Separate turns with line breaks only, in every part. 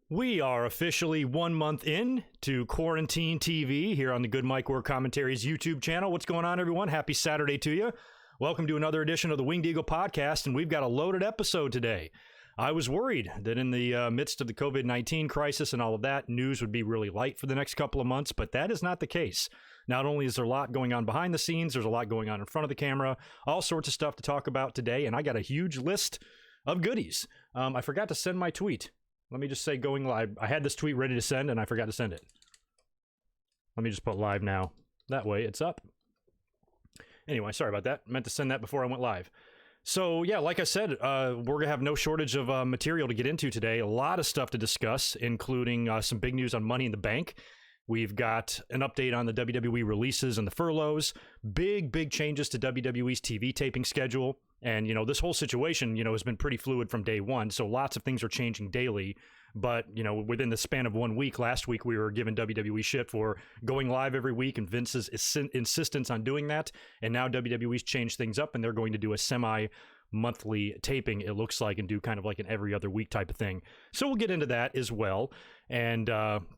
We are officially 1 month in to Quarantine TV here on the GoodMicWork Commentaries YouTube channel. What's going on, everyone? Happy Saturday to you. Welcome to another edition of the Winged Eagle Podcast, and we've got a loaded episode today. I was worried that in the midst of the COVID-19 crisis and all of that, news would be really light for the next couple of months, but that is not the case. Not only is there a lot going on behind the scenes, there's a lot going on in front of the camera, all sorts of stuff to talk about today, and I got a huge list of goodies. I forgot to send my tweet. Let me just say going live. I had this tweet ready to send, and I forgot to send it. Let me just put live now. That way, it's up. Anyway, sorry about that. Meant to send that before I went live. So, yeah, like I said, we're going to have no shortage of material to get into today. A lot of stuff to discuss, including some big news on Money in the Bank. We've got an update on the WWE releases and the furloughs. Big changes to WWE's TV taping schedule. And, this whole situation, has been pretty fluid from day one. So lots of things are changing daily. But, within the span of 1 week, last week, we were given WWE shit for going live every week and Vince's insistence on doing that. And now WWE's changed things up and they're going to do a semi-monthly taping, it looks like, and do kind of like an every other week type of thing. So we'll get into that as well. And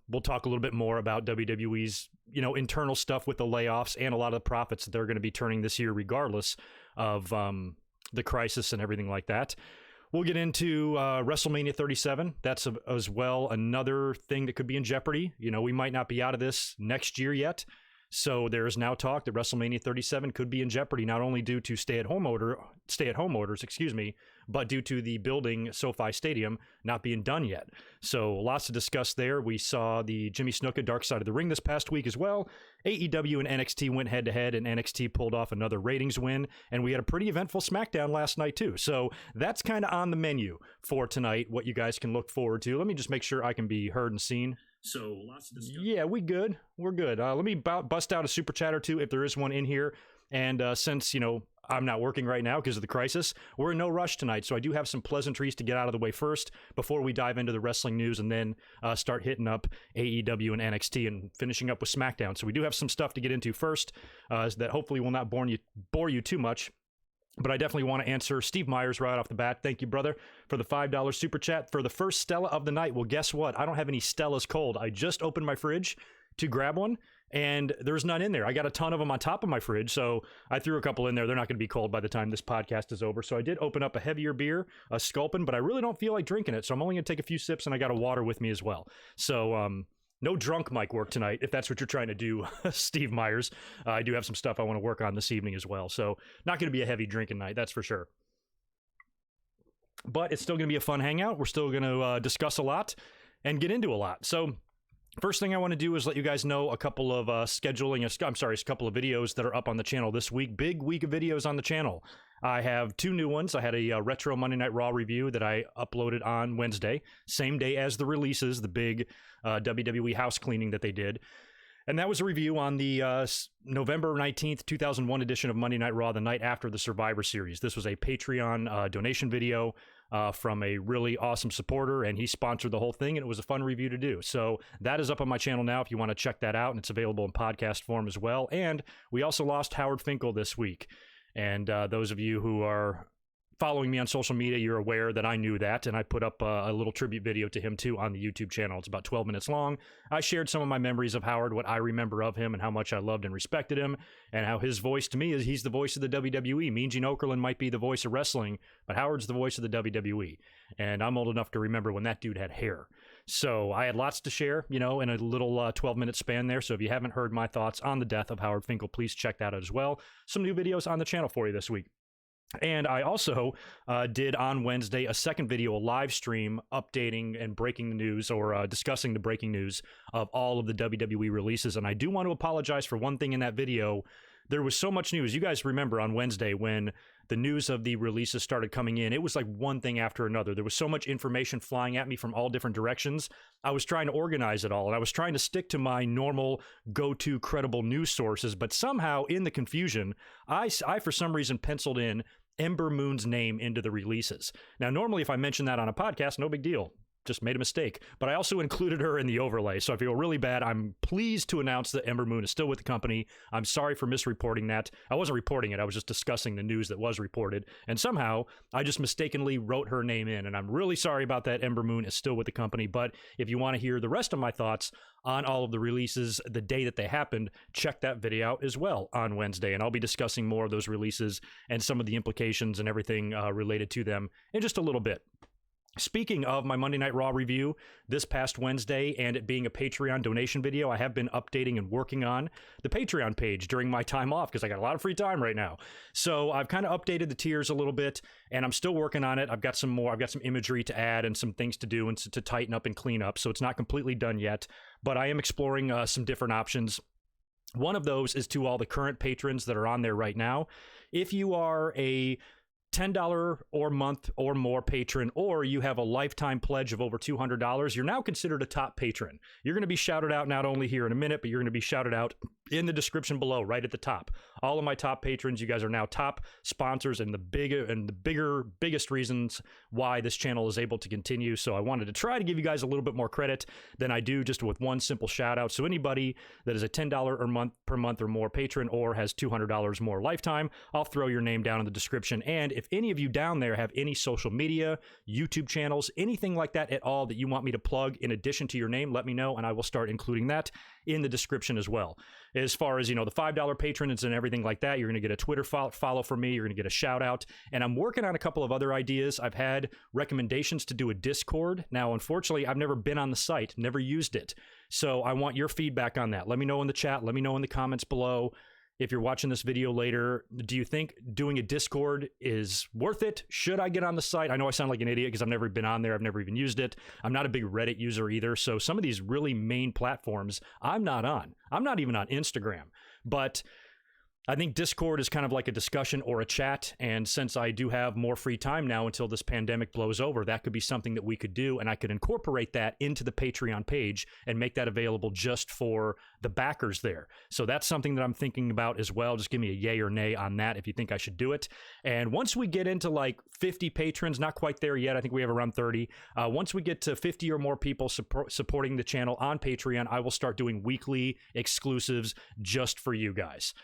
we'll talk a little bit more about WWE's, internal stuff with the layoffs and a lot of the profits that they're going to be turning this year regardless of the crisis and everything like that. We'll get into WrestleMania 37. That's as well another thing that could be in jeopardy. We might not be out of this next year yet. So there is now talk that WrestleMania 37 could be in jeopardy, not only due to stay-at-home orders, but due to the building SoFi Stadium not being done yet. So lots to discuss there. We saw the Jimmy Snuka Dark Side of the Ring this past week as well. AEW and NXT went head-to-head, and NXT pulled off another ratings win. And we had a pretty eventful SmackDown last night, too. So that's kind of on the menu for tonight, what you guys can look forward to. Let me just make sure I can be heard and seen. So lots to discuss. Yeah, we're good. Let me bust out a super chat or two if there is one in here. And since, I'm not working right now because of the crisis, we're in no rush tonight. So I do have some pleasantries to get out of the way first before we dive into the wrestling news and then start hitting up AEW and NXT and finishing up with SmackDown. So we do have some stuff to get into first that hopefully will not bore you too much. But I definitely want to answer Steve Myers right off the bat. Thank you, brother, for the $5 super chat for the first Stella of the night. Well, guess what? I don't have any Stellas cold. I just opened my fridge to grab one, and there's none in there. I got a ton of them on top of my fridge, so I threw a couple in there. They're not going to be cold by the time this podcast is over. So I did open up a heavier beer, a Sculpin, but I really don't feel like drinking it, so I'm only going to take a few sips, and I got a water with me as well. So, no drunk mic work tonight, if that's what you're trying to do, Steve Myers. I do have some stuff I want to work on this evening as well. So not going to be a heavy drinking night, that's for sure. But it's still going to be a fun hangout. We're still going to discuss a lot and get into a lot. So first thing I want to do is let you guys know a couple of a couple of videos that are up on the channel this week. Big week of videos on the channel. I have two new ones. I had a retro Monday Night Raw review that I uploaded on Wednesday, same day as the releases, the big WWE house cleaning that they did. And that was a review on the November 19th, 2001 edition of Monday Night Raw, the night after the Survivor Series. This was a Patreon donation video from a really awesome supporter, and he sponsored the whole thing, and it was a fun review to do. So that is up on my channel now if you want to check that out, and it's available in podcast form as well. And we also lost Howard Finkel this week. And those of you who are following me on social media, you're aware that I knew that, and I put up a little tribute video to him, too, on the YouTube channel. It's about 12 minutes long. I shared some of my memories of Howard, what I remember of him, and how much I loved and respected him, and how his voice to me is he's the voice of the WWE. Mean Gene Okerlund might be the voice of wrestling, but Howard's the voice of the WWE. And I'm old enough to remember when that dude had hair. So I had lots to share, in a little 12-minute span there. So if you haven't heard my thoughts on the death of Howard Finkel, please check that out as well. Some new videos on the channel for you this week. And I also did on Wednesday a second video, a live stream updating and breaking the news or discussing the breaking news of all of the WWE releases. And I do want to apologize for one thing in that video. There was so much news. You guys remember on Wednesday when the news of the releases started coming in, it was like one thing after another. There was so much information flying at me from all different directions. I was trying to organize it all, and I was trying to stick to my normal go-to credible news sources, but somehow in the confusion, I for some reason penciled in Ember Moon's name into the releases. Now, normally if I mention that on a podcast, no big deal. just made a mistake. But I also included her in the overlay, so I feel really bad. I'm pleased to announce that Ember Moon is still with the company. I'm sorry for misreporting that. I wasn't reporting it. I was just discussing the news that was reported. And somehow, I just mistakenly wrote her name in. And I'm really sorry about that. Ember Moon is still with the company. But if you want to hear the rest of my thoughts on all of the releases the day that they happened, check that video out as well on Wednesday. And I'll be discussing more of those releases and some of the implications and everything related to them in just a little bit. Speaking of my Monday Night Raw review this past Wednesday and it being a Patreon donation video, I have been updating and working on the Patreon page during my time off because I got a lot of free time right now. So I've kind of updated the tiers a little bit and I'm still working on it. I've got some imagery to add and some things to do and to tighten up and clean up. So it's not completely done yet, but I am exploring some different options. One of those is to all the current patrons that are on there right now. If you are a $10 or month or more patron, or you have a lifetime pledge of over $200, you're now considered a top patron. You're going to be shouted out not only here in a minute, but you're going to be shouted out in the description below, right at the top. All of my top patrons, you guys are now top sponsors and the biggest reasons why this channel is able to continue. So I wanted to try to give you guys a little bit more credit than I do just with one simple shout out. So anybody that is a $10 per month or more patron or has $200 more lifetime, I'll throw your name down in the description. And if any of you down there have any social media, YouTube channels, anything like that at all that you want me to plug in addition to your name, let me know and I will start including that in the description as well. As far as, the $5 patrons and everything like that, you're going to get a Twitter follow from me. You're going to get a shout out. And I'm working on a couple of other ideas. I've had recommendations to do a Discord. Now, unfortunately, I've never been on the site, never used it. So I want your feedback on that. Let me know in the chat. Let me know in the comments below. If you're watching this video later, do you think doing a Discord is worth it? Should I get on the site? I know I sound like an idiot because I've never been on there. I've never even used it. I'm not a big Reddit user either. So some of these really main platforms, I'm not on. I'm not even on Instagram. But I think Discord is kind of like a discussion or a chat, and since I do have more free time now until this pandemic blows over, that could be something that we could do, and I could incorporate that into the Patreon page and make that available just for the backers there. So that's something that I'm thinking about as well. Just give me a yay or nay on that if you think I should do it. And once we get into like 50 patrons, not quite there yet, I think we have around 30. Once we get to 50 or more people supporting the channel on Patreon, I will start doing weekly exclusives just for you guys.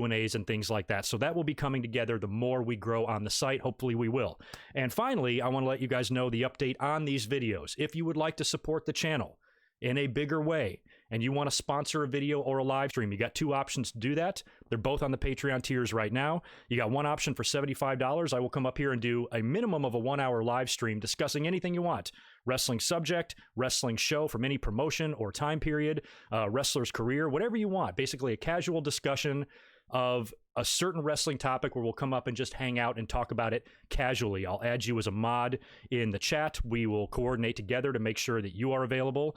Q&As and things like that. So that will be coming together the more we grow on the site. Hopefully we will. And finally, I want to let you guys know the update on these videos. If you would like to support the channel in a bigger way and you want to sponsor a video or a live stream, you got two options to do that. They're both on the Patreon tiers right now. You got one option for $75. I will come up here and do a minimum of a 1-hour live stream discussing anything you want. Wrestling subject, wrestling show from any promotion or time period, wrestler's career, whatever you want. Basically a casual discussion of a certain wrestling topic where we'll come up and just hang out and talk about it casually. I'll add you as a mod in the chat. We will coordinate together to make sure that you are available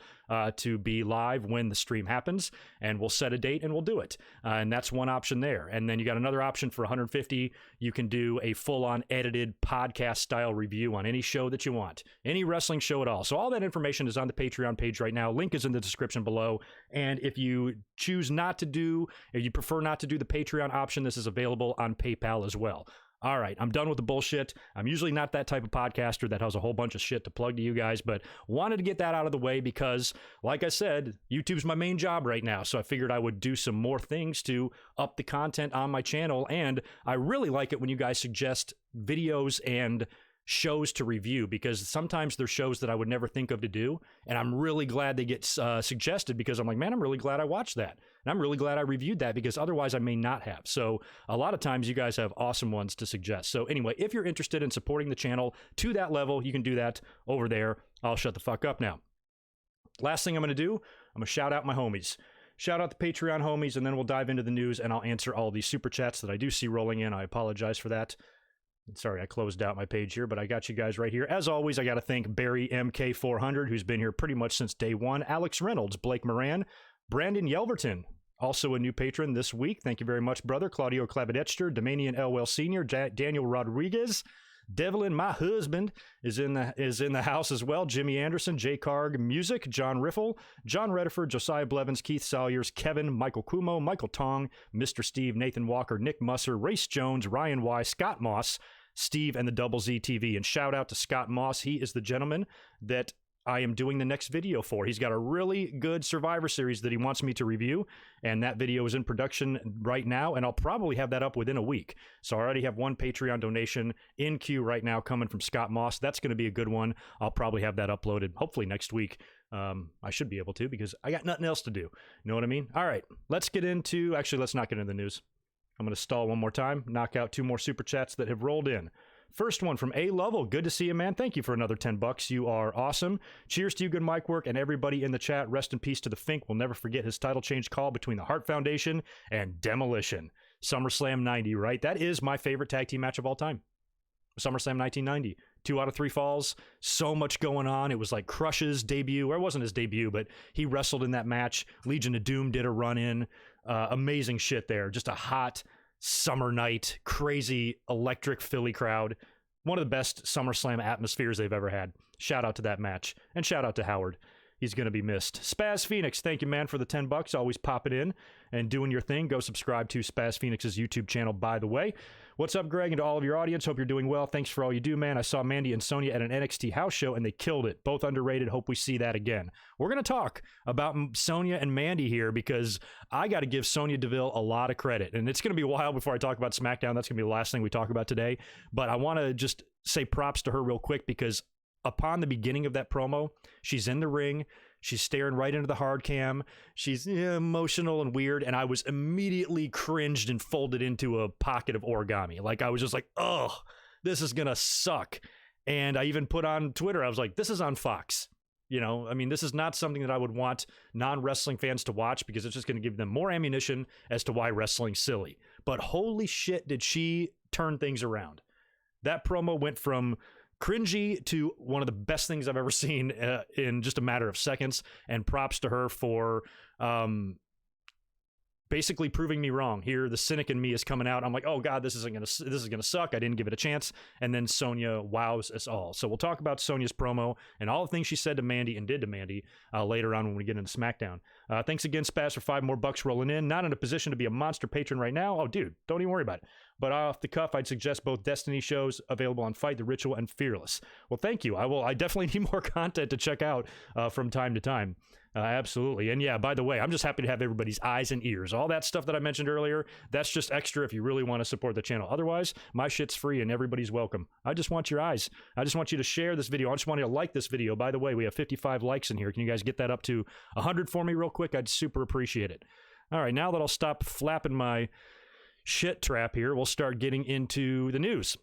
to be live when the stream happens, and we'll set a date and we'll do it. And that's one option there. And then you got another option for $150. You can do a full-on edited podcast style review on any show that you want, any wrestling show at all. So all that information is on the Patreon page right now. Link is in the description below. And if you choose not to do, or you prefer not to do the Patreon option, this is available on PayPal as well. All right, I'm done with the bullshit. I'm usually not that type of podcaster that has a whole bunch of shit to plug to you guys, but wanted to get that out of the way because, like I said, YouTube's my main job right now, so I figured I would do some more things to up the content on my channel, and I really like it when you guys suggest videos and shows to review, because sometimes there's shows that I would never think of to do, and I'm really glad they get suggested, because I'm like, man, I'm really glad I watched that, and I'm really glad I reviewed that, because otherwise I may not have. So a lot of times you guys have awesome ones to suggest. So anyway, if you're interested in supporting the channel to that level, you can do that over there. I'll shut the fuck up now. Last thing I'm going to do, I'm going to shout out my homies. Shout out the Patreon homies, and then we'll dive into the news, and I'll answer all these super chats that I do see rolling in. I apologize for that. Sorry, I closed out my page here, but I got you guys right here. As always, I got to thank Barry MK400, who's been here pretty much since day one, Alex Reynolds, Blake Moran, Brandon Yelverton, also a new patron this week. Thank you very much, brother. Claudio Clavadetster, Domanian Elwell Sr., Daniel Rodriguez, Devlin, my husband, is in the house as well. Jimmy Anderson, Jay Carg Music, John Riffle, John Rediford, Josiah Blevins, Keith Salyers, Kevin, Michael Kumo, Michael Tong, Mr. Steve, Nathan Walker, Nick Musser, Race Jones, Ryan Y, Scott Moss, Steve, and the Double Z TV. And shout out to Scott Moss. He is the gentleman that I am doing the next video for. He's got a really good Survivor Series that he wants me to review, and that video is in production right now, and I'll probably have that up within a week. So I already have one Patreon donation in queue right now coming from Scott Moss. That's going to be a good one. I'll probably have that uploaded hopefully next week. I should be able to because I got nothing else to do. You know what I mean? All right, let's not get into the news. I'm going to stall one more time, knock out 2 more super chats that have rolled in. First one from A Lovell. Good to see you, man. Thank you for another $10. You are awesome. Cheers to you, GoodMicWork, and everybody in the chat. Rest in peace to the Fink. We'll never forget his title change call between the Hart Foundation and Demolition. SummerSlam 90, right? That is my favorite tag team match of all time. SummerSlam 1990. 2 out of 3 falls. So much going on. It was like Crush's debut. Or it wasn't his debut, but he wrestled in that match. Legion of Doom did a run-in. Amazing shit there. Just a hot summer night, crazy electric Philly crowd. One of the best SummerSlam atmospheres they've ever had. Shout out to that match. And shout out to Howard. He's going to be missed. Spaz Phoenix, thank you, man, for the $10. Always popping in and doing your thing. Go subscribe to Spaz Phoenix's YouTube channel, by the way. What's up, Greg, and to all of your audience? Hope you're doing well. Thanks for all you do, man. I saw Mandy and Sonya at an NXT house show, and they killed it. Both underrated. Hope we see that again. We're going to talk about Sonya and Mandy here because I got to give Sonya Deville a lot of credit. And it's going to be a while before I talk about SmackDown. That's going to be the last thing we talk about today. But I want to just say props to her real quick because upon the beginning of that promo, she's in the ring. She's staring right into the hard cam. She's emotional and weird. And I was immediately cringed and folded into a pocket of origami. Like, I was just like, oh, this is going to suck. And I even put on Twitter, I was like, this is on Fox. You know, I mean, this is not something that I would want non-wrestling fans to watch because it's just going to give them more ammunition as to why wrestling's silly. But holy shit, did she turn things around. That promo went from cringy to one of the best things I've ever seen in just a matter of seconds, and props to her for basically proving me wrong. Here, the cynic in me is coming out. I'm like, oh god, this is gonna suck. I didn't give it a chance, and then Sonya wows us all. So we'll talk about Sonya's promo and all the things she said to Mandy and did to Mandy later on when we get into SmackDown. Thanks again, Spaz, for $5 more rolling in. Not in a position to be a monster patron right now. Oh, dude, don't even worry about it. But off the cuff, I'd suggest both Destiny shows available on Fight, The Ritual, and Fearless. Well, thank you. I definitely need more content to check out from time to time. Absolutely. And yeah, by the way, I'm just happy to have everybody's eyes and ears. All that stuff that I mentioned earlier, that's just extra if you really want to support the channel. Otherwise, my shit's free and everybody's welcome. I just want your eyes. I just want you to share this video. I just want you to like this video. By the way, we have 55 likes in here. Can you guys get that up to 100 for me real quick? I'd super appreciate it. All right, now that I'll stop flapping my shit trap here, we'll start getting into the news.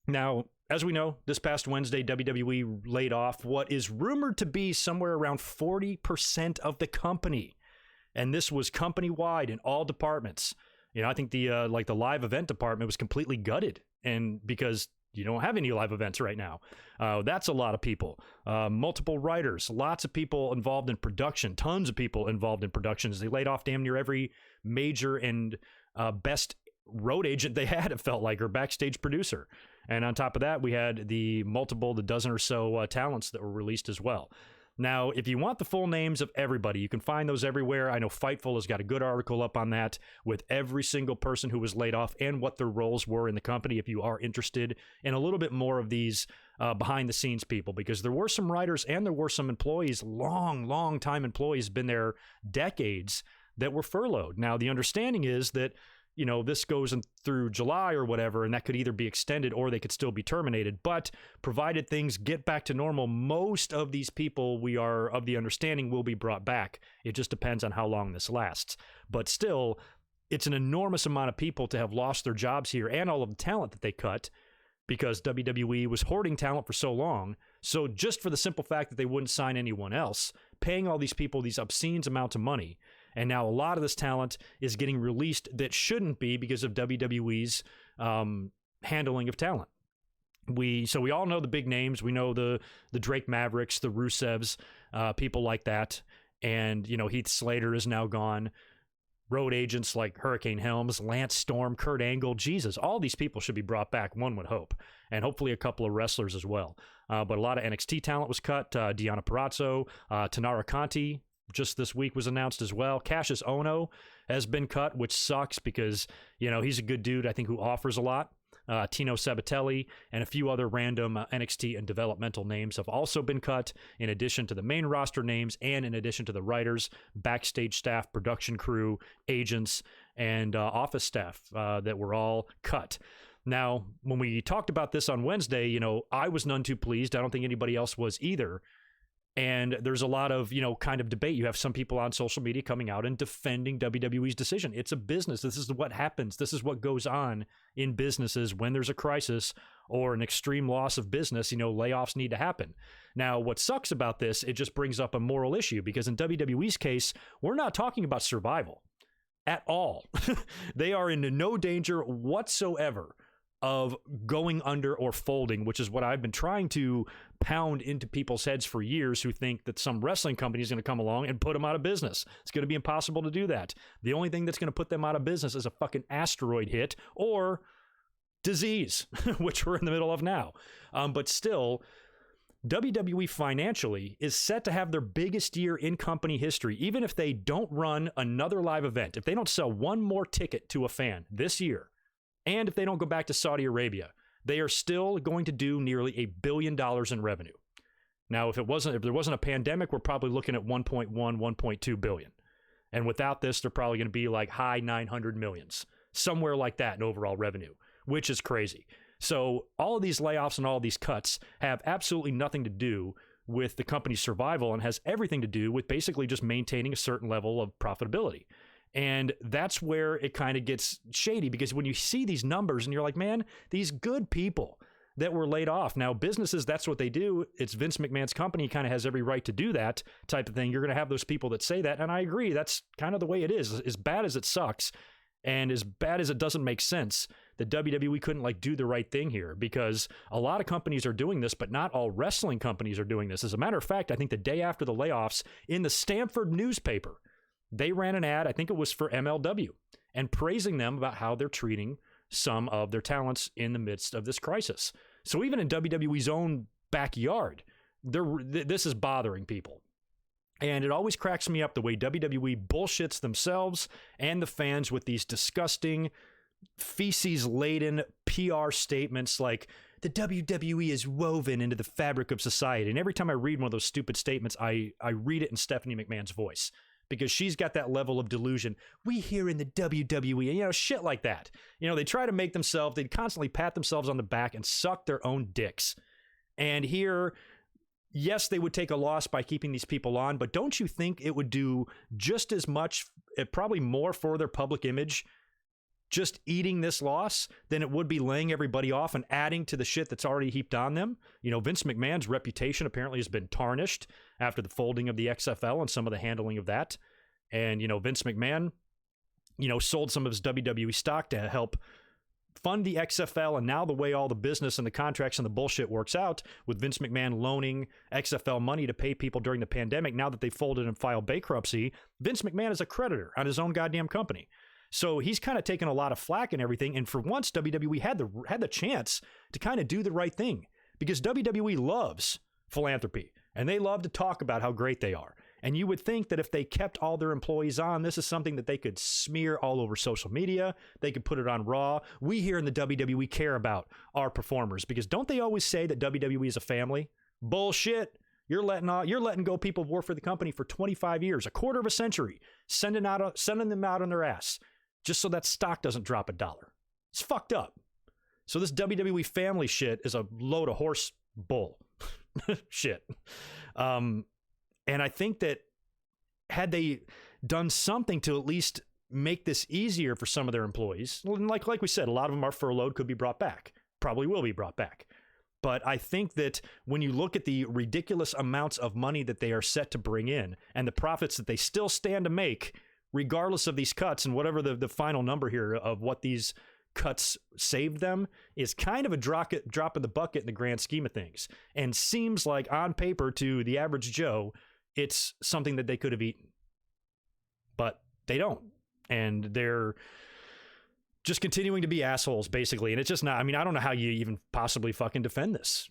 Now, as we know, this past Wednesday, WWE laid off what is rumored to be somewhere around 40% of the company. And this was company-wide in all departments. You know, I think the live event department was completely gutted, and because you don't have any live events right now. That's a lot of people. Multiple writers, lots of people involved in production, tons of people involved in productions. They laid off damn near every major and best road agent they had, it felt like, or backstage producer. And on top of that, we had the dozen or so talents that were released as well. Now, if you want the full names of everybody, you can find those everywhere. I know Fightful has got a good article up on that with every single person who was laid off and what their roles were in the company if you are interested in a little bit more of these behind-the-scenes people, because there were some writers and there were some employees, long time employees, been there decades, that were furloughed. Now, the understanding is that, you know, this goes in through July or whatever, and that could either be extended or they could still be terminated. But provided things get back to normal, most of these people, we are of the understanding, will be brought back. It just depends on how long this lasts. But still, it's an enormous amount of people to have lost their jobs here, and all of the talent that they cut, because WWE was hoarding talent for so long. So just for the simple fact that they wouldn't sign anyone else, paying all these people these obscene amounts of money, and now a lot of this talent is getting released that shouldn't be because of WWE's handling of talent. So we all know the big names. We know the Drake Mavericks, the Rusevs, people like that. And, you know, Heath Slater is now gone. Road agents like Hurricane Helms, Lance Storm, Kurt Angle, Jesus, all these people should be brought back, one would hope. And hopefully a couple of wrestlers as well. But a lot of NXT talent was cut. Deonna Purrazzo, Tanara Conti, just this week was announced as well. Cassius Ohno has been cut, which sucks because, you know, he's a good dude, I think, who offers a lot. Tino Sabatelli, and a few other random NXT and developmental names have also been cut, in addition to the main roster names and in addition to the writers, backstage staff, production crew, agents, and office staff that were all cut. Now, when we talked about this on Wednesday, I was none too pleased. I don't think anybody else was either. And there's a lot of, kind of debate. You have some people on social media coming out and defending WWE's decision. It's a business. This is what happens. This is what goes on in businesses when there's a crisis or an extreme loss of business. Layoffs need to happen. Now, what sucks about this, it just brings up a moral issue, because in WWE's case, we're not talking about survival at all. They are in no danger whatsoever of going under or folding, which is what I've been trying to pound into people's heads for years, who think that some wrestling company is going to come along and put them out of business. It's going to be impossible to do that. The only thing that's going to put them out of business is a fucking asteroid hit or disease, which we're in the middle of now. But still, WWE financially is set to have their biggest year in company history, even if they don't run another live event. If they don't sell one more ticket to a fan this year, and if they don't go back to Saudi Arabia, they are still going to do nearly $1 billion in revenue. Now, if there wasn't a pandemic, we're probably looking at 1.1, 1.2 billion. And without this, they're probably going to be like high 900 millions, somewhere like that in overall revenue, which is crazy. So all of these layoffs and all of these cuts have absolutely nothing to do with the company's survival, and has everything to do with basically just maintaining a certain level of profitability. And that's where it kind of gets shady, because when you see these numbers and you're like, man, these good people that were laid off. Now, businesses, that's what they do. It's Vince McMahon's company, kind of has every right to do that type of thing. You're going to have those people that say that. And I agree. That's kind of the way it is. As bad as it sucks and as bad as it doesn't make sense, the WWE couldn't do the right thing here, because a lot of companies are doing this, but not all wrestling companies are doing this. As a matter of fact, I think the day after the layoffs, in the Stamford newspaper, they ran an ad, I think it was for MLW, and praising them about how they're treating some of their talents in the midst of this crisis. So even in WWE's own backyard, this is bothering people. And it always cracks me up the way WWE bullshits themselves and the fans with these disgusting, feces-laden PR statements like, the WWE is woven into the fabric of society. And every time I read one of those stupid statements, I read it in Stephanie McMahon's voice, because she's got that level of delusion. We here in the WWE, shit like that. They try to make themselves, they constantly pat themselves on the back and suck their own dicks. And here, yes, they would take a loss by keeping these people on, but don't you think it would do just as much, probably more for their public image, just eating this loss than it would be laying everybody off and adding to the shit that's already heaped on them? Vince McMahon's reputation apparently has been tarnished after the folding of the XFL and some of the handling of that. And, Vince McMahon, sold some of his WWE stock to help fund the XFL. And now the way all the business and the contracts and the bullshit works out, with Vince McMahon loaning XFL money to pay people during the pandemic, now that they folded and filed bankruptcy, Vince McMahon is a creditor on his own goddamn company. So he's kind of taken a lot of flack and everything. And for once, WWE had the chance to kind of do the right thing, because WWE loves philanthropy and they love to talk about how great they are. And you would think that if they kept all their employees on, this is something that they could smear all over social media. They could put it on Raw. We here in the WWE care about our performers, because don't they always say that WWE is a family? Bullshit. You're letting go people who've worked for the company for 25 years, a quarter of a century, sending them out on their ass, just so that stock doesn't drop $1. It's fucked up. So this WWE family shit is a load of horse bull shit. And I think that had they done something to at least make this easier for some of their employees, like we said, a lot of them are furloughed, could be brought back, probably will be brought back. But I think that when you look at the ridiculous amounts of money that they are set to bring in and the profits that they still stand to make, regardless of these cuts, and whatever the final number here of what these cuts saved them is kind of a drop in the bucket in the grand scheme of things, and seems like on paper to the average Joe, it's something that they could have eaten. But they don't. And they're just continuing to be assholes, basically. And it's just not, I don't know how you even possibly fucking defend this,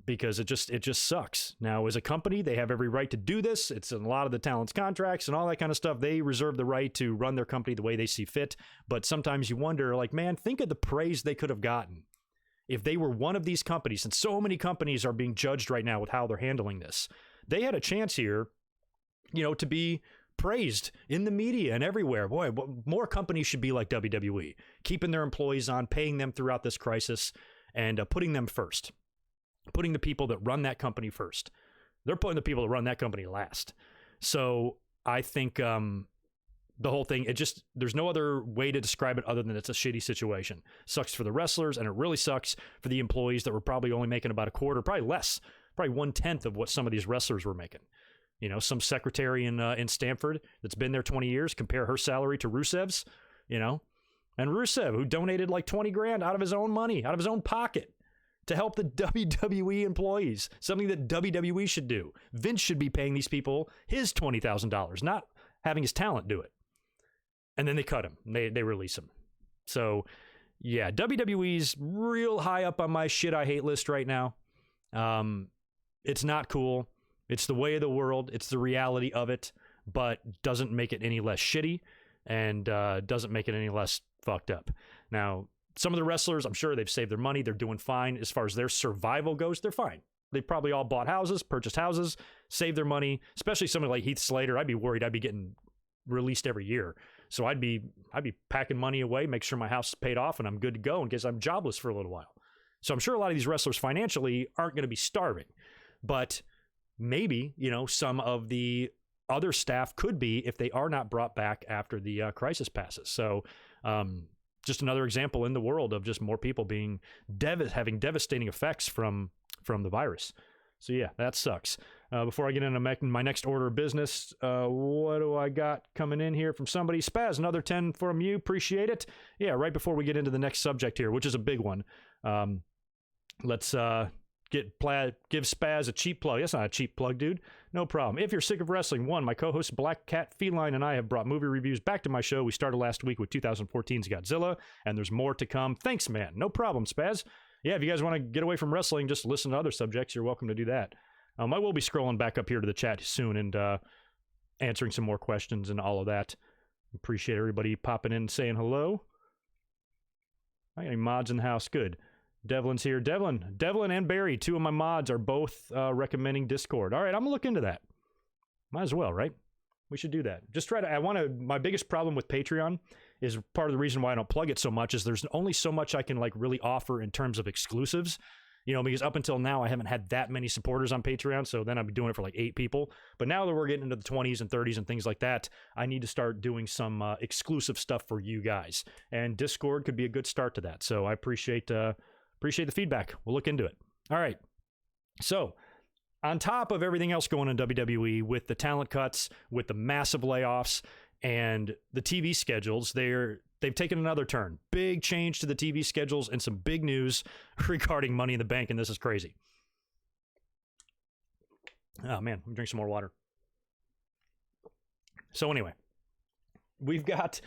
because it just sucks. Now, as a company, they have every right to do this. It's in a lot of the talent's contracts and all that kind of stuff. They reserve the right to run their company the way they see fit. But sometimes you wonder, man, think of the praise they could have gotten if they were one of these companies, and so many companies are being judged right now with how they're handling this, they had a chance here, to be praised in the media and everywhere. Boy, more companies should be like WWE, keeping their employees on, paying them throughout this crisis, and putting them first, putting the people that run that company first. They're putting the people that run that company last. So I think the whole thing, there's no other way to describe it other than it's a shitty situation. Sucks for the wrestlers, and it really sucks for the employees that were probably only making about a quarter, probably less, probably 1/10 of what some of these wrestlers were making. Some secretary in Stamford that's been there 20 years, compare her salary to Rusev's, and Rusev, who donated like 20 grand out of his own money, out of his own pocket, to help the WWE employees, something that WWE should do. Vince should be paying these people his $20,000, not having his talent do it. And then they cut him. They release him. So, yeah, WWE's real high up on my shit I hate list right now. It's not cool. It's the way of the world. It's the reality of it, but doesn't make it any less shitty and doesn't make it any less fucked up. Now, some of the wrestlers, I'm sure they've saved their money. They're doing fine. As far as their survival goes, they're fine. They probably all bought houses, purchased houses, saved their money, especially somebody like Heath Slater. I'd be worried I'd be getting released every year. So I'd be packing money away, make sure my house is paid off and I'm good to go in case I'm jobless for a little while. So I'm sure a lot of these wrestlers financially aren't going to be starving, but maybe, some of the other staff could be if they are not brought back after the crisis passes. So just another example in the world of just more people being having devastating effects from the virus. So yeah, that sucks. Before I get into my next order of business, what do I got coming in here from somebody? Spaz, another 10 from you. Appreciate it. Yeah, right before we get into the next subject here, which is a big one. Let's give Spaz a cheap plug. That's not a cheap plug, dude. No problem. If you're sick of wrestling, my co-host Black Cat Feline and I have brought movie reviews back to my show. We started last week with 2014's Godzilla, and there's more to come. Thanks, man. No problem, Spaz. Yeah, if you guys want to get away from wrestling, just listen to other subjects, you're welcome to do that. I will be scrolling back up here to the chat soon and answering some more questions and all of that. Appreciate everybody popping in and saying hello. I got any mods in the house? Good. Devlin's here. Devlin and Barry, two of my mods, are both recommending Discord. All right, I'm going to look into that. Might as well, right? We should do that. My biggest problem with Patreon is part of the reason why I don't plug it so much is there's only so much I can really offer in terms of exclusives, because up until now I haven't had that many supporters on Patreon. So then I'd be doing it for 8 people. But now that we're getting into the 20s and 30s and things like that, I need to start doing some exclusive stuff for you guys. And Discord could be a good start to that. So I appreciate the feedback. We'll look into it. All right. So on top of everything else going on in WWE with the talent cuts, with the massive layoffs, and the TV schedules, they've taken another turn. Big change to the TV schedules and some big news regarding Money in the Bank, and this is crazy. Oh, man, let me drink some more water. So anyway, we've got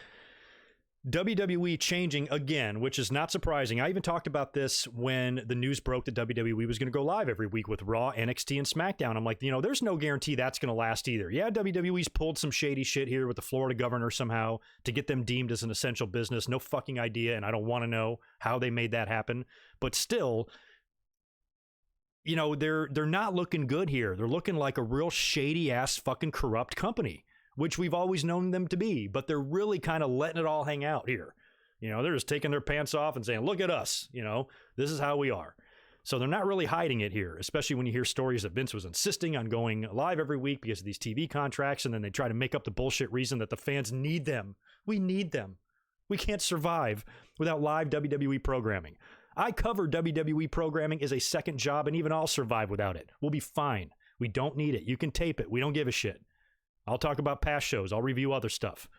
WWE changing again, which is not surprising. I even talked about this when the news broke that WWE was going to go live every week with Raw, NXT, and SmackDown. I'm like, there's no guarantee that's going to last either. Yeah, WWE's pulled some shady shit here with the Florida governor somehow to get them deemed as an essential business. No fucking idea, and I don't want to know how they made that happen. But still, they're not looking good here. They're looking like a real shady-ass fucking corrupt company, which we've always known them to be, but they're really kind of letting it all hang out here. They're just taking their pants off and saying, look at us, this is how we are. So they're not really hiding it here, especially when you hear stories that Vince was insisting on going live every week because of these TV contracts, and then they try to make up the bullshit reason that the fans need them. We need them. We can't survive without live WWE programming. I cover WWE programming as a second job, and even I'll survive without it. We'll be fine. We don't need it. You can tape it. We don't give a shit. I'll talk about past shows. I'll review other stuff.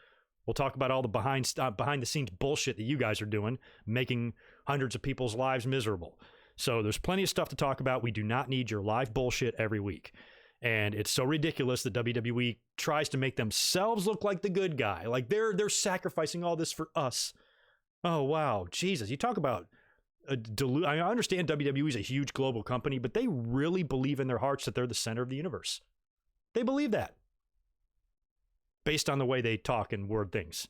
We'll talk about all the behind the scenes bullshit that you guys are doing, making hundreds of people's lives miserable. So there's plenty of stuff to talk about. We do not need your live bullshit every week. And it's so ridiculous that WWE tries to make themselves look like the good guy. Like they're sacrificing all this for us. Oh, wow. Jesus. You talk about I understand WWE is a huge global company, but they really believe in their hearts that they're the center of the universe. They believe that, based on the way they talk and word things.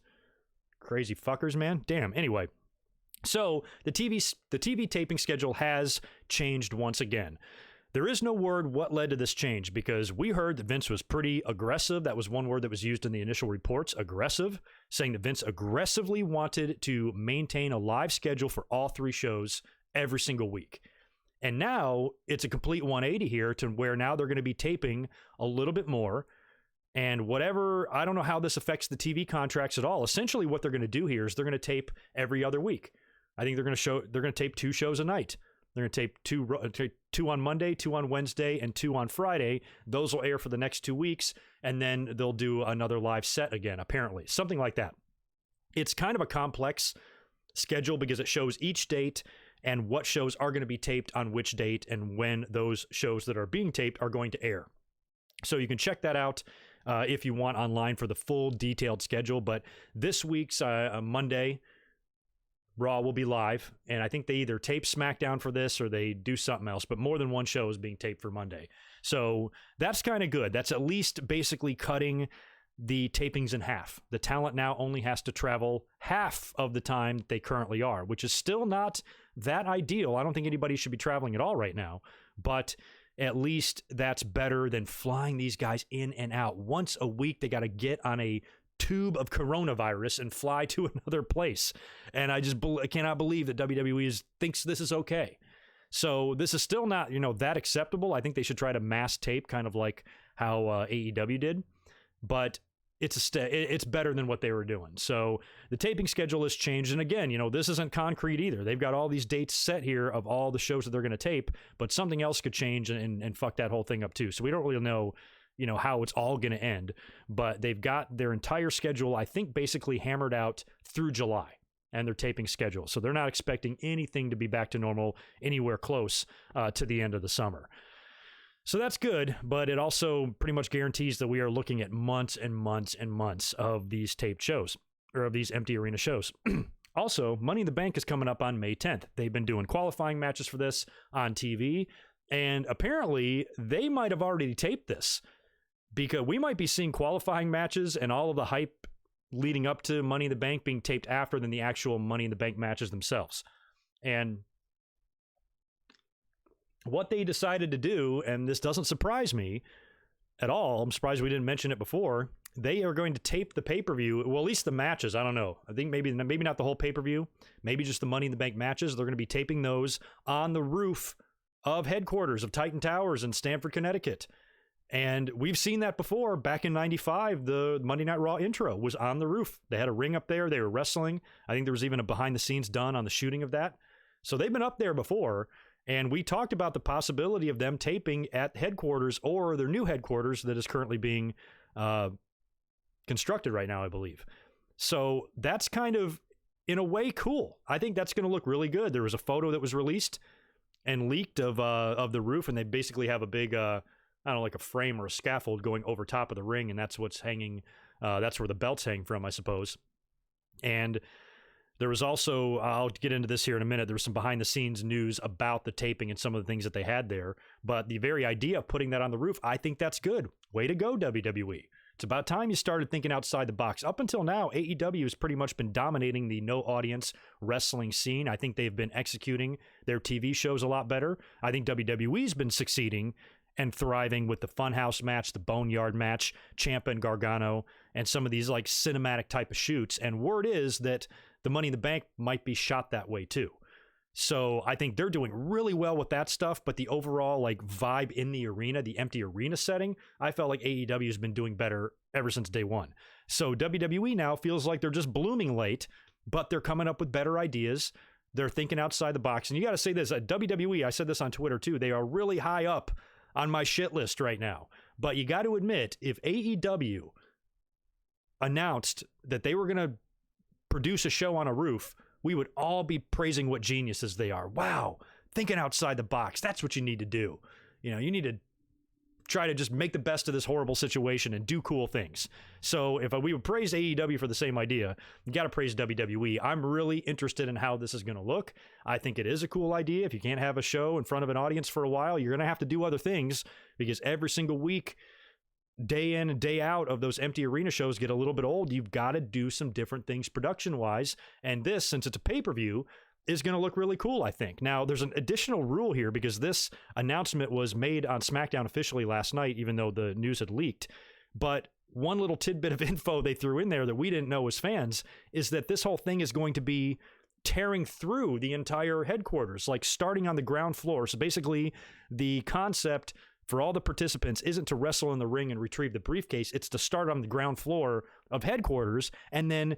Crazy fuckers, man. Damn. Anyway, So the TV taping schedule has changed once again. There is no word what led to this change, because we heard that Vince was pretty aggressive. That was one word that was used in the initial reports, aggressive, saying that Vince aggressively wanted to maintain a live schedule for all 3 shows every single week. And now it's a complete 180 here to where now they're going to be taping a little bit more. And whatever, I don't know how this affects the TV contracts at all. Essentially what they're going to do here is they're going to tape every other week. I think they're going to tape 2 shows a night. They're going to tape two on Monday, 2 on Wednesday, and 2 on Friday. Those will air for the next 2 weeks, and then they'll do another live set again, apparently. Something like that. It's kind of a complex schedule because it shows each date and what shows are going to be taped on which date and when those shows that are being taped are going to air. So you can check that out if you want online for the full detailed schedule. But this week's Monday, Raw will be live, and I think they either tape SmackDown for this or they do something else, but more than one show is being taped for Monday. So that's kind of good. That's at least basically cutting the tapings in half. The talent now only has to travel half of the time that they currently are, which is still not that ideal. I don't think anybody should be traveling at all right now, but at least that's better than flying these guys in and out. Once a week, they got to get on a tube of coronavirus and fly to another place. And I cannot believe that WWE thinks this is okay. So this is still not, that acceptable. I think they should try to mass tape, kind of like how AEW did. But it's better than what they were doing. So the taping schedule has changed. And again, this isn't concrete either. They've got all these dates set here of all the shows that they're going to tape, but something else could change and fuck that whole thing up too. So we don't really know how it's all going to end, but they've got their entire schedule, I think, basically hammered out through July and their taping schedule. So they're not expecting anything to be back to normal anywhere close to the end of the summer. So that's good, but it also pretty much guarantees that we are looking at months and months and months of these taped shows, or of these empty arena shows. Also, Money in the Bank is coming up on May 10th. They've been doing qualifying matches for this on TV, and apparently they might have already taped this, because we might be seeing qualifying matches and all of the hype leading up to Money in the Bank being taped after than the actual Money in the Bank matches themselves. And what they decided to do, and this doesn't surprise me at all, I'm surprised we didn't mention it before, they are going to tape the pay-per-view, well, at least the matches, I don't know. I think maybe not the whole pay-per-view, maybe just the Money in the Bank matches. They're going to be taping those on the roof of headquarters of Titan Towers in Stamford, Connecticut. And we've seen that before. Back in 95, the Monday Night Raw intro was on the roof. They had a ring up there. They were wrestling. I think there was even a behind the scenes done on the shooting of that. So they've been up there before. And we talked about the possibility of them taping at headquarters or their new headquarters that is currently being constructed right now, I believe. So that's kind of, in a way, cool. I think that's going to look really good. There was a photo that was released and leaked of the roof, and they basically have a big... I don't know, like a frame or a scaffold going over top of the ring, and that's what's hanging. That's where the belts hang from, I suppose. And there was also, I'll get into this here in a minute, there was some behind-the-scenes news about the taping and some of the things that they had there. But the very idea of putting that on the roof, I think that's good. Way to go, WWE. It's about time you started thinking outside the box. Up until now, AEW has pretty much been dominating the no-audience wrestling scene. I think they've been executing their TV shows a lot better. I think WWE's been succeeding and thriving with the Funhouse match, the Boneyard match, Ciampa and Gargano, and some of these like cinematic type of shoots. And word is that the Money in the Bank might be shot that way too. So I think they're doing really well with that stuff, but the overall like vibe in the arena, the empty arena setting, I felt like AEW has been doing better ever since day one. So WWE now feels like they're just blooming late, but they're coming up with better ideas. They're thinking outside the box. And you got to say this, WWE, I said this on Twitter too, they are really high up on my shit list right now. But you got to admit, if AEW announced that they were going to produce a show on a roof, we would all be praising what geniuses they are. Wow, thinking outside the box. That's what you need to do. You need to try to just make the best of this horrible situation and do cool things. So if we would praise AEW for the same idea, you got to praise WWE. I'm really interested in how this is going to look. I think it is a cool idea. If you can't have a show in front of an audience for a while, you're going to have to do other things, because every single week, day in and day out of those empty arena shows get a little bit old. You've got to do some different things production-wise. And this, since it's a pay-per-view, is going to look really cool, I think. Now, there's an additional rule here because this announcement was made on SmackDown officially last night, even though the news had leaked. But one little tidbit of info they threw in there that we didn't know as fans is that this whole thing is going to be tearing through the entire headquarters, like starting on the ground floor. So basically, the concept for all the participants isn't to wrestle in the ring and retrieve the briefcase. It's to start on the ground floor of headquarters and then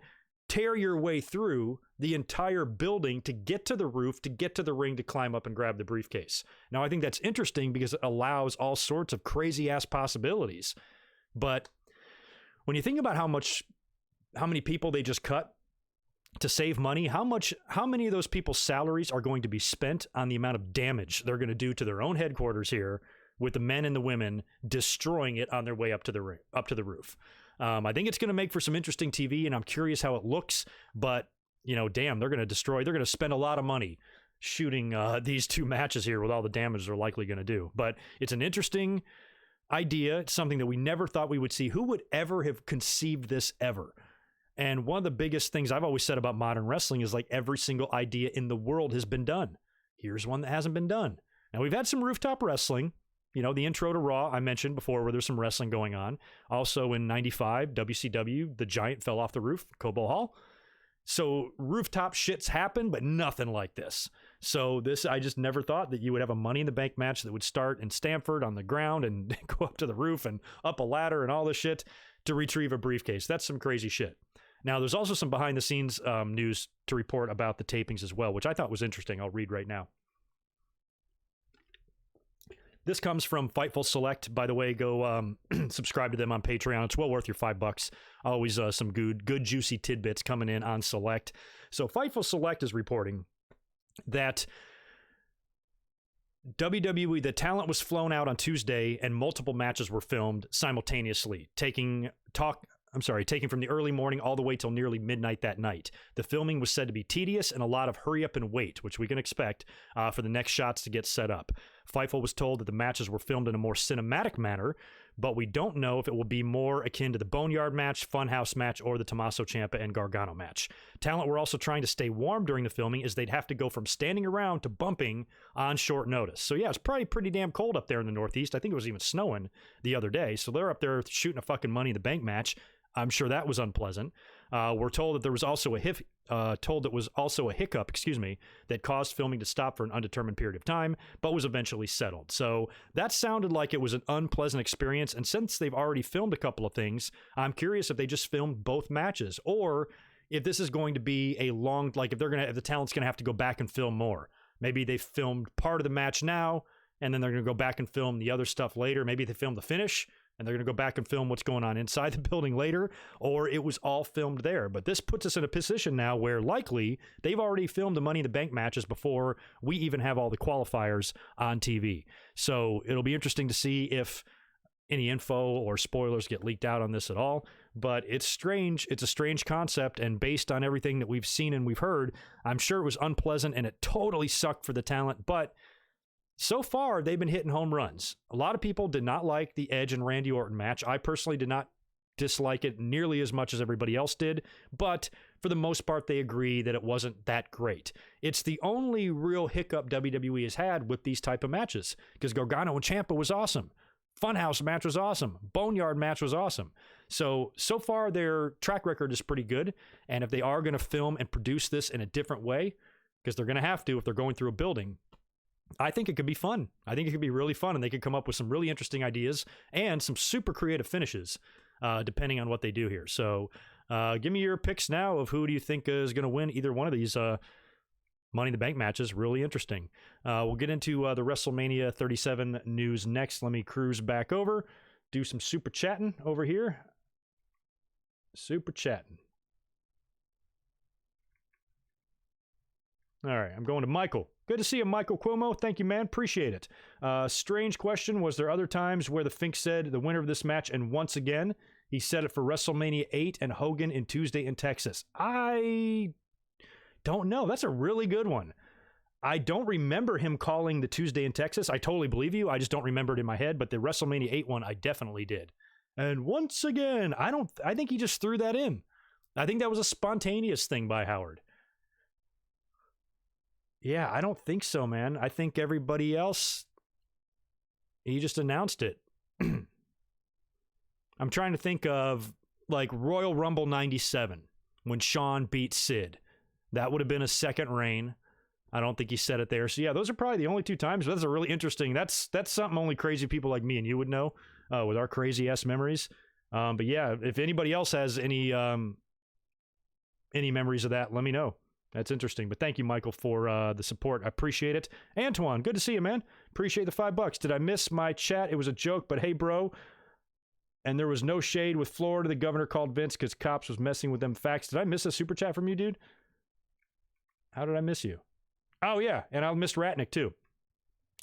tear your way through the entire building to get to the roof, to get to the ring, to climb up and grab the briefcase. Now, I think that's interesting because it allows all sorts of crazy-ass possibilities. But when you think about how many people they just cut to save money, how many of those people's salaries are going to be spent on the amount of damage they're going to do to their own headquarters here with the men and the women destroying it on their way up to the roof. I think it's going to make for some interesting TV, and I'm curious how it looks. But, damn, they're going to spend a lot of money shooting these two matches here with all the damage they're likely going to do. But it's an interesting idea. It's something that we never thought we would see. Who would ever have conceived this ever? And one of the biggest things I've always said about modern wrestling is like every single idea in the world has been done. Here's one that hasn't been done. Now, we've had some rooftop wrestling. The intro to Raw I mentioned before where there's some wrestling going on. Also in 95, WCW, the Giant fell off the roof, Cobo Hall. So rooftop shits happen, but nothing like this. So I just never thought that you would have a Money in the Bank match that would start in Stamford on the ground and go up to the roof and up a ladder and all this shit to retrieve a briefcase. That's some crazy shit. Now, there's also some behind the scenes news to report about the tapings as well, which I thought was interesting. I'll read right now. This comes from Fightful Select. By the way, go subscribe to them on Patreon. It's well worth your $5. Always some good juicy tidbits coming in on Select. So Fightful Select is reporting that WWE, the talent was flown out on Tuesday and multiple matches were filmed simultaneously, taking from the early morning all the way till nearly midnight that night. The filming was said to be tedious and a lot of hurry up and wait, which we can expect for the next shots to get set up. Fightful was told that the matches were filmed in a more cinematic manner, but we don't know if it will be more akin to the Boneyard match, Funhouse match, or the Tommaso Ciampa and Gargano match. Talent were also trying to stay warm during the filming as they'd have to go from standing around to bumping on short notice. So yeah, it's probably pretty damn cold up there in the Northeast. I think it was even snowing the other day. So they're up there shooting a fucking Money in the Bank match. I'm sure that was unpleasant. We're told that there was also a hiccup, that caused filming to stop for an undetermined period of time, but was eventually settled. So that sounded like it was an unpleasant experience. And since they've already filmed a couple of things, I'm curious if they just filmed both matches, or if this is going to be a long, like if the talent's gonna have to go back and film more. Maybe they filmed part of the match now, and then they're gonna go back and film the other stuff later. Maybe they filmed the finish, and they're going to go back and film what's going on inside the building later, or it was all filmed there. But this puts us in a position now where likely they've already filmed the Money in the Bank matches before we even have all the qualifiers on TV. So it'll be interesting to see if any info or spoilers get leaked out on this at all. But it's strange. It's a strange concept, and based on everything that we've seen and we've heard, I'm sure it was unpleasant and it totally sucked for the talent, but so far, they've been hitting home runs. A lot of people did not like the Edge and Randy Orton match. I personally did not dislike it nearly as much as everybody else did, but for the most part, they agree that it wasn't that great. It's the only real hiccup WWE has had with these type of matches, because Gargano and Ciampa was awesome. Funhouse match was awesome. Boneyard match was awesome. So far, their track record is pretty good, and if they are going to film and produce this in a different way, because they're going to have to if they're going through a building, I think it could be fun. I think it could be really fun, and they could come up with some really interesting ideas and some super creative finishes, depending on what they do here. So give me your picks now of who do you think is going to win either one of these Money in the Bank matches. Really interesting. We'll get into the WrestleMania 37 news next. Let me cruise back over, do some super chatting over here. Super chatting. All right, I'm going to Michael. Good to see you, Michael Cuomo. Thank you, man. Appreciate it. Strange question. Was there other times where the Fink said the winner of this match, and once again, he said it for WrestleMania 8 and Hogan in Tuesday in Texas? I don't know. That's a really good one. I don't remember him calling the Tuesday in Texas. I totally believe you. I just don't remember it in my head, but the WrestleMania 8 one, I definitely did. And once again, I think he just threw that in. I think that was a spontaneous thing by Howard. Yeah, I don't think so, man. I think everybody else, he just announced it. I'm trying to think of like Royal Rumble 97 when Shawn beat Sid. That would have been a second reign. I don't think he said it there. So yeah, those are probably the only two times. But that's a really interesting. That's something only crazy people like me and you would know with our crazy ass memories. But yeah, if anybody else has any memories of that, let me know. That's interesting. But thank you, Michael, for the support. I appreciate it. Antoine, good to see you, man. Appreciate the $5. Did I miss my chat? It was a joke, but hey, bro. And there was no shade with Florida. The governor called Vince because cops was messing with them facts. Did I miss a super chat from you, dude? How did I miss you? Oh, yeah. And I missed Ratnick, too.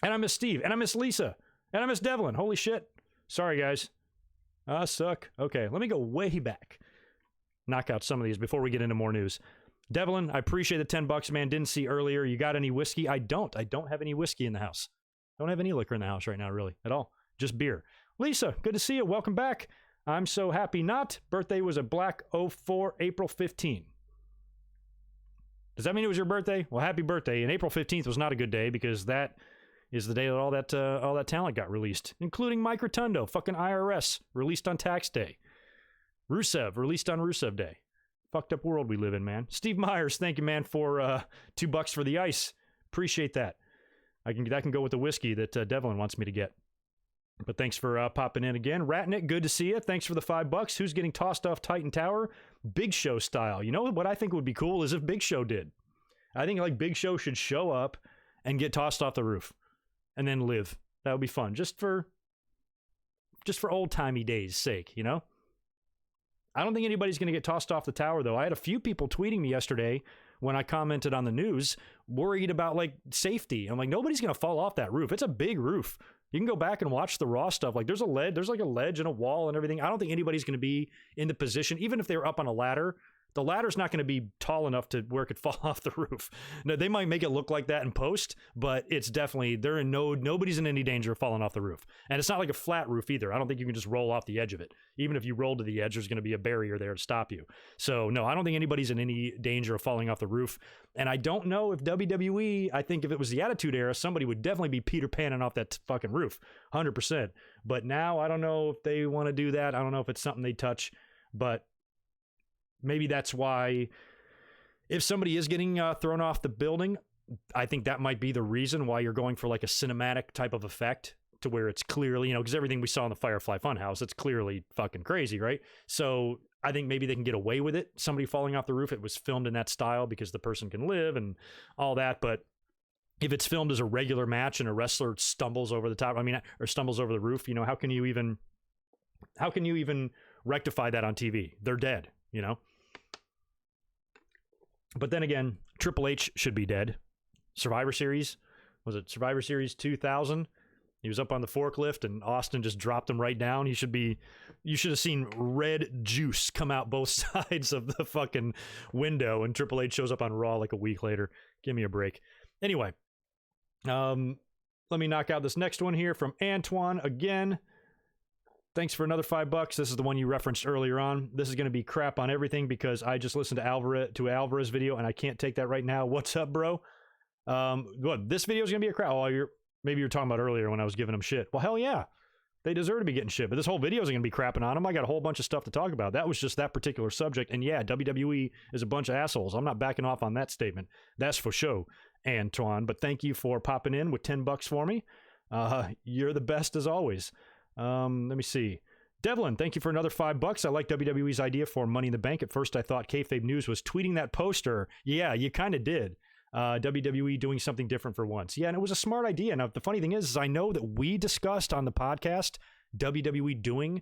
And I missed Steve. And I missed Lisa. And I missed Devlin. Holy shit. Sorry, guys. I suck. Okay, let me go way back. Knock out some of these before we get into more news. Devlin, I appreciate the $10, man. Didn't see earlier. You got any whiskey? I don't have any whiskey in the house. Don't have any liquor in the house right now, really, at all. Just beer. Lisa, good to see you. Welcome back. I'm so happy not. Birthday was a black 04, April 15. Does that mean it was your birthday? Well, happy birthday. And April 15th was not a good day because that is the day that all that talent got released, including Mike Rotundo, fucking IRS, released on tax day. Rusev, released on Rusev Day. Fucked up world we live in, man. Steve Myers, thank you, man, for $2 for the ice. Appreciate that. That can go with the whiskey that Devlin wants me to get. But thanks for popping in again. Ratnick, good to see you. Thanks for the $5. Who's getting tossed off Titan Tower? Big Show style. You know what I think would be cool is if Big Show did. I think like Big Show should show up and get tossed off the roof and then live. That would be fun. Just for old-timey days' sake, you know? I don't think anybody's going to get tossed off the tower, though. I had a few people tweeting me yesterday when I commented on the news, worried about, like, safety. I'm like, nobody's going to fall off that roof. It's a big roof. You can go back and watch the Raw stuff. Like, there's like a ledge and a wall and everything. I don't think anybody's going to be in the position, even if they were up on a ladder. The ladder's not going to be tall enough to where it could fall off the roof. Now, they might make it look like that in post, but it's definitely, nobody's in any danger of falling off the roof. And it's not like a flat roof either. I don't think you can just roll off the edge of it. Even if you roll to the edge, there's going to be a barrier there to stop you. So no, I don't think anybody's in any danger of falling off the roof. And I don't know if WWE, I think if it was the Attitude Era, somebody would definitely be Peter Panning off that fucking roof, 100%. But now I don't know if they want to do that. I don't know if it's something they touch, but maybe that's why if somebody is getting thrown off the building, I think that might be the reason why you're going for like a cinematic type of effect to where it's clearly, because everything we saw in the Firefly Funhouse, it's clearly fucking crazy, right? So I think maybe they can get away with it. Somebody falling off the roof, it was filmed in that style because the person can live and all that. But if it's filmed as a regular match and a wrestler stumbles over the top, or stumbles over the roof, how can you even rectify that on TV? They're dead, But then again, Triple H should be dead. Survivor Series, was it Survivor Series 2000? He was up on the forklift and Austin just dropped him right down. You should have seen red juice come out both sides of the fucking window, and Triple H shows up on Raw like a week later. Give me a break. Anyway, let me knock out this next one here from Antoine again. Thanks for another $5. This is the one you referenced earlier on. This is going to be crap on everything because I just listened to Alvarez video and I can't take that right now. What's up, bro? What? This video is going to be a crap. Oh, maybe you're talking about earlier when I was giving them shit. Well, hell yeah. They deserve to be getting shit, but this whole video isn't going to be crapping on them. I got a whole bunch of stuff to talk about. That was just that particular subject. And yeah, WWE is a bunch of assholes. I'm not backing off on that statement. That's for sure, Antoine. But thank you for popping in with $10 for me. You're the best as always. Let me see. Devlin, thank you for another $5. I like WWE's idea for Money in the Bank. At first, I thought Kayfabe News was tweeting that poster. Yeah, you kind of did. WWE doing something different for once. Yeah, and it was a smart idea. Now, the funny thing is I know that we discussed on the podcast WWE doing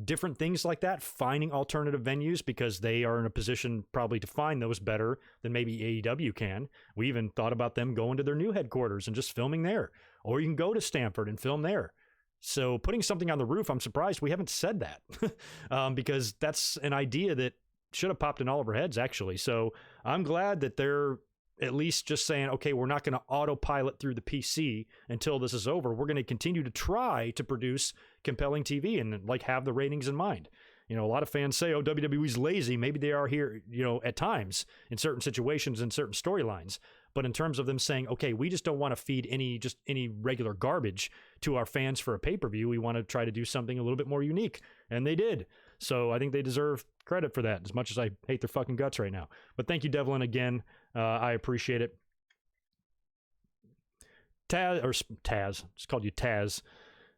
different things like that, finding alternative venues because they are in a position probably to find those better than maybe AEW can. We even thought about them going to their new headquarters and just filming there. Or you can go to Stamford and film there. So putting something on the roof, I'm surprised we haven't said that because that's an idea that should have popped in all of our heads, actually. So I'm glad that they're at least just saying, okay, we're not going to autopilot through the PC until this is over. We're going to continue to try to produce compelling TV and like have the ratings in mind. A lot of fans say, oh, WWE's lazy. Maybe they are here, at times in certain situations and certain storylines. But in terms of them saying, okay, we just don't want to feed any regular garbage to our fans for a pay-per-view. We want to try to do something a little bit more unique. And they did. So I think they deserve credit for that, as much as I hate their fucking guts right now. But thank you, Devlin, again. I appreciate it. Taz, just called you Taz.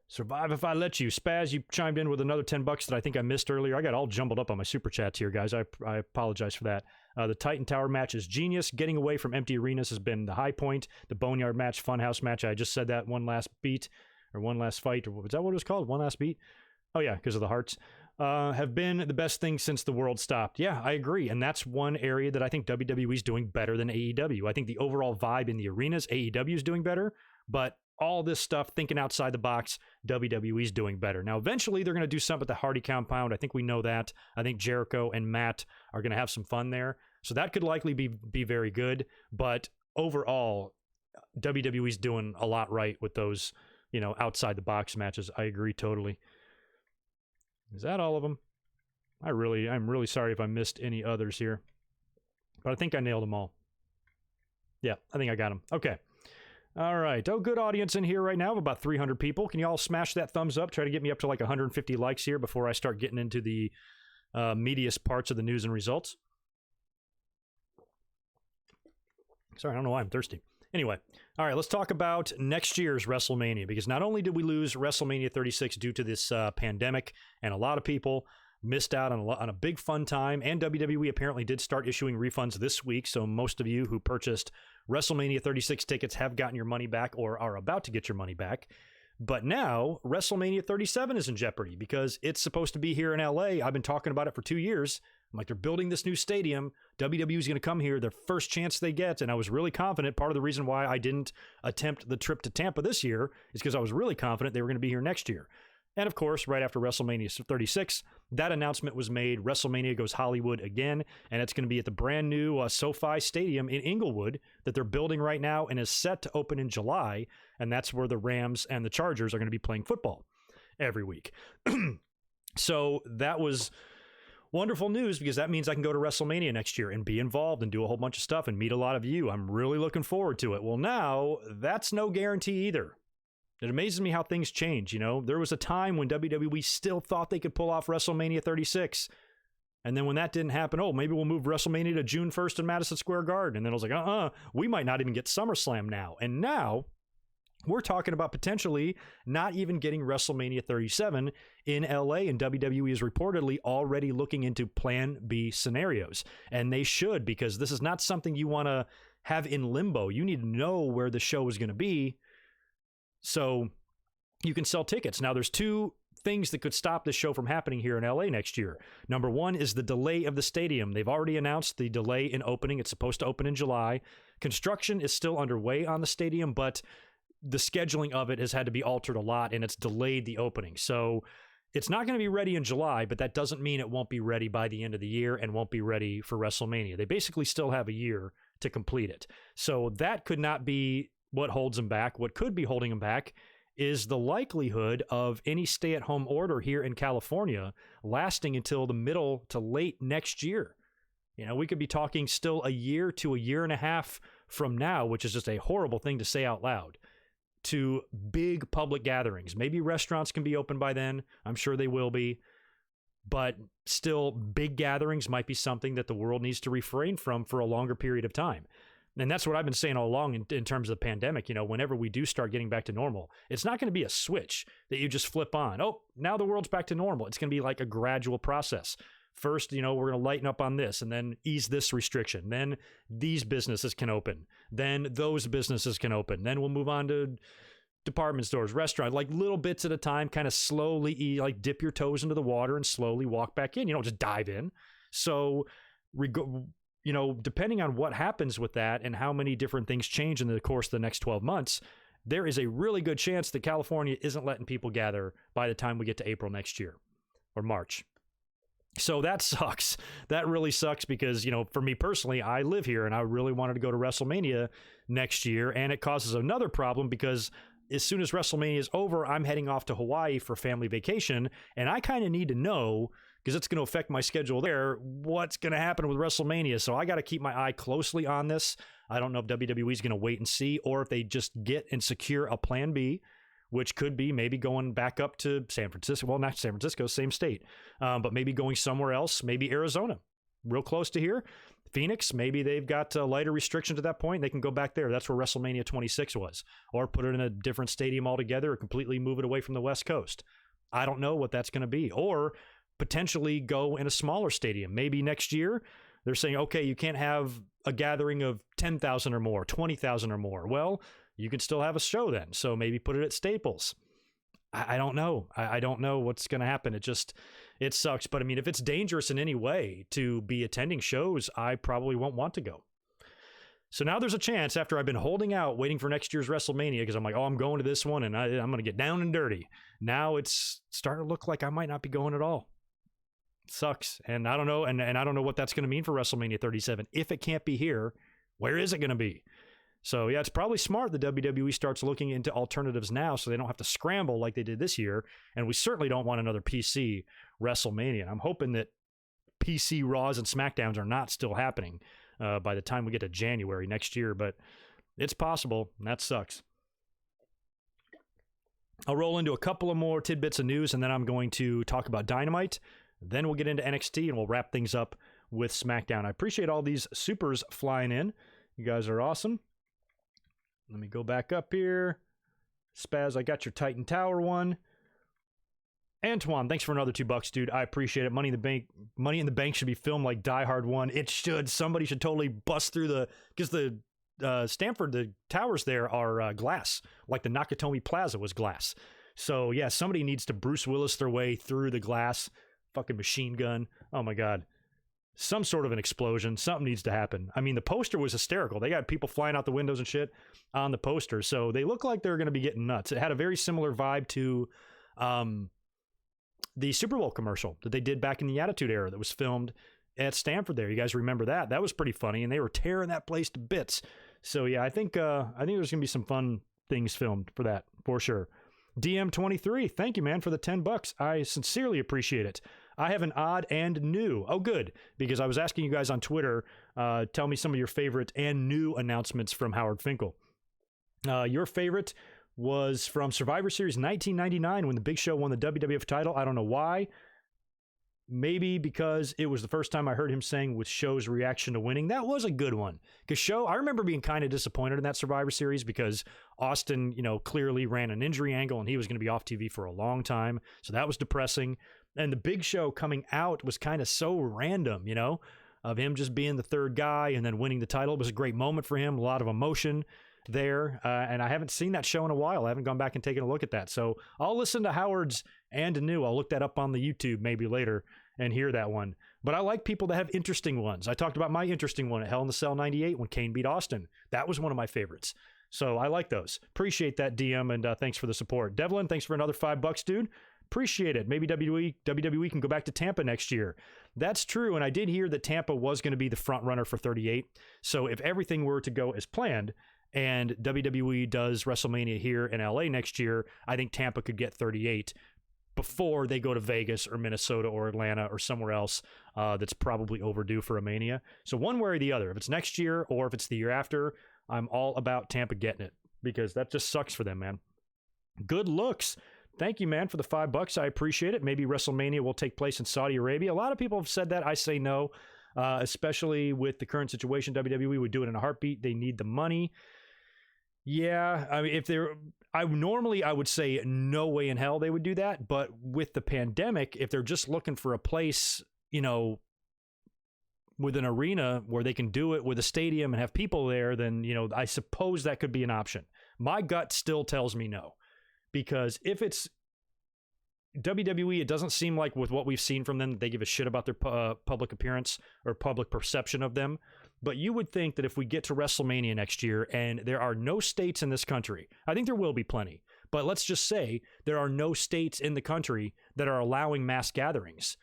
Survive If I Let You. Spaz, you chimed in with another $10 that I think I missed earlier. I got all jumbled up on my super chats here, guys. I apologize for that. The Titan Tower match is genius. Getting away from empty arenas has been the high point. The Boneyard match, Funhouse match, I just said that, one last beat, or one last fight, or was that what it was called? One last beat? Oh yeah, because of the hearts. Have been the best thing since the world stopped. Yeah, I agree. And that's one area that I think WWE is doing better than AEW. I think the overall vibe in the arenas, AEW is doing better, but all this stuff, thinking outside the box, WWE's doing better. Now, eventually, they're going to do something with the Hardy compound. I think we know that. I think Jericho and Matt are going to have some fun there. So that could likely be very good. But overall, WWE's doing a lot right with those, outside the box matches. I agree totally. Is that all of them? I'm really sorry if I missed any others here. But I think I nailed them all. Yeah, I think I got them. Okay. All right. Oh, good audience in here right now of about 300 people. Can you all smash that thumbs up? Try to get me up to like 150 likes here before I start getting into the meatiest parts of the news and results. Sorry, I don't know why I'm thirsty. Anyway, all right, let's talk about next year's WrestleMania, because not only did we lose WrestleMania 36 due to this pandemic, and a lot of people missed out on a big fun time, and WWE apparently did start issuing refunds this week, so most of you who purchased WrestleMania 36 tickets have gotten your money back or are about to get your money back. But now WrestleMania 37 is in jeopardy because it's supposed to be here in LA. I've been talking about it for 2 years. I'm like, they're building this new stadium. WWE is going to come here, their first chance they get. And I was really confident. Part of the reason why I didn't attempt the trip to Tampa this year is because I was really confident they were going to be here next year. And of course, right after WrestleMania 36, that announcement was made. WrestleMania goes Hollywood again, and it's going to be at the brand new SoFi Stadium in Inglewood that they're building right now and is set to open in July. And that's where the Rams and the Chargers are going to be playing football every week. So that was wonderful news, because that means I can go to WrestleMania next year and be involved and do a whole bunch of stuff and meet a lot of you. I'm really looking forward to it. Well, now that's no guarantee either. It amazes me how things change. There was a time when WWE still thought they could pull off WrestleMania 36. And then when that didn't happen, maybe we'll move WrestleMania to June 1st in Madison Square Garden. And then I was like, we might not even get SummerSlam now. And now we're talking about potentially not even getting WrestleMania 37 in LA, and WWE is reportedly already looking into Plan B scenarios. And they should, because this is not something you want to have in limbo. You need to know where the show is going to be so you can sell tickets. Now, there's two things that could stop this show from happening here in LA next year. Number one is the delay of the stadium. They've already announced the delay in opening. It's supposed to open in July. Construction is still underway on the stadium, but the scheduling of it has had to be altered a lot, and it's delayed the opening. So it's not going to be ready in July, but that doesn't mean it won't be ready by the end of the year and won't be ready for WrestleMania. They basically still have a year to complete it. So that could not be what holds them back. What could be holding them back is the likelihood of any stay-at-home order here in California lasting until the middle to late next year. We could be talking still a year to a year and a half from now, which is just a horrible thing to say out loud, to big public gatherings. Maybe restaurants can be open by then. I'm sure they will be. But still, big gatherings might be something that the world needs to refrain from for a longer period of time. And that's what I've been saying all along in terms of the pandemic. Whenever we do start getting back to normal, it's not going to be a switch that you just flip on. Oh, now the world's back to normal. It's going to be like a gradual process. First, we're going to lighten up on this and then ease this restriction. Then these businesses can open. Then those businesses can open. Then we'll move on to department stores, restaurants, like little bits at a time, kind of slowly, like dip your toes into the water and slowly walk back in. You don't just dive in. So, depending on what happens with that and how many different things change in the course of the next 12 months, there is a really good chance that California isn't letting people gather by the time we get to April next year or March. So that sucks. That really sucks because, for me personally, I live here and I really wanted to go to WrestleMania next year. And it causes another problem because as soon as WrestleMania is over, I'm heading off to Hawaii for family vacation. And I kind of need to know, because it's going to affect my schedule there, what's going to happen with WrestleMania. So I got to keep my eye closely on this. I don't know if WWE is going to wait and see, or if they just get and secure a plan B, which could be maybe going back up to San Francisco. Well, not San Francisco, same state, but maybe going somewhere else, maybe Arizona, real close to here. Phoenix, maybe they've got lighter restrictions at that point. They can go back there. That's where WrestleMania 26 was. Or put it in a different stadium altogether, or completely move it away from the West Coast. I don't know what that's going to be. Or potentially go in a smaller stadium. Maybe next year they're saying, okay, you can't have a gathering of 10,000 or more, 20,000 or more. Well, you can still have a show then. So maybe put it at Staples. I don't know. I don't know what's going to happen. It sucks. But I mean, if it's dangerous in any way to be attending shows, I probably won't want to go. So now there's a chance, after I've been holding out, waiting for next year's WrestleMania, because I'm like, oh, I'm going to this one and I'm going to get down and dirty. Now it's starting to look like I might not be going at all. It sucks. And I don't know. And I don't know what that's going to mean for WrestleMania 37. If it can't be here, where is it going to be? So yeah, it's probably smart that WWE starts looking into alternatives now, so they don't have to scramble like they did this year. And we certainly don't want another PC WrestleMania. And I'm hoping that PC Raws and SmackDowns are not still happening by the time we get to January next year, but it's possible, and that sucks. I'll roll into a couple of more tidbits of news, and then I'm going to talk about Dynamite. Then we'll get into NXT, and we'll wrap things up with SmackDown. I appreciate all these supers flying in. You guys are awesome. Let me go back up here. Spaz, I got your Titan Tower one. Antoine, thanks for another $2, dude. I appreciate it. Money in the Bank should be filmed like Die Hard 1. It should. Somebody should totally bust through because the Stamford, the towers there are glass, like the Nakatomi Plaza was glass. So yeah, somebody needs to Bruce Willis their way through the glass. Fucking machine gun. Oh my God. Some sort of an explosion. Something needs to happen. I mean, the poster was hysterical. They got people flying out the windows and shit on the poster. So they look like they're going to be getting nuts. It had a very similar vibe to the Super Bowl commercial that they did back in the Attitude Era that was filmed at Stamford there. You guys remember that? That was pretty funny, and they were tearing that place to bits. So yeah, I think there's going to be some fun things filmed for that, for sure. DM23, thank you, man, for the $10. I sincerely appreciate it. I have an odd and new. Oh, good, because I was asking you guys on Twitter, tell me some of your favorite and new announcements from Howard Finkel. Your favorite was from Survivor Series 1999 when the Big Show won the WWF title. I don't know why. Maybe because it was the first time I heard him saying with Show's reaction to winning. That was a good one. Because Show, I remember being kind of disappointed in that Survivor Series because Austin, clearly ran an injury angle and he was going to be off TV for a long time. So that was depressing. And the Big Show coming out was kind of so random, of him just being the third guy and then winning the title. It was a great moment for him, a lot of emotion there. And I haven't seen that show in a while. I haven't gone back and taken a look at that. So I'll listen to Howard's and new. I'll look that up on the YouTube maybe later and hear that one. But I like people that have interesting ones. I talked about my interesting one at Hell in the Cell 98 when Kane beat Austin. That was one of my favorites. So I like those. Appreciate that, DM, and thanks for the support. Devlin, thanks for another $5, dude. Appreciate it. Maybe WWE can go back to Tampa next year. That's true, and I did hear that Tampa was going to be the front runner for 38. So if everything were to go as planned and WWE does WrestleMania here in LA next year, I think Tampa could get 38 before they go to Vegas or Minnesota or Atlanta or somewhere else that's probably overdue for a Mania. So one way or the other, if it's next year or if it's the year after, I'm all about Tampa getting it because that just sucks for them, man. Good looks. Thank you, man, for the $5. I appreciate it. Maybe WrestleMania will take place in Saudi Arabia. A lot of people have said that. I say no, especially with the current situation. WWE would do it in a heartbeat. They need the money. Yeah, I mean, I would say no way in hell they would do that. But with the pandemic, if they're just looking for a place, with an arena where they can do it with a stadium and have people there, then, I suppose that could be an option. My gut still tells me no. Because if it's WWE, it doesn't seem like with what we've seen from them, they give a shit about their public appearance or public perception of them. But you would think that if we get to WrestleMania next year and there are no states in this country, I think there will be plenty, but let's just say there are no states in the country that are allowing mass gatherings.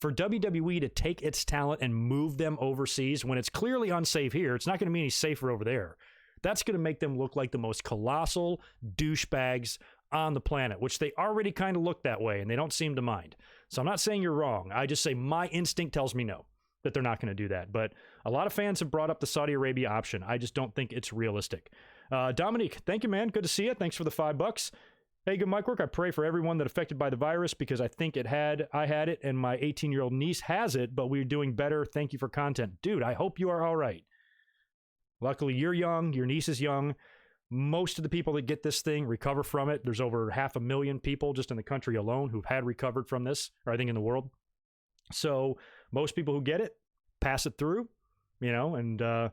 For WWE to take its talent and move them overseas when it's clearly unsafe here, it's not going to be any safer over there. That's going to make them look like the most colossal douchebags on the planet, which they already kind of look that way and they don't seem to mind. So I'm not saying you're wrong. I just say my instinct tells me no. that they're not going to do that. But a lot of fans have brought up the Saudi Arabia option. I just don't think it's realistic. Dominique, thank you, man. Good to see you. Thanks for the $5. Hey, good mic work. I pray for everyone that affected by the virus because I think I had it and my 18-year-old niece has it, but we're doing better. Thank you for content. Dude, I hope you are all right. Luckily, you're young. Your niece is young. Most of the people that get this thing recover from it. There's over 500,000 people just in the country alone who've had recovered from this, or I think in the world. So most people who get it pass it through, and are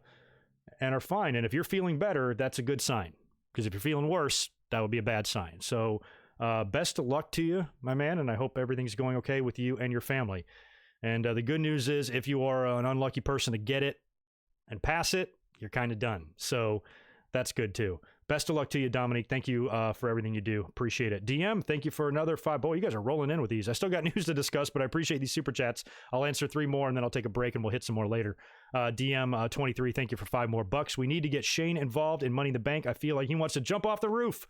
fine. And if you're feeling better, that's a good sign. Because if you're feeling worse, that would be a bad sign. So best of luck to you, my man, and I hope everything's going okay with you and your family. And the good news is if you are an unlucky person to get it and pass it, you're kind of done. So that's good too. Best of luck to you, Dominique. Thank you for everything you do. Appreciate it. DM, thank you for another 5. Boy, you guys are rolling in with these. I still got news to discuss, but I appreciate these super chats. I'll answer 3 more, and then I'll take a break, and we'll hit some more later. DM 23, thank you for $5 more. We need to get Shane involved in Money in the Bank. I feel like he wants to jump off the roof.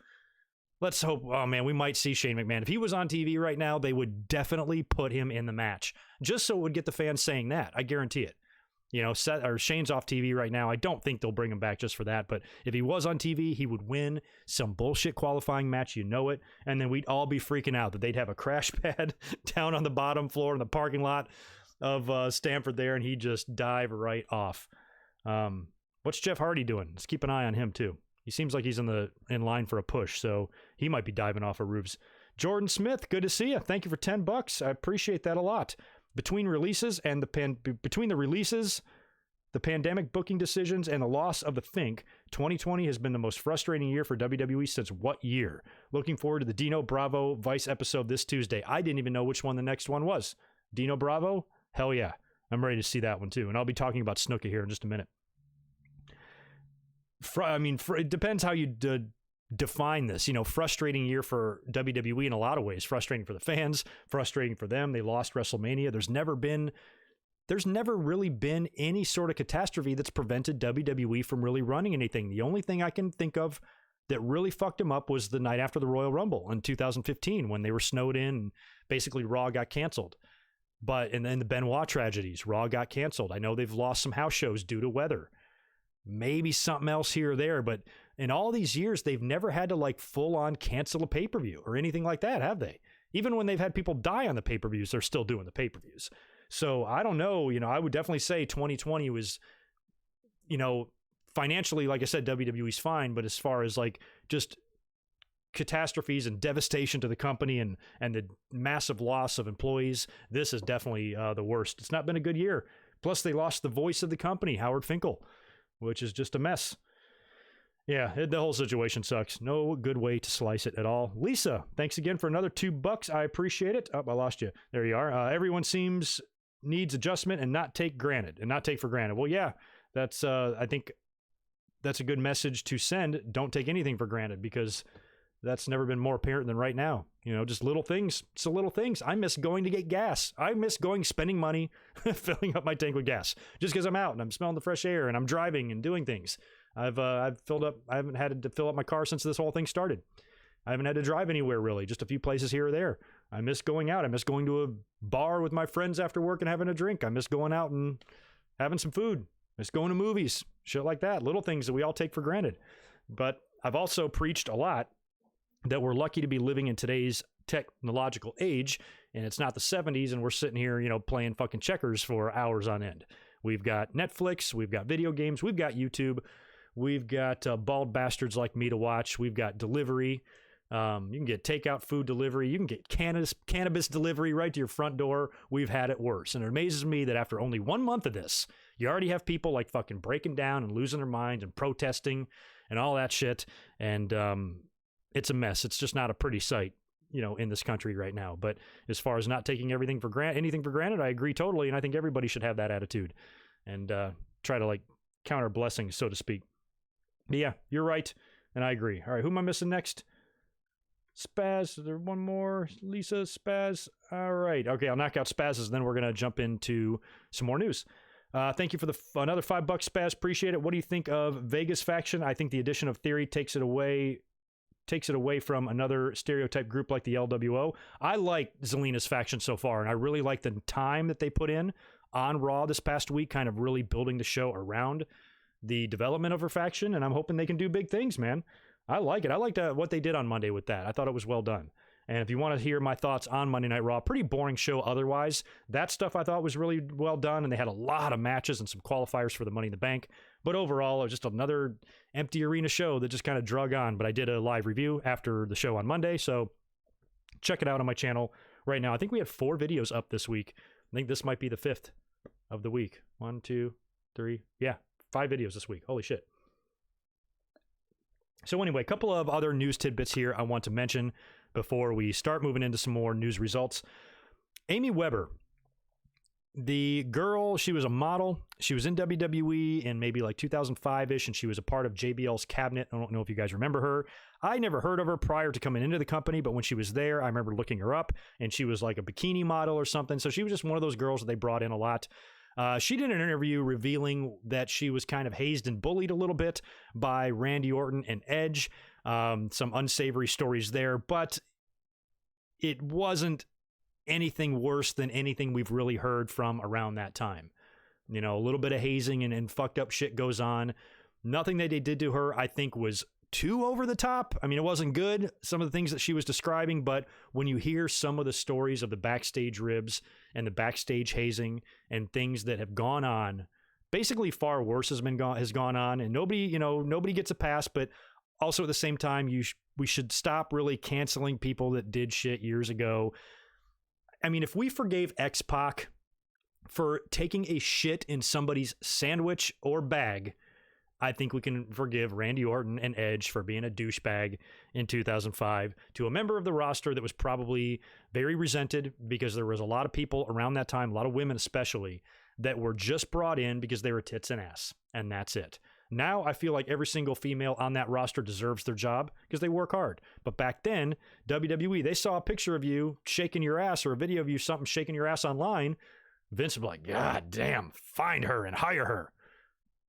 Let's hope. Oh, man, we might see Shane McMahon. If he was on TV right now, they would definitely put him in the match, just so it would get the fans saying that. I guarantee it. Shane's off TV right now. I don't think they'll bring him back just for that. But if he was on TV, he would win some bullshit qualifying match. It. And then we'd all be freaking out that they'd have a crash pad down on the bottom floor in the parking lot of Stamford there. And he'd just dive right off. What's Jeff Hardy doing? Let's keep an eye on him, too. He seems like he's in line for a push. So he might be diving off of roofs. Jordan Smith, good to see you. Thank you for $10. I appreciate that a lot. Between the releases, the pandemic booking decisions, and the loss of the Fink, 2020 has been the most frustrating year for WWE since what year? Looking forward to the Dino Bravo Vice episode this Tuesday. I didn't even know which one the next one was. Dino Bravo? Hell yeah. I'm ready to see that one too. And I'll be talking about Snuka here in just a minute. It depends how you define this, frustrating year for WWE in a lot of ways. Frustrating for the fans, frustrating for them. They lost WrestleMania. There's never really been any sort of catastrophe that's prevented WWE from really running anything. The only thing I can think of that really fucked them up was the night after the Royal Rumble in 2015 when they were snowed in and basically Raw got canceled. And then the Benoit tragedies, Raw got canceled. I know they've lost some house shows due to weather. Maybe something else here or there, but in all these years, they've never had to full on cancel a pay-per-view or anything like that, have they? Even when they've had people die on the pay-per-views, they're still doing the pay-per-views. So I don't know, I would definitely say 2020 was, financially, like I said, WWE's fine, but as far as just catastrophes and devastation to the company and the massive loss of employees, this is definitely the worst. It's not been a good year. Plus, they lost the voice of the company, Howard Finkel, which is just a mess. Yeah, the whole situation sucks. No good way to slice it at all. Lisa, thanks again for another $2. I appreciate it. Oh, I lost you. There you are. Everyone needs adjustment and not take for granted. Well, yeah, that's I think that's a good message to send. Don't take anything for granted because that's never been more apparent than right now. Just little things. It's the little things. I miss going to get gas. I miss spending money, filling up my tank with gas just because I'm out and I'm smelling the fresh air and I'm driving and doing things. I've filled up. I haven't had to fill up my car since this whole thing started. I haven't had to drive anywhere really, just a few places here or there. I miss going out. I miss going to a bar with my friends after work and having a drink. I miss going out and having some food. I miss going to movies, shit like that. Little things that we all take for granted. But I've also preached a lot that we're lucky to be living in today's technological age, and it's not the 70s, and we're sitting here, playing fucking checkers for hours on end. We've got Netflix, we've got video games, we've got YouTube, we've got bald bastards like me to watch, we've got delivery. You can get takeout food delivery, you can get cannabis delivery right to your front door. We've had it worse, and it amazes me that after only 1 month of this, you already have people fucking breaking down and losing their minds and protesting and all that shit, and it's a mess. It's just not a pretty sight, in this country right now. But as far as not taking anything for granted, I agree totally. And I think everybody should have that attitude and try to counter blessings, so to speak. But yeah, you're right. And I agree. All right. Who am I missing next? Spaz. Is there one more? Lisa, Spaz. All right. Okay. I'll knock out Spaz's and then we're going to jump into some more news. Thank you for another $5, Spaz. Appreciate it. What do you think of Vegas faction? I think the addition of Theory takes it away from another stereotype group like the LWO. I like Zelina's faction so far, and I really like the time that they put in on Raw this past week, kind of really building the show around the development of her faction, and I'm hoping they can do big things, man. I like it. I liked what they did on Monday with that. I thought it was well done. And if you want to hear my thoughts on Monday Night Raw, pretty boring show otherwise. That stuff I thought was really well done, and they had a lot of matches and some qualifiers for the Money in the Bank. But overall, it was just another empty arena show that just kind of drug on. But I did a live review after the show on Monday, so check it out on my channel right now. I think we had 4 videos up this week. I think this might be the 5th of the week. 1, 2, 3. Yeah, 5 videos this week. Holy shit. So anyway, a couple of other news tidbits here I want to mention before we start moving into some more news results. Amy Weber, the girl, she was a model. She was in WWE in maybe like 2005-ish, and she was a part of JBL's cabinet. I don't know if you guys remember her. I never heard of her prior to coming into the company, but when she was there, I remember looking her up, and she was like a bikini model or something. So she was just one of those girls that they brought in a lot. She did an interview revealing that she was kind of hazed and bullied a little bit by Randy Orton and Edge. Some unsavory stories there, but it wasn't anything worse than anything we've really heard from around that time. You know, a little bit of hazing and fucked up shit goes on. Nothing that they did to her, I think, was too over the top. I mean, it wasn't good, some of the things that she was describing, but when you hear some of the stories of the backstage ribs and the backstage hazing and things that have gone on, basically far worse has gone on, and nobody gets a pass, but also at the same time, we should stop really canceling people that did shit years ago. I mean, if we forgave X-Pac for taking a shit in somebody's sandwich or bag, I think we can forgive Randy Orton and Edge for being a douchebag in 2005 to a member of the roster that was probably very resented because there was a lot of people around that time, a lot of women especially, that were just brought in because they were tits and ass, and that's it. Now I feel like every single female on that roster deserves their job because they work hard. But back then, WWE, they saw a picture of you shaking your ass or a video of you something shaking your ass online. Vince would be like, God damn, find her and hire her.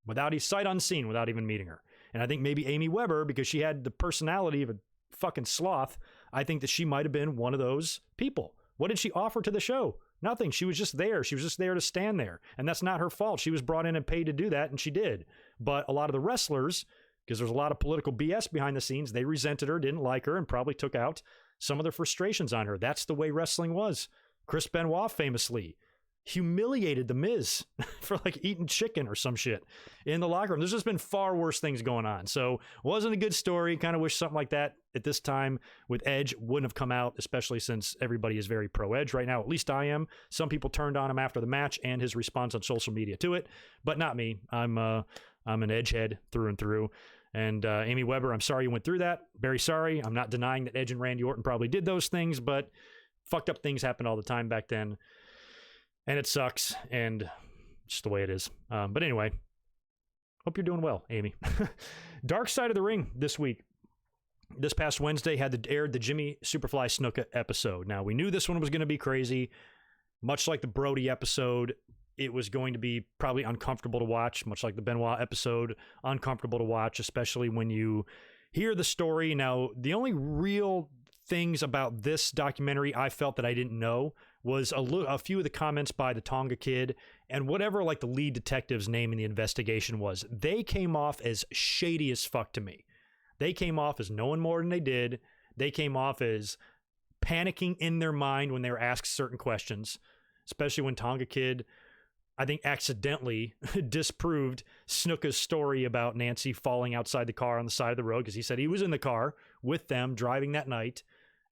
Without sight unseen, without even meeting her. And I think maybe Amy Weber, because she had the personality of a fucking sloth, I think that she might have been one of those people. What did she offer to the show? Nothing. She was just there. She was just there to stand there. And that's not her fault. She was brought in and paid to do that, and she did. But a lot of the wrestlers, because there's a lot of political BS behind the scenes, they resented her, didn't like her, and probably took out some of their frustrations on her. That's the way wrestling was. Chris Benoit famously humiliated The Miz for like eating chicken or some shit in the locker room. There's just been far worse things going on. So it wasn't a good story. Kind of wish something like that at this time with Edge wouldn't have come out, especially since everybody is very pro Edge right now. At least I am. Some people turned on him after the match and his response on social media to it, but not me. I'm an Edge head through and through. And Amy Weber, I'm sorry you went through that. Very sorry. I'm not denying that Edge and Randy Orton probably did those things, but fucked up things happened all the time back then. And it sucks, and just the way it is. But anyway, hope you're doing well, Amy. Dark Side of the Ring this week. This past Wednesday aired the Jimmy Superfly Snuka episode. Now, we knew this one was going to be crazy. Much like the Brody episode, it was going to be probably uncomfortable to watch, much like the Benoit episode, uncomfortable to watch, especially when you hear the story. Now, the only real things about this documentary I felt that I didn't know was a few of the comments by the Tonga Kid and whatever like the lead detective's name in the investigation was. They came off as shady as fuck to me. They came off as knowing more than they did. They came off as panicking in their mind when they were asked certain questions, especially when Tonga Kid, I think, accidentally disproved Snuka's story about Nancy falling outside the car on the side of the road, because he said he was in the car with them driving that night.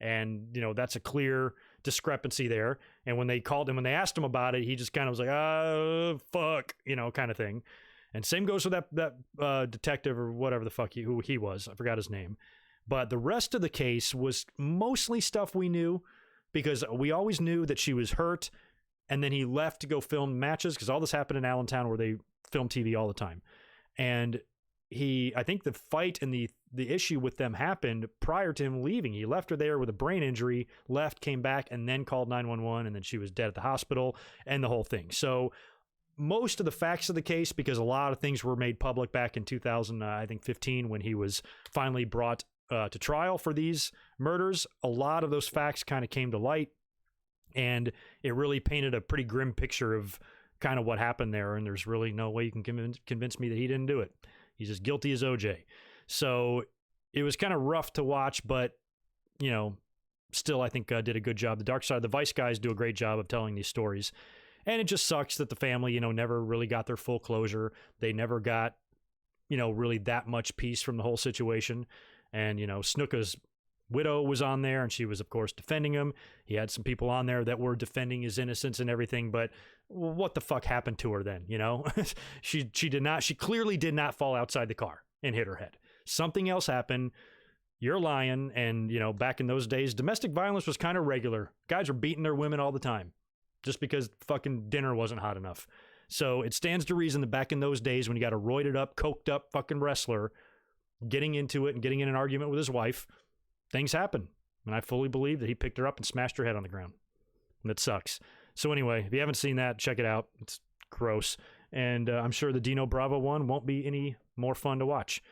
And, you know, that's a clear discrepancy there. And when they called him, when they asked him about it, he just kind of was like, oh, fuck, you know, kind of thing. And same goes with that detective or whatever the fuck who he was. I forgot his name. But the rest of the case was mostly stuff we knew, because we always knew that she was hurt. And then he left to go film matches, because all this happened in Allentown where they film TV all the time. And I think the fight and the issue with them happened prior to him leaving. He left her there with a brain injury, left, came back, and then called 911, and then she was dead at the hospital, and the whole thing. So most of the facts of the case, because a lot of things were made public back in 2015 when he was finally brought to trial for these murders, a lot of those facts kind of came to light, and it really painted a pretty grim picture of kind of what happened there, and there's really no way you can convince me that he didn't do it. He's as guilty as OJ. So it was kind of rough to watch, but, you know, still I think did a good job. The Dark Side of the Vice guys do a great job of telling these stories. And it just sucks that the family, you know, never really got their full closure. They never got, you know, really that much peace from the whole situation. And, you know, Snuka's widow was on there, and she was, of course, defending him. He had some people on there that were defending his innocence and everything, but what the fuck happened to her then, you know? she clearly did not fall outside the car and hit her head. Something else happened. You're lying. And, you know, back in those days, domestic violence was kind of regular. Guys were beating their women all the time just because fucking dinner wasn't hot enough. So it stands to reason that back in those days when you got a roided up, coked up fucking wrestler getting into it and getting in an argument with his wife, things happen. And I fully believe that he picked her up and smashed her head on the ground. And that sucks. So anyway, if you haven't seen that, check it out. It's gross. And I'm sure the Dino Bravo one won't be any more fun to watch.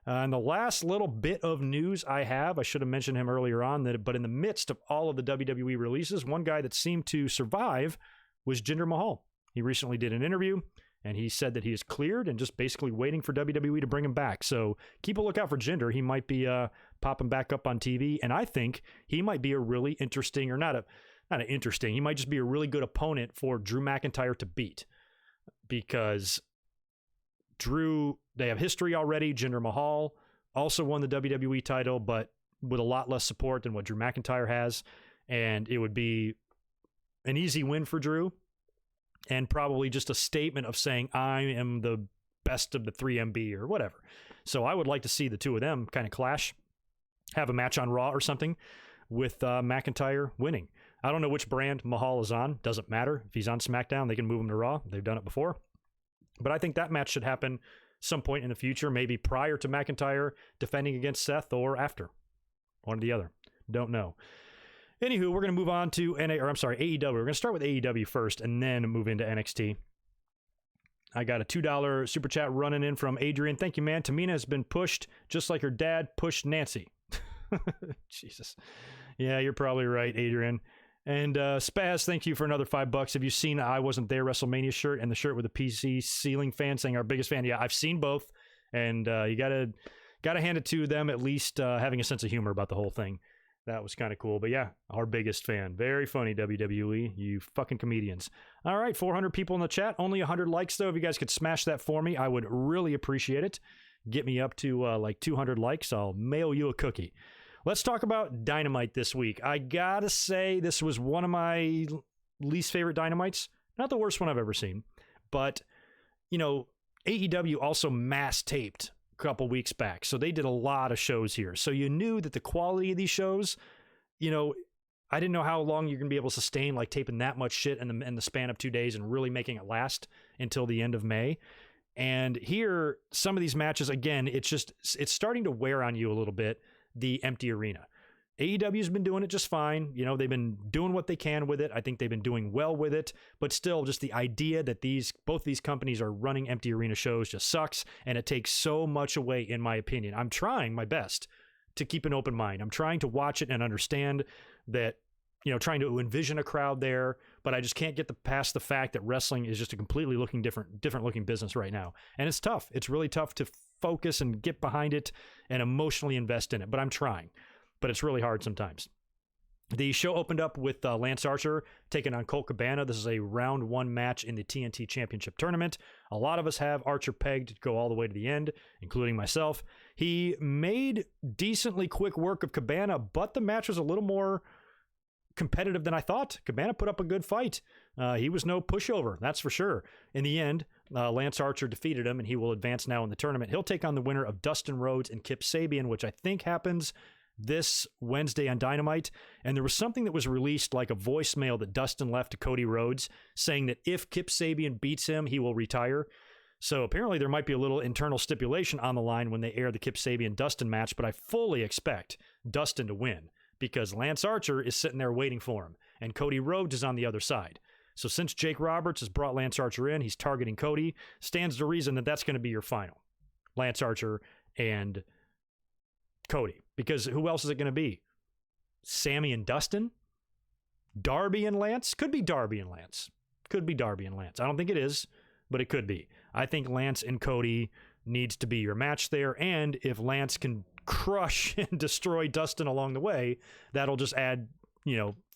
And the last little bit of news I have, I should have mentioned him earlier on, but in the midst of all of the WWE releases, one guy that seemed to survive was Jinder Mahal. He recently did an interview, and he said that he is cleared and just basically waiting for WWE to bring him back. So keep a lookout for Jinder. He might be popping back up on TV, and I think he might be a really interesting, or not an interesting, he might just be a really good opponent for Drew McIntyre to beat, because Drew, they have history already. Jinder Mahal also won the WWE title, but with a lot less support than what Drew McIntyre has. And it would be an easy win for Drew, and probably just a statement of saying, I am the best of the 3MB or whatever. So I would like to see the two of them kind of clash, have a match on Raw or something with McIntyre winning. I don't know which brand Mahal is on. Doesn't matter. If he's on SmackDown, they can move him to Raw. They've done it before. But I think that match should happen some point in the future, maybe prior to McIntyre defending against Seth or after. One or the other. Don't know. Anywho, we're going to move on to AEW. We're going to start with AEW first and then move into NXT. I got a $2 super chat running in from Adrian. Thank you, man. Tamina has been pushed just like her dad pushed Nancy. Jesus. Yeah, you're probably right, Adrian. And Spaz, thank you for another $5. Have you seen I Wasn't There WrestleMania shirt and the shirt with the PC ceiling fan saying our biggest fan? Yeah, I've seen both, and you gotta hand it to them, at least having a sense of humor about the whole thing. That was kind of cool. But yeah, our biggest fan. Very funny, WWE. You fucking comedians. All right, 400 people in the chat. Only 100 likes, though. If you guys could smash that for me, I would really appreciate it. Get me up to like 200 likes. I'll mail you a cookie. Let's talk about Dynamite this week. I gotta say, this was one of my least favorite Dynamites. Not the worst one I've ever seen. But, you know, AEW also mass taped couple weeks back, so they did a lot of shows here, so you knew that the quality of these shows, you know, I didn't know how long you're gonna be able to sustain like taping that much shit in the span of 2 days and really making it last until the end of May. And here, some of these matches, again, it's starting to wear on you a little bit, the empty arena. AEW's been doing it just fine. You know, they've been doing what they can with it. I think they've been doing well with it, but still just the idea that both these companies are running empty arena shows just sucks, and it takes so much away, in my opinion. I'm trying my best to keep an open mind. I'm trying to watch it and understand that, you know, trying to envision a crowd there, but I just can't get past the fact that wrestling is just a completely different looking business right now. And it's tough. It's really tough to focus and get behind it and emotionally invest in it, but I'm trying. But it's really hard sometimes. The show opened up with Lance Archer taking on Colt Cabana. This is a round 1 match in the TNT Championship Tournament. A lot of us have Archer pegged to go all the way to the end, including myself. He made decently quick work of Cabana, but the match was a little more competitive than I thought. Cabana put up a good fight. He was no pushover, that's for sure. In the end, Lance Archer defeated him, and he will advance now in the tournament. He'll take on the winner of Dustin Rhodes and Kip Sabian, which I think happens this Wednesday on Dynamite. And there was something that was released, like a voicemail that Dustin left to Cody Rhodes, saying that if Kip Sabian beats him, he will retire. So apparently there might be a little internal stipulation on the line when they air the Kip Sabian-Dustin match, but I fully expect Dustin to win, because Lance Archer is sitting there waiting for him, and Cody Rhodes is on the other side. So since Jake Roberts has brought Lance Archer in, he's targeting Cody, stands to reason that that's going to be your final. Lance Archer and Cody. Because who else is it going to be? Sammy and Dustin? Darby and Lance? Could be Darby and Lance. could be Darby and Lance. I don't think it is, but it could be. I think Lance and Cody needs to be your match there, and if Lance can crush and destroy Dustin along the way, that'll just add,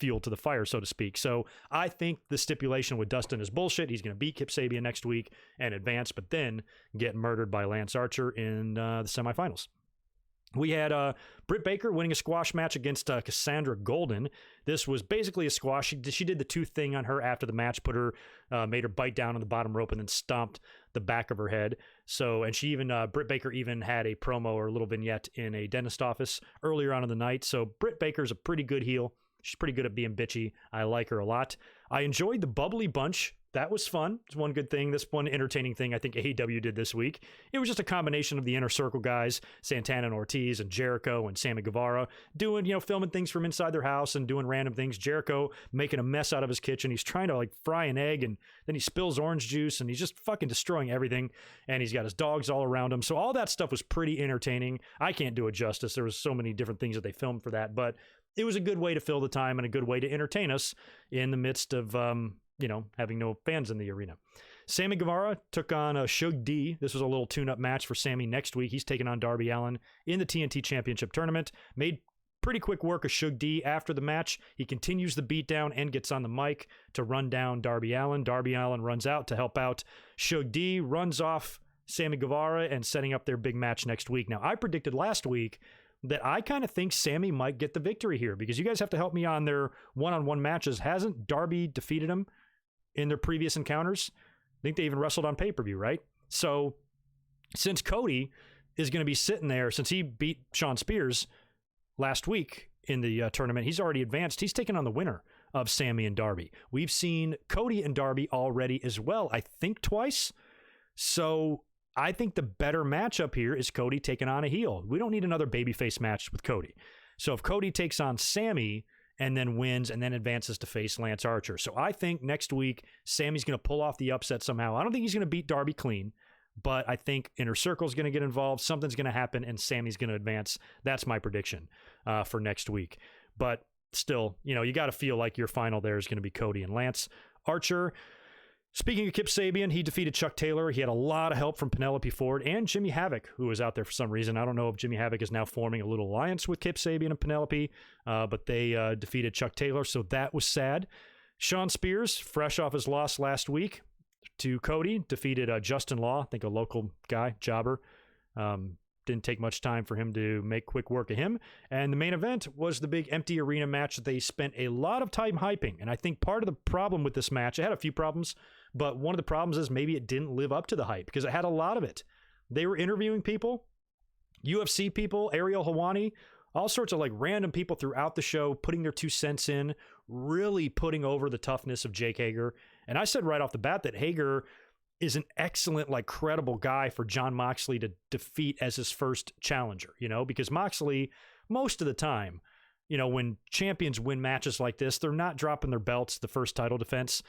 fuel to the fire, so to speak. So I think the stipulation with Dustin is bullshit. He's going to beat Kip Sabian next week and advance, but then get murdered by Lance Archer in the semifinals. We had Britt Baker winning a squash match against Cassandra Golden. This was basically a squash. She did the tooth thing on her after the match, made her bite down on the bottom rope and then stomped the back of her head. So, and she even, Britt Baker even had a promo or a little vignette in a dentist office earlier on in the night. So Britt Baker's a pretty good heel. She's pretty good at being bitchy. I like her a lot. I enjoyed the Bubbly Bunch. That was fun. It's one good thing. This one entertaining thing I think AEW did this week. It was just a combination of the Inner Circle guys, Santana and Ortiz and Jericho and Sammy Guevara, doing, filming things from inside their house and doing random things. Jericho making a mess out of his kitchen. He's trying to fry an egg, and then he spills orange juice, and he's just fucking destroying everything. And he's got his dogs all around him. So all that stuff was pretty entertaining. I can't do it justice. There was so many different things that they filmed for that, but it was a good way to fill the time and a good way to entertain us in the midst of, having no fans in the arena. Sammy Guevara took on Shug D. This was a little tune-up match for Sammy next week. He's taking on Darby Allin in the TNT Championship Tournament. Made pretty quick work of Shug D after the match. He continues the beatdown and gets on the mic to run down Darby Allin. Darby Allin runs out to help out Shug D, runs off Sammy Guevara, and setting up their big match next week. Now, I predicted last week that I kind of think Sammy might get the victory here, because you guys have to help me on their one-on-one matches. Hasn't Darby defeated him in their previous encounters? I think they even wrestled on pay-per-view, right? So since Cody is going to be sitting there, since he beat Shawn Spears last week in the tournament, he's already advanced. He's taken on the winner of Sammy and Darby. We've seen Cody and Darby already as well, I think twice. So I think the better matchup here is Cody taking on a heel. We don't need another babyface match with Cody. So if Cody takes on Sammy and then wins and then advances to face Lance Archer. So I think next week, Sammy's going to pull off the upset somehow. I don't think he's going to beat Darby clean, but I think Inner Circle's going to get involved. Something's going to happen, and Sammy's going to advance. That's my prediction for next week. But still, you got to feel like your final there is going to be Cody and Lance Archer. Speaking of Kip Sabian, he defeated Chuck Taylor. He had a lot of help from Penelope Ford and Jimmy Havoc, who was out there for some reason. I don't know if Jimmy Havoc is now forming a little alliance with Kip Sabian and Penelope, but they defeated Chuck Taylor, so that was sad. Shawn Spears, fresh off his loss last week to Cody, defeated Justin Law, I think a local guy, jobber. Didn't take much time for him to make quick work of him. And the main event was the big empty arena match that they spent a lot of time hyping. And I think part of the problem with this match, it had a few problems, but one of the problems is maybe it didn't live up to the hype, because it had a lot of it. They were interviewing people, UFC people, Ariel Helwani, all sorts of random people throughout the show, putting their 2 cents in, really putting over the toughness of Jake Hager. And I said right off the bat that Hager is an excellent, credible guy for Jon Moxley to defeat as his first challenger, because Moxley, most of the time, when champions win matches like this, they're not dropping their belts the first title defense.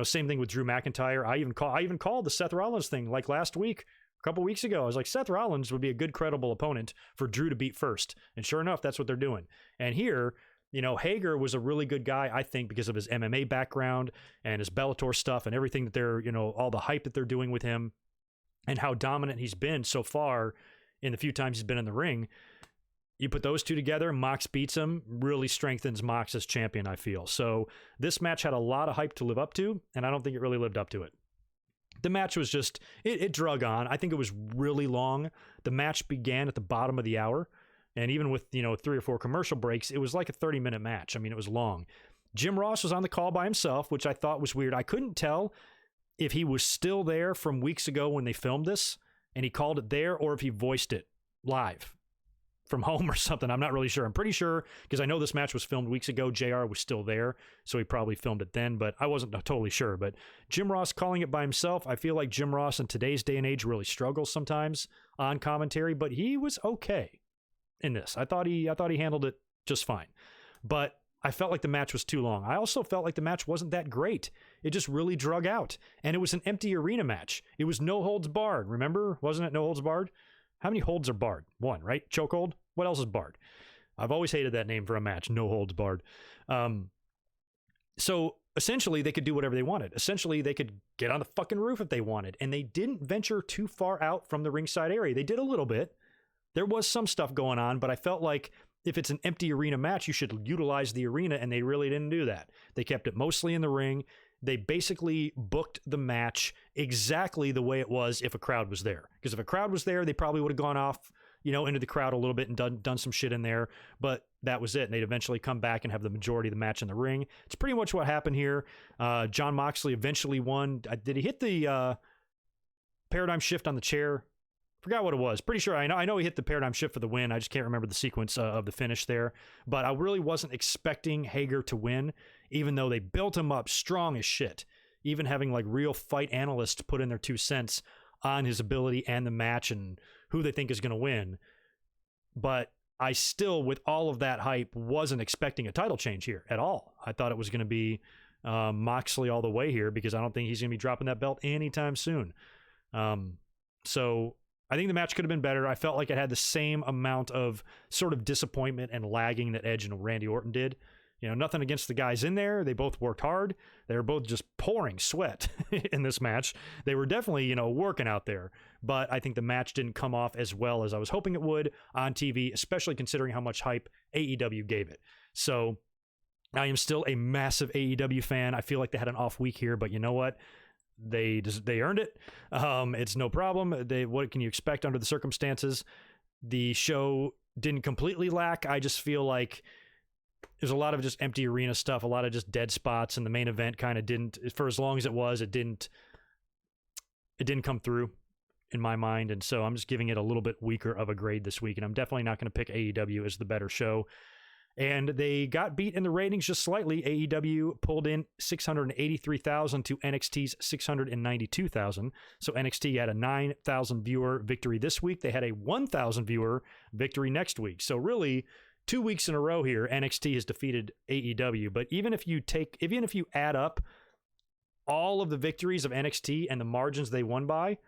Same thing with Drew McIntyre. I even called the Seth Rollins thing last week, a couple weeks ago. I was like, Seth Rollins would be a good, credible opponent for Drew to beat first. And sure enough, that's what they're doing. And here, Hager was a really good guy, I think, because of his MMA background and his Bellator stuff and everything that they're, all the hype that they're doing with him and how dominant he's been so far in the few times he's been in the ring. You put those two together, Mox beats him, really strengthens Mox as champion, I feel. So this match had a lot of hype to live up to, and I don't think it really lived up to it. The match was just, it drug on. I think it was really long. The match began at the bottom of the hour. And even with, 3 or 4 commercial breaks, it was like a 30-minute match. I mean, it was long. Jim Ross was on the call by himself, which I thought was weird. I couldn't tell if he was still there from weeks ago when they filmed this and he called it there, or if he voiced it live from home or something. I'm not really sure. I'm pretty sure, because I know this match was filmed weeks ago. JR was still there, so he probably filmed it then, but I wasn't totally sure. But Jim Ross calling it by himself, I feel like Jim Ross in today's day and age really struggles sometimes on commentary, but he was okay in this. I thought he handled it just fine, but I felt like the match was too long. I also felt like the match wasn't that great. It just really drug out, and it was an empty arena match. It was no holds barred. Remember, wasn't it no holds barred? How many holds are barred? 1, right? Chokehold. What else is barred? I've always hated that name for a match. No holds barred. So essentially they could do whatever they wanted. Essentially, they could get on the fucking roof if they wanted, and they didn't venture too far out from the ringside area. They did a little bit. There was some stuff going on, but I felt like if it's an empty arena match, you should utilize the arena, and they really didn't do that. They kept it mostly in the ring. They basically booked the match exactly the way it was if a crowd was there. Because if a crowd was there, they probably would have gone off, into the crowd a little bit and done some shit in there. But that was it. And they'd eventually come back and have the majority of the match in the ring. It's pretty much what happened here. Jon Moxley eventually won. Did he hit the paradigm shift on the chair? Forgot what it was. Pretty sure I know he hit the paradigm shift for the win. I just can't remember the sequence of the finish there. But I really wasn't expecting Hager to win, even though they built him up strong as shit. Even having like real fight analysts put in their 2 cents on his ability and the match and who they think is going to win. But I still, with all of that hype, wasn't expecting a title change here at all. I thought it was going to be Moxley all the way here, because I don't think he's going to be dropping that belt anytime soon. So I think the match could have been better. I felt like it had the same amount of sort of disappointment and lagging that Edge and Randy Orton did. Nothing against the guys in there. They both worked hard. They were both just pouring sweat in this match. They were definitely, working out there. But I think the match didn't come off as well as I was hoping it would on TV, especially considering how much hype AEW gave it. So I am still a massive AEW fan. I feel like they had an off week here, but you know what? They earned it. It's no problem. What can you expect under the circumstances? The show didn't completely lack. I just feel like there's a lot of just empty arena stuff, a lot of just dead spots, and the main event kind of didn't, for as long as it was, it didn't come through in my mind. And so I'm just giving it a little bit weaker of a grade this week. And I'm definitely not going to pick AEW as the better show. And they got beat in the ratings just slightly. AEW pulled in 683,000 to NXT's 692,000. So NXT had a 9,000 viewer victory this week. They had a 1,000 viewer victory next week. So really, 2 weeks in a row here, NXT has defeated AEW. But even if you add up all of the victories of NXT and the margins they won by,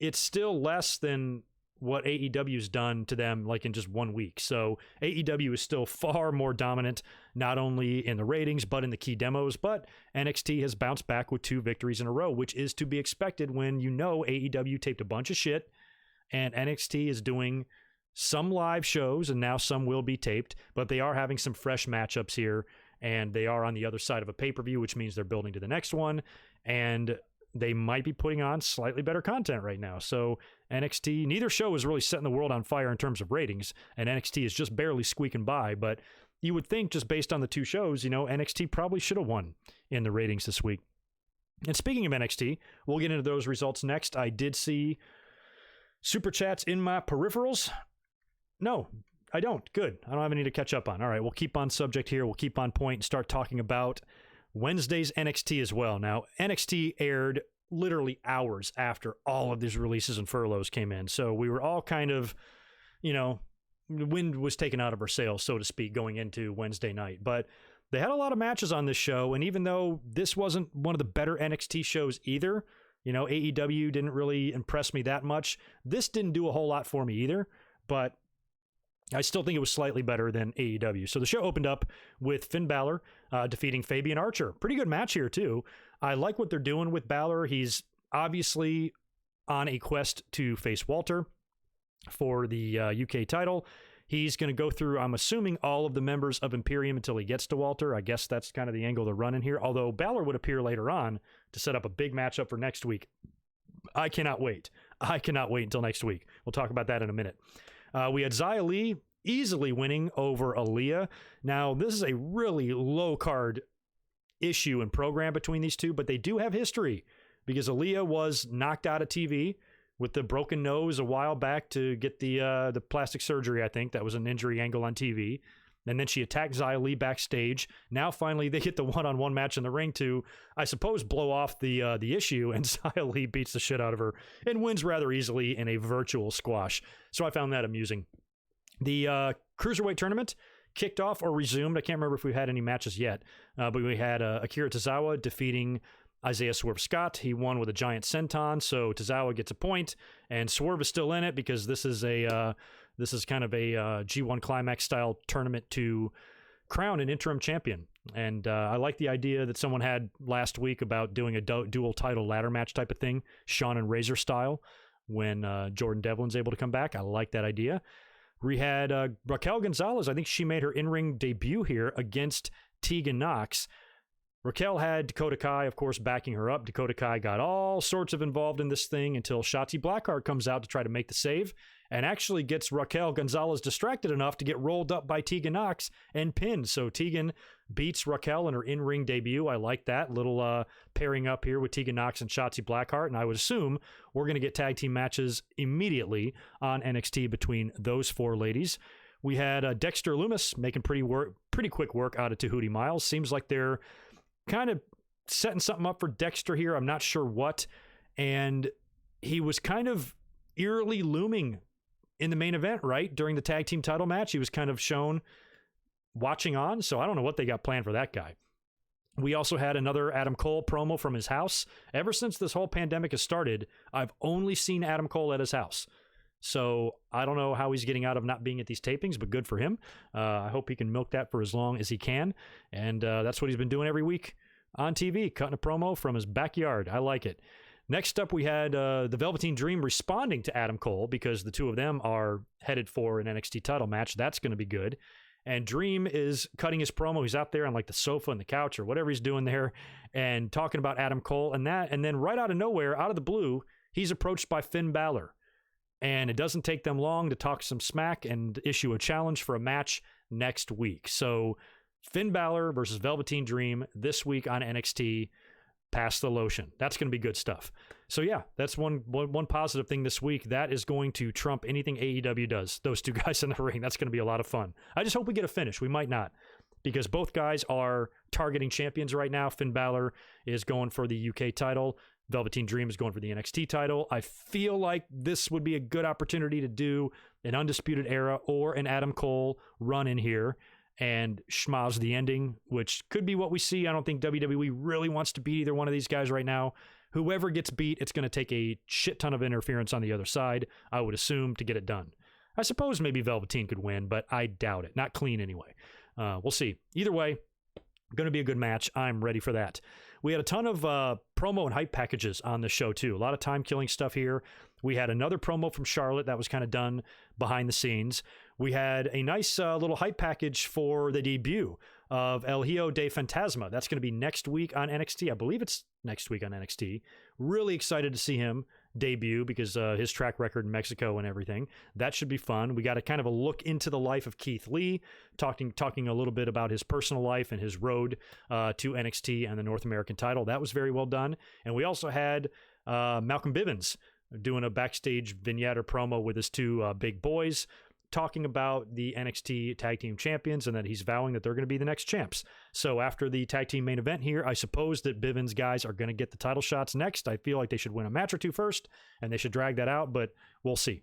it's still less than what AEW's done to them like in just 1 week. So AEW is still far more dominant, not only in the ratings, but in the key demos. But NXT has bounced back with 2 victories in a row, which is to be expected when AEW taped a bunch of shit and NXT is doing some live shows, and now some will be taped, but they are having some fresh matchups here, and they are on the other side of a pay-per-view, which means they're building to the next one, and they might be putting on slightly better content right now. So NXT, neither show is really setting the world on fire in terms of ratings, and NXT is just barely squeaking by, but you would think just based on the 2 shows, NXT probably should have won in the ratings this week. And speaking of NXT, we'll get into those results next. I did see super chats in my peripherals. No, I don't. Good. I don't have any to catch up on. All right, we'll keep on subject here. We'll keep on point and start talking about Wednesday's NXT as well. Now, NXT aired literally hours after all of these releases and furloughs came in. So we were all kind of, the wind was taken out of our sails, so to speak, going into Wednesday night. But they had a lot of matches on this show, and even though this wasn't one of the better NXT shows either, AEW didn't really impress me that much. This didn't do a whole lot for me either, but I still think it was slightly better than AEW. So the show opened up with Finn Balor defeating Fabian Archer. Pretty good match here, too. I like what they're doing with Balor. He's obviously on a quest to face Walter for the UK title. He's going to go through, I'm assuming, all of the members of Imperium until he gets to Walter. I guess that's kind of the angle they're running here, although Balor would appear later on to set up a big matchup for next week. I cannot wait. I cannot wait until next week. We'll talk about that in a minute. We had Xia Li easily winning over Aaliyah. Now, this is a really low-card issue and program between these two, but they do have history because Aaliyah was knocked out of TV with the broken nose a while back to get the plastic surgery, I think. That was an injury angle on TV. And then she attacked Xia Li backstage. Now, finally, they get the one-on-one match in the ring to, I suppose, blow off the issue, and Xia Li beats the shit out of her and wins rather easily in a virtual squash. So I found that amusing. The Cruiserweight tournament kicked off or resumed. I can't remember if we had any matches yet, but we had Akira Tozawa defeating Isaiah Swerve Scott. He won with a giant senton, so Tozawa gets a point, and Swerve is still in it because this is kind of a G1 Climax style tournament to crown an interim champion. And I like the idea that someone had last week about doing a dual title ladder match type of thing, Shawn and Razor style, when Jordan Devlin's able to come back. I like that idea. We had Raquel Gonzalez. I think she made her in-ring debut here against Tegan Nox. Raquel had Dakota Kai, of course, backing her up. Dakota Kai got all sorts of involved in this thing until Shotzi Blackheart comes out to try to make the save and actually gets Raquel Gonzalez distracted enough to get rolled up by Tegan Nox and pinned. So Tegan beats Raquel in her in-ring debut. I like that little pairing up here with Tegan Nox and Shotzi Blackheart, and I would assume we're going to get tag team matches immediately on NXT between those four ladies. We had Dexter Lumis making pretty quick work out of Tahuti Miles. Seems like they're kind of setting something up for Dexter here. I'm not sure what. And he was kind of eerily looming in the main event, right? During the tag team title match, he was kind of shown watching on. So I don't know what they got planned for that guy. We also had another Adam Cole promo from his house. Ever since this whole pandemic has started, I've only seen Adam Cole at his house. So I don't know how he's getting out of not being at these tapings, but good for him. I hope he can milk that for as long as he can. And that's what he's been doing every week on TV, cutting a promo from his backyard. I like it. Next up, we had the Velveteen Dream responding to Adam Cole because the two of them are headed for an NXT title match. That's going to be good. And Dream is cutting his promo. He's out there on like the sofa and the couch or whatever he's doing there and talking about Adam Cole and that. And then right out of nowhere, out of the blue, he's approached by Finn Balor. And it doesn't take them long to talk some smack and issue a challenge for a match next week. So Finn Balor versus Velveteen Dream this week on NXT. Pass the lotion. That's going to be good stuff. So yeah, that's one positive thing this week. That is going to trump anything AEW does. Those two guys in the ring. That's going to be a lot of fun. I just hope we get a finish. We might not, because both guys are targeting champions right now. Finn Balor is going for the UK title. Velveteen Dream is going for the NXT title. I feel like this would be a good opportunity to do an Undisputed Era or an Adam Cole run in here and schmoz the ending, which could be what we see. I don't think WWE really wants to beat either one of these guys right now. Whoever gets beat, it's going to take a shit ton of interference on the other side, I would assume, to get it done. I suppose maybe Velveteen could win, but I doubt it. Not clean anyway. We'll see. Either way, going to be a good match. I'm ready for that. We had a ton of promo and hype packages on the show, too. A lot of time-killing stuff here. We had another promo from Charlotte that was kind of done behind the scenes. We had a nice little hype package for the debut of El Hijo de Fantasma. That's going to be next week on NXT. I believe it's next week on NXT. Really excited to see him debut because his track record in Mexico and everything. That should be fun. We got a kind of a look into the life of Keith Lee, talking a little bit about his personal life and his road to NXT and the North American title. That was very well done. And we also had Malcolm Bivens doing a backstage vignette or promo with his two big boys, talking about the NXT Tag Team Champions and that he's vowing that they're going to be the next champs. So after the tag team main event here, I suppose that Bivens guys are going to get the title shots next. I feel like they should win a match or two first, and they should drag that out, but we'll see.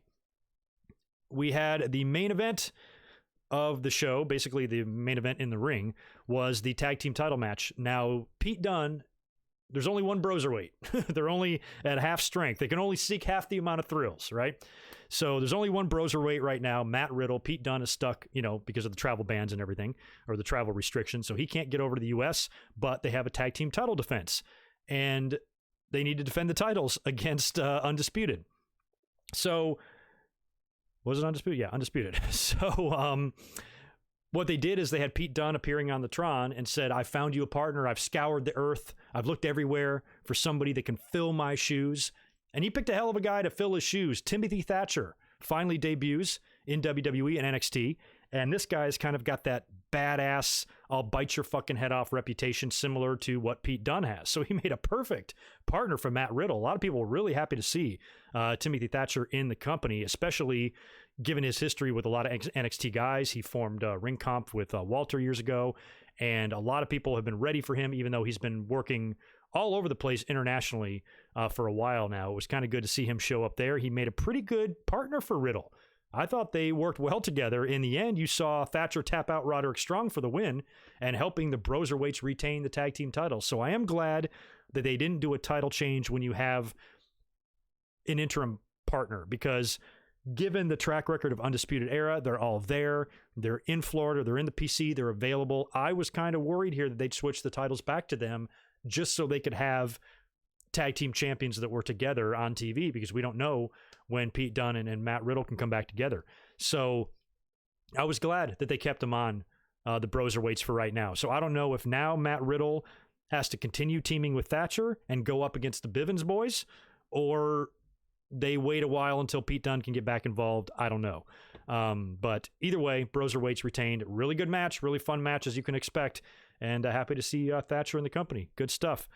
We had the main event of the show, basically the main event in the ring, was the tag team title match. Now, Pete Dunne, there's only one broserweight. They're only at half strength. They can only seek half the amount of thrills, right? So there's only one broserweight right now, Matt Riddle. Pete Dunne is stuck, because of the travel bans and everything, or the travel restrictions. So he can't get over to the U.S., but they have a tag team title defense. And they need to defend the titles against Undisputed. So, was it Undisputed? Yeah, Undisputed. So, what they did is they had Pete Dunne appearing on the Tron and said, I found you a partner. I've scoured the earth. I've looked everywhere for somebody that can fill my shoes. And he picked a hell of a guy to fill his shoes. Timothy Thatcher finally debuts in WWE and NXT. And this guy's kind of got that badass, I'll bite your fucking head off reputation, similar to what Pete Dunne has. So he made a perfect partner for Matt Riddle. A lot of people were really happy to see Timothy Thatcher in the company, especially given his history with a lot of NXT guys. He formed Ring Comp with Walter years ago, and a lot of people have been ready for him, even though he's been working all over the place internationally for a while now. It was kind of good to see him show up there. He made a pretty good partner for Riddle. I thought they worked well together. In the end, you saw Thatcher tap out Roderick Strong for the win and helping the Broserweights retain the tag team titles. So I am glad that they didn't do a title change when you have an interim partner, because given the track record of Undisputed Era, they're all there. They're in Florida. They're in the PC. They're available. I was kind of worried here that they'd switch the titles back to them just so they could have tag team champions that were together on TV, because we don't know when Pete Dunne and Matt Riddle can come back together. So I was glad that they kept them on the Broserweights for right now. So I don't know if now Matt Riddle has to continue teaming with Thatcher and go up against the Bivens boys, or they wait a while until Pete Dunne can get back involved. I don't know. But either way, Broserweights retained. Really good match, really fun match as you can expect. And happy to see Thatcher in the company. Good stuff.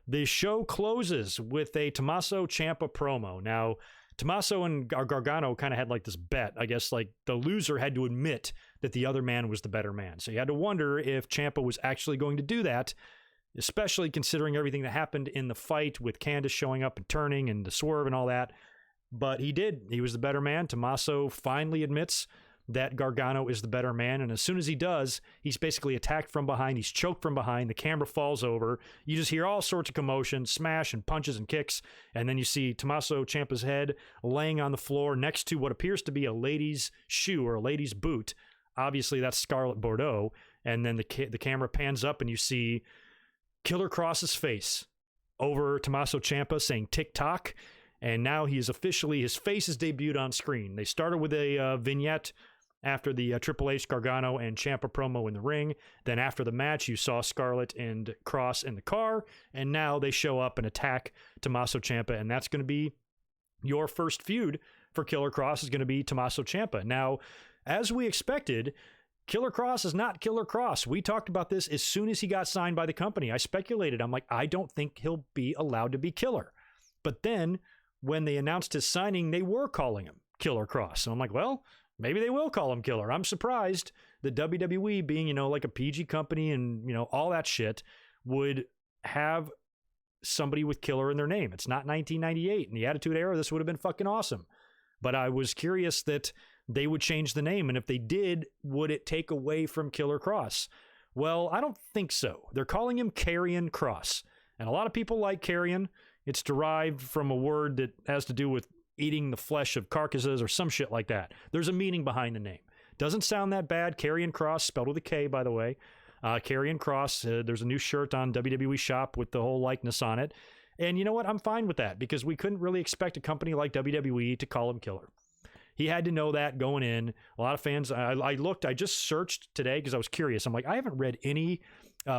The show closes with a Tommaso Ciampa promo. Now, Tommaso and Gargano kind of had like this bet. I guess like the loser had to admit that the other man was the better man. So you had to wonder if Ciampa was actually going to do that, especially considering everything that happened in the fight with Candice showing up and turning and the swerve and all that. But he did. He was the better man. Tommaso finally admits that Gargano is the better man. And as soon as he does, he's basically attacked from behind. He's choked from behind. The camera falls over. You just hear all sorts of commotion, smash and punches and kicks. And then you see Tommaso Ciampa's head laying on the floor next to what appears to be a lady's shoe or a lady's boot. Obviously, that's Scarlett Bordeaux. And then the camera pans up and you see Killer Kross's face over Tommaso Ciampa saying tick-tock. And now he is officially, his face is debuted on screen. They started with a vignette after the Triple H, Gargano, and Ciampa promo in the ring. Then after the match, you saw Scarlett and Kross in the car. And now they show up and attack Tommaso Ciampa. And that's going to be your first feud for Killer Kross, is going to be Tommaso Ciampa. Now, as we expected, Killer Kross is not Killer Kross. We talked about this as soon as he got signed by the company. I speculated. I'm like, I don't think he'll be allowed to be Killer. But then when they announced his signing, they were calling him Killer Kross. So I'm like, well, maybe they will call him Killer. I'm surprised that WWE, being, like a PG company and, all that shit, would have somebody with Killer in their name. It's not 1998. In the Attitude Era, this would have been fucking awesome. But I was curious that they would change the name. And if they did, would it take away from Killer Kross? Well, I don't think so. They're calling him Karrion Kross. And a lot of people like Karrion. It's derived from a word that has to do with eating the flesh of carcasses or some shit like that. There's a meaning behind the name. Doesn't sound that bad. Karrion Kross, spelled with a K, by the way. Karrion Kross. There's a new shirt on WWE Shop with the whole likeness on it. And you know what? I'm fine with that, because we couldn't really expect a company like WWE to call him Killer. He had to know that going in. A lot of fans, I just searched today because I was curious. I'm like, I haven't read any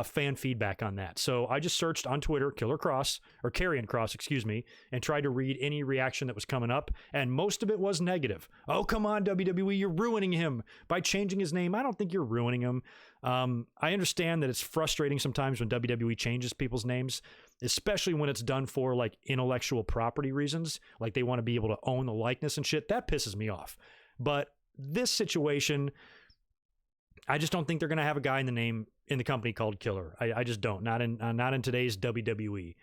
fan feedback on that. So I just searched on Twitter, Killer Kross, or Karrion Kross, excuse me, and tried to read any reaction that was coming up. And most of it was negative. Oh, come on, WWE, you're ruining him by changing his name. I don't think you're ruining him. I understand that it's frustrating sometimes when WWE changes people's names, especially when it's done for like intellectual property reasons. Like they want to be able to own the likeness and shit. That pisses me off. But this situation, I just don't think they're going to have a guy in the name in the company called Killer. I just don't. Not in today's WWE.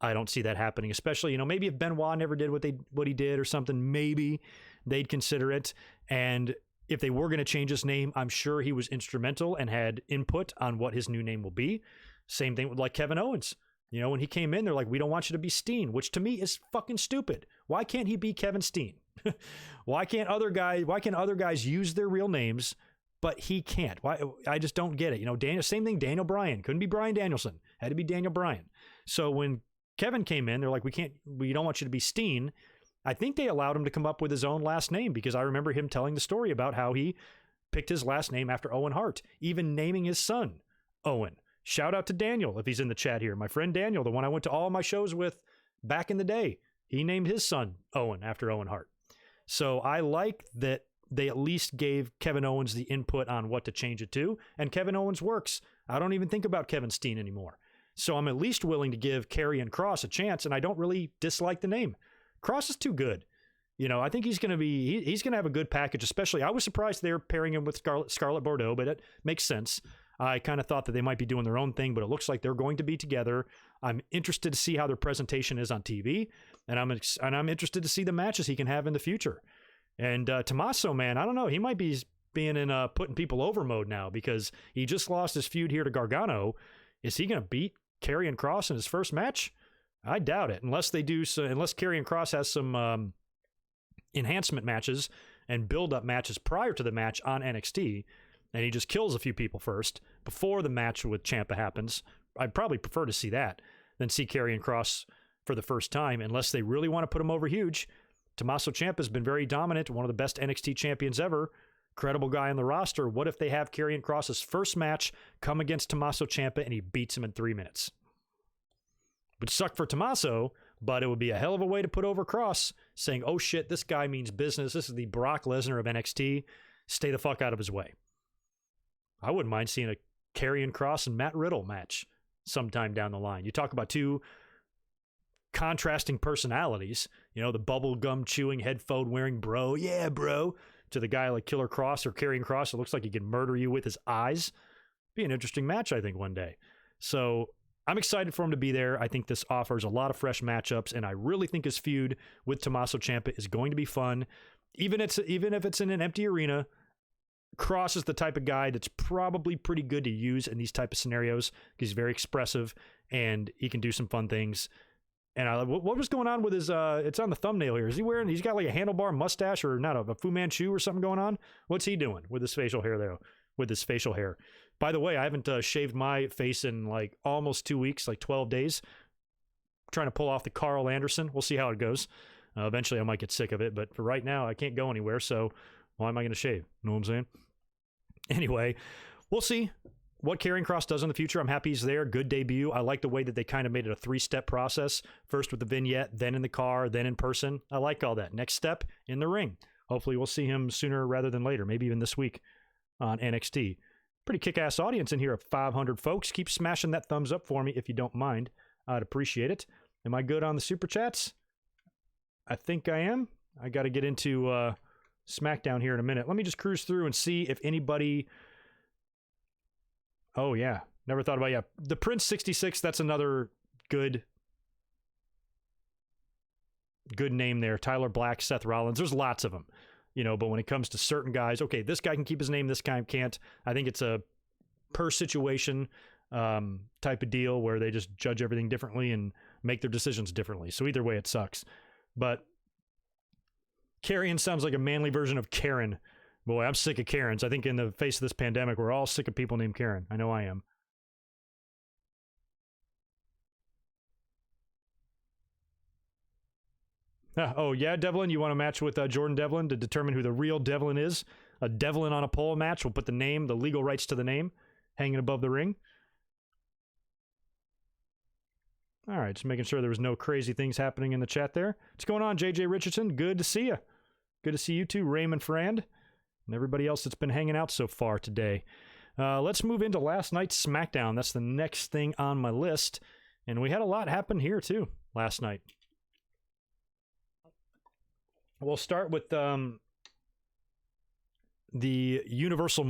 I don't see that happening. Especially, maybe if Benoit never did what he did or something, maybe they'd consider it. And if they were going to change his name, I'm sure he was instrumental and had input on what his new name will be. Same thing with like Kevin Owens. When he came in, they're like, we don't want you to be Steen, which to me is fucking stupid. Why can't he be Kevin Steen? Why can other guys use their real names, but he can't? Why? I just don't get it. Same thing, Daniel Bryan. Couldn't be Bryan Danielson. Had to be Daniel Bryan. So when Kevin came in, they're like, we don't want you to be Steen. I think they allowed him to come up with his own last name, because I remember him telling the story about how he picked his last name after Owen Hart, even naming his son Owen. Shout out to Daniel if he's in the chat here. My friend Daniel, the one I went to all my shows with back in the day, he named his son Owen after Owen Hart. So I like that they at least gave Kevin Owens the input on what to change it to, and Kevin Owens works. I don't even think about Kevin Steen anymore. So I'm at least willing to give Karrion Kross a chance, and I don't really dislike the name. Kross is too good. I think he's going to have a good package, especially. I was surprised they were pairing him with Scarlett Bordeaux, but it makes sense. I kind of thought that they might be doing their own thing, but it looks like they're going to be together. I'm interested to see how their presentation is on TV, and I'm interested to see the matches he can have in the future. And Tommaso, man, I don't know. He might be being in putting people over mode now, because he just lost his feud here to Gargano. Is he going to beat Karrion Kross in his first match? I doubt it, unless Karrion Kross has some enhancement matches and build-up matches prior to the match on NXT, and he just kills a few people first before the match with Ciampa happens. I'd probably prefer to see that than see Karrion Kross for the first time, unless they really want to put him over huge. Tommaso Ciampa has been very dominant, one of the best NXT champions ever, credible guy on the roster. What if they have Karrion Kross's first match come against Tommaso Ciampa and he beats him in 3 minutes? It would suck for Tommaso, but it would be a hell of a way to put over Kross, saying, oh shit, this guy means business. This is the Brock Lesnar of NXT. Stay the fuck out of his way. I wouldn't mind seeing a Karrion Kross and Matt Riddle match sometime down the line. You talk about two contrasting personalities, the bubblegum chewing, headphone wearing bro, yeah, bro, to the guy like Killer Kross or Karrion Kross. It looks like he can murder you with his eyes. Be an interesting match, I think, one day. So I'm excited for him to be there. I think this offers a lot of fresh matchups, and I really think his feud with Tommaso Ciampa is going to be fun. Even if it's in an empty arena, Kross is the type of guy that's probably pretty good to use in these type of scenarios because he's very expressive and he can do some fun things. And what was going on with his, it's on the thumbnail here. Is he wearing, he's got like a handlebar mustache or not, a Fu Manchu or something going on? What's he doing with his facial hair there? With his facial hair. By the way, I haven't shaved my face in like almost 2 weeks, like 12 days. I'm trying to pull off the Carl Anderson. We'll see how it goes. Eventually I might get sick of it, but for right now I can't go anywhere. So why am I going to shave? You know what I'm saying? Anyway, we'll see what Karrion Kross does in the future. I'm happy he's there. Good debut. I like the way that they kind of made it a 3-step process. First with the vignette, then in the car, then in person. I like all that. Next step, in the ring. Hopefully we'll see him sooner rather than later, maybe even this week on NXT. Pretty kick-ass audience in here of 500 folks. Keep smashing that thumbs up for me if you don't mind. I'd appreciate it. Am I good on the super chats? I think I am. I got to get into SmackDown here in a minute. Let me just cruise through and see if anybody... Oh, yeah. Never thought about it. The Prince 66, that's another good name there. Tyler Black, Seth Rollins. There's lots of them. But when it comes to certain guys, okay, this guy can keep his name, this guy can't. I think it's a per situation type of deal where they just judge everything differently and make their decisions differently. So either way, it sucks. But Karrion sounds like a manly version of Karen. Boy, I'm sick of Karens. I think in the face of this pandemic, we're all sick of people named Karen. I know I am. Oh, yeah, Devlin, you want a match with Jordan Devlin to determine who the real Devlin is? A Devlin on a pole match. We'll put the name, the legal rights to the name, hanging above the ring. All right, just making sure there was no crazy things happening in the chat there. What's going on, JJ Richardson? Good to see you. Good to see you too, Raymond Frand, and everybody else that's been hanging out so far today. Let's move into last night's SmackDown. That's the next thing on my list. And we had a lot happen here too last night. We'll start with the Universal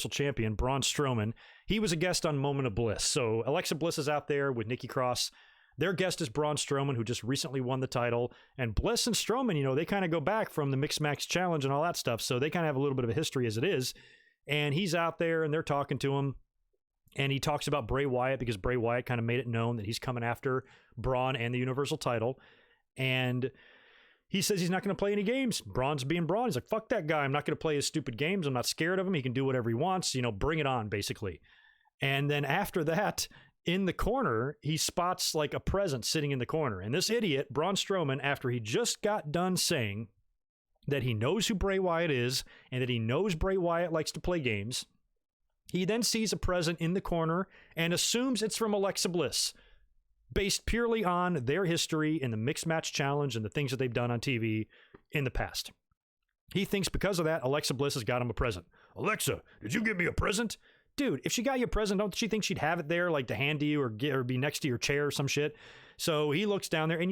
Champion, Braun Strowman. He was a guest on Moment of Bliss. So Alexa Bliss is out there with Nikki Cross. Their guest is Braun Strowman, who just recently won the title. And Bliss and Strowman, they kind of go back from the Mixed Match Challenge and all that stuff. So they kind of have a little bit of a history as it is. And he's out there and they're talking to him. And he talks about Bray Wyatt because Bray Wyatt kind of made it known that he's coming after Braun and the Universal title. And he says he's not going to play any games. Braun's being Braun. He's like, fuck that guy. I'm not going to play his stupid games. I'm not scared of him. He can do whatever he wants. Bring it on, basically. And then after that, in the corner, he spots like a present sitting in the corner. And this idiot, Braun Strowman, after he just got done saying that he knows who Bray Wyatt is and that he knows Bray Wyatt likes to play games, he then sees a present in the corner and assumes it's from Alexa Bliss, based purely on their history in the Mixed Match Challenge and the things that they've done on TV in the past. He thinks because of that, Alexa Bliss has got him a present. Alexa, did you give me a present? Dude, if she got you a present, don't she think she'd have it there, like to hand to you or be next to your chair or some shit? So he looks down there and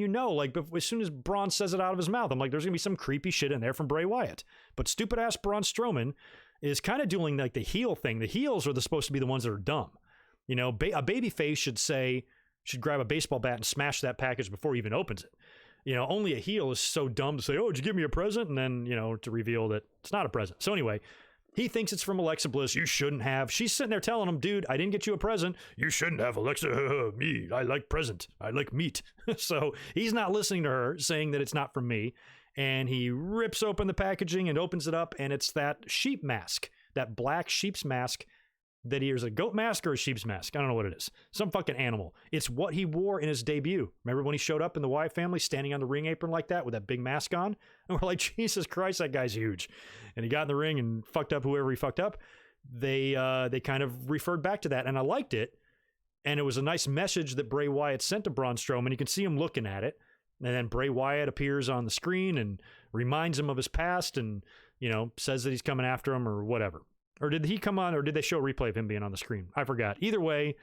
as soon as Braun says it out of his mouth, I'm like, there's going to be some creepy shit in there from Bray Wyatt. But stupid ass Braun Strowman is kind of doing like the heel thing. The heels are supposed to be the ones that are dumb. A babyface should grab a baseball bat and smash that package before he even opens it. Only a heel is so dumb to say, oh, did you give me a present? And then, to reveal that it's not a present. So anyway, he thinks it's from Alexa Bliss. You shouldn't have. She's sitting there telling him, dude, I didn't get you a present. You shouldn't have, Alexa. Me, I like present. I like meat. So he's not listening to her saying that it's not from me. and he rips open the packaging and opens it up, and it's that sheep mask, that black sheep's mask that he is a goat mask or a sheep's mask. I don't know what it is. Some fucking animal. It's what he wore in his debut. Remember when he showed up in the Wyatt family standing on the ring apron like that with that big mask on? And we're like, Jesus Christ, that guy's huge. And he got in the ring and fucked up whoever he fucked up. They kind of referred back to that, and I liked it. And it was a nice message that Bray Wyatt sent to Braun Strowman. You can see him looking at it. And then Bray Wyatt appears on the screen and reminds him of his past and, you know, says that he's coming after him or whatever. Or did he come on, or did they show a replay of him being on the screen? I forgot. Either way,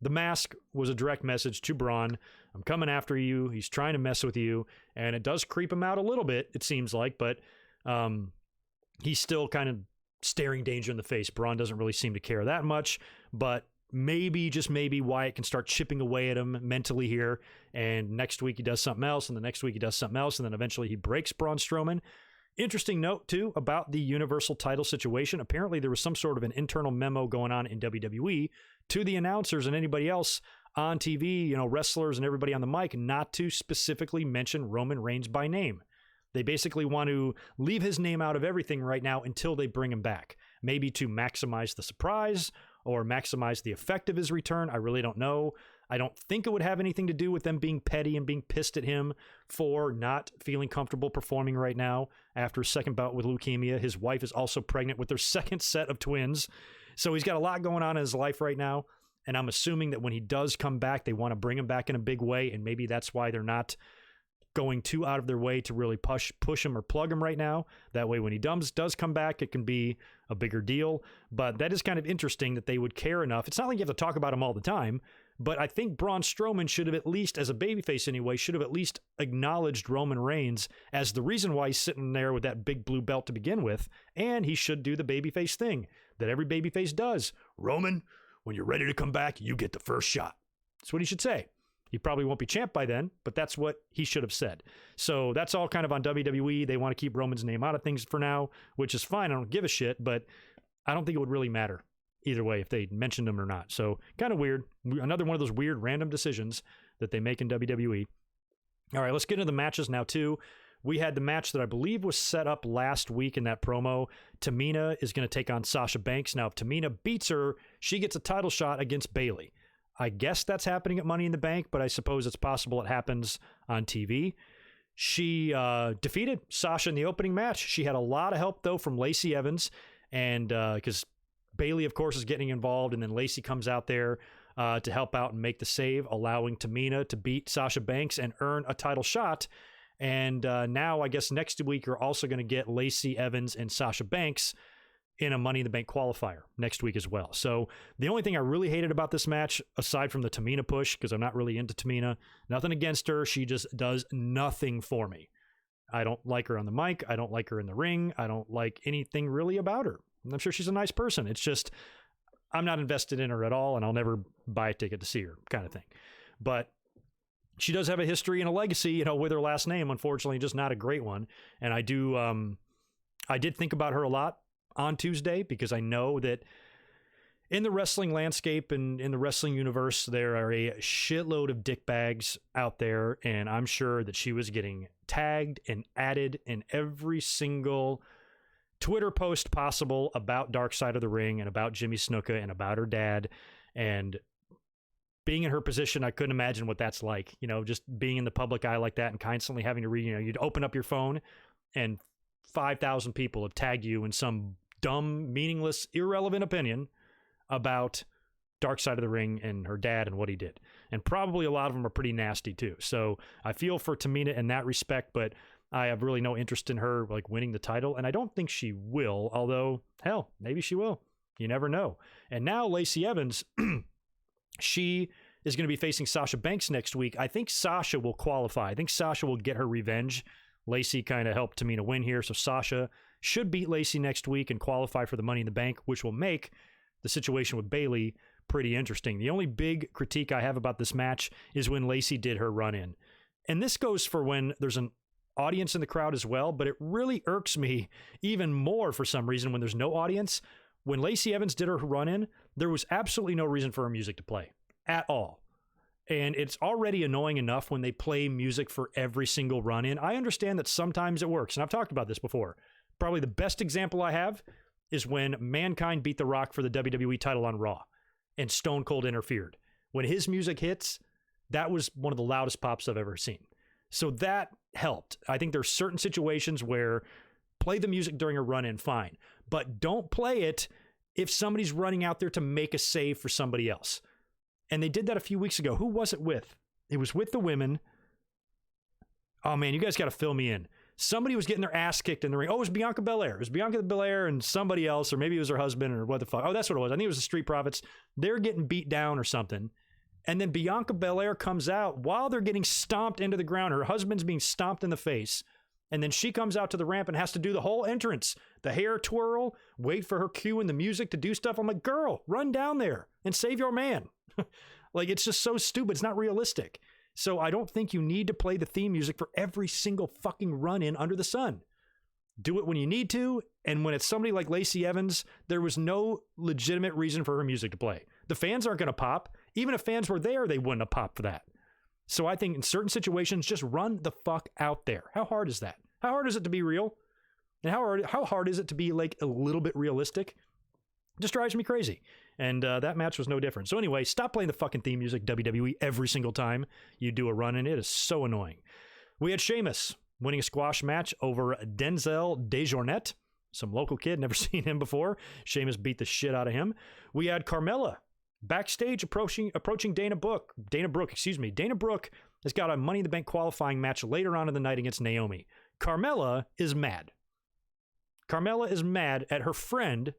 the mask was a direct message to Braun. I'm coming after you. He's trying to mess with you. And it does creep him out a little bit, it seems like. But he's still kind of staring danger in the face. Braun doesn't really seem to care that much. But maybe, just maybe, Wyatt can start chipping away at him mentally here. And next week he does something else. And the next week he does something else. And then eventually he breaks Braun Strowman. Interesting note, too, about the Universal title situation. Apparently, there was some sort of an internal memo going on in WWE to the announcers and anybody else on TV, you know, wrestlers and everybody on the mic, not to specifically mention Roman Reigns by name. They basically want to leave his name out of everything right now until they bring him back. Maybe to maximize the surprise or maximize the effect of his return. I really don't know. I don't think it would have anything to do with them being petty and being pissed at him for not feeling comfortable performing right now after a second bout with leukemia. His wife is also pregnant with their second set of twins. So he's got a lot going on in his life right now. And I'm assuming that when he does come back, they want to bring him back in a big way. And maybe that's why they're not going too out of their way to really push him or plug him right now. That way, when he does come back, it can be a bigger deal. But that is kind of interesting that they would care enough. It's not like you have to talk about him all the time. But I think Braun Strowman should have at least, as a babyface anyway, should have at least acknowledged Roman Reigns as the reason why he's sitting there with that big blue belt to begin with. And he should do the babyface thing that every babyface does. Roman, when you're ready to come back, you get the first shot. That's what he should say. He probably won't be champ by then, but that's what he should have said. So that's all kind of on WWE. They want to keep Roman's name out of things for now, which is fine. I don't give a shit, but I don't think it would really matter either way if they mentioned him or not. So kind of weird. Another one of those weird random decisions that they make in WWE. All right, let's get into the matches now too. We had the match that I believe was set up last week in that promo. Tamina is going to take on Sasha Banks. Now, if Tamina beats her, she gets a title shot against Bayley. I guess that's happening at Money in the Bank, but I suppose it's possible it happens on TV. She defeated Sasha in the opening match. She had a lot of help, though, from Lacey Evans, and because Bayley, of course, is getting involved, and then Lacey comes out there to help out and make the save, allowing Tamina to beat Sasha Banks and earn a title shot. And now, I guess next week, you're also going to get Lacey Evans and Sasha Banks in a Money in the Bank qualifier next week as well. So the only thing I really hated about this match, aside from the Tamina push, because I'm not really into Tamina, nothing against her, she just does nothing for me. I don't like her on the mic. I don't like her in the ring. I don't like anything really about her. I'm sure she's a nice person. It's just, I'm not invested in her at all, and I'll never buy a ticket to see her, kind of thing. But she does have a history and a legacy, you know, with her last name, unfortunately, just not a great one. And I did think about her a lot on Tuesday, because I know that in the wrestling landscape and in the wrestling universe, there are a shitload of dickbags out there, and I'm sure that she was getting tagged and added in every single Twitter post possible about Dark Side of the Ring and about Jimmy Snuka and about her dad. And being in her position, I couldn't imagine what that's like, you know, just being in the public eye like that and constantly having to read, you know, you'd open up your phone and 5,000 people have tagged you in some dumb, meaningless, irrelevant opinion about Dark Side of the Ring and her dad and what he did. And probably a lot of them are pretty nasty too. So I feel for Tamina in that respect, but I have really no interest in her like winning the title. And I don't think she will, although hell, maybe she will. You never know. And now Lacey Evans, she is going to be facing Sasha Banks next week. I think Sasha will qualify. I think Sasha will get her revenge. Lacey kind of helped Tamina win here, so Sasha should beat Lacey next week and qualify for the Money in the Bank, which will make the situation with Bayley pretty interesting. The only big critique I have about this match is when Lacey did her run-in. And this goes for when there's an audience in the crowd as well, but it really irks me even more for some reason when there's no audience. When Lacey Evans did her run-in, there was absolutely no reason for her music to play at all. And it's already annoying enough when they play music for every single run-in. I understand that sometimes it works, and I've talked about this before. Probably the best example I have is when Mankind beat The Rock for the WWE title on Raw, and Stone Cold interfered. When his music hits, that was one of the loudest pops I've ever seen. So that helped. I think there's certain situations where play the music during a run-in, fine. But don't play it if somebody's running out there to make a save for somebody else. And they did that a few weeks ago. Who was it with? It was with the women. Oh, man, you guys got to fill me in. Somebody was getting their ass kicked in the ring. Oh, it was Bianca Belair. It was Bianca Belair and somebody else, or maybe it was her husband or what the fuck. Oh, that's what it was. I think it was the Street Profits. They're getting beat down or something. And then Bianca Belair comes out while they're getting stomped into the ground. Her husband's being stomped in the face. And then she comes out to the ramp and has to do the whole entrance. The hair twirl, wait for her cue and the music to do stuff. I'm like, girl, run down there and save your man. Like, it's just so stupid. It's not realistic. So I don't think you need to play the theme music for every single fucking run-in under the sun. Do it when you need to. And when it's somebody like Lacey Evans, there was no legitimate reason for her music to play. The fans aren't going to pop. Even if fans were there, they wouldn't have popped for that. So I think in certain situations, just run the fuck out there. How hard is that? How hard is it to be real? And how hard is it to be like a little bit realistic? It just drives me crazy. And that match was no different. So anyway, stop playing the fucking theme music, WWE, every single time you do a run-in. It is so annoying. We had Sheamus winning a squash match over Denzel DeJournette, some local kid, never seen him before. Sheamus beat the shit out of him. We had Carmella backstage approaching Dana Brooke. Dana Brooke has got a Money in the Bank qualifying match later on in the night against Naomi. Carmella is mad. Carmella is mad at her friend,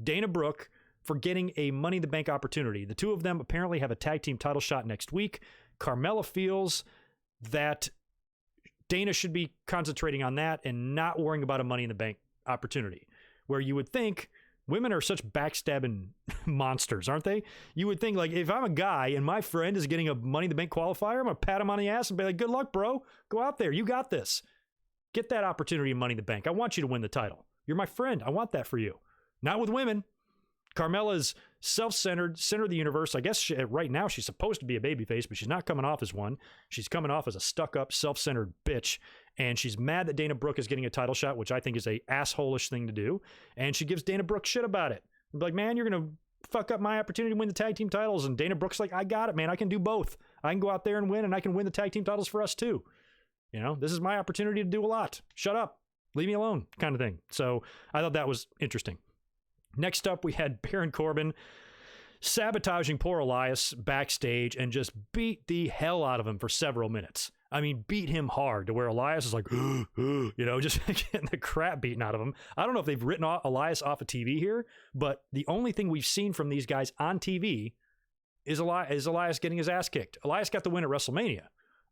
Dana Brooke, for getting a Money in the Bank opportunity. The two of them apparently have a tag team title shot next week. Carmella feels that Dana should be concentrating on that and not worrying about a Money in the Bank opportunity, where you would think women are such backstabbing monsters, aren't they? You would think, like, if I'm a guy and my friend is getting a Money in the Bank qualifier, I'm going to pat him on the ass and be like, good luck, bro. Go out there. You got this. Get that opportunity in Money in the Bank. I want you to win the title. You're my friend. I want that for you. Not with women. Carmella's self-centered, center of the universe. I guess right now she's supposed to be a babyface, but she's not coming off as one. She's coming off as a stuck-up, self-centered bitch, and she's mad that Dana Brooke is getting a title shot, which I think is a asshole-ish thing to do, and she gives Dana Brooke shit about it. I'm like, man, you're going to fuck up my opportunity to win the tag team titles, and Dana Brooke's like, I got it, man. I can do both. I can go out there and win, and I can win the tag team titles for us, too. You know, this is my opportunity to do a lot. Shut up. Leave me alone, kind of thing. So I thought that was interesting. Next up, we had Baron Corbin sabotaging poor Elias backstage and just beat the hell out of him for several minutes. I mean, beat him hard to where Elias is like, you know, just getting the crap beaten out of him. I don't know if they've written Elias off of TV here, but the only thing we've seen from these guys on TV is Elias getting his ass kicked. Elias got the win at WrestleMania,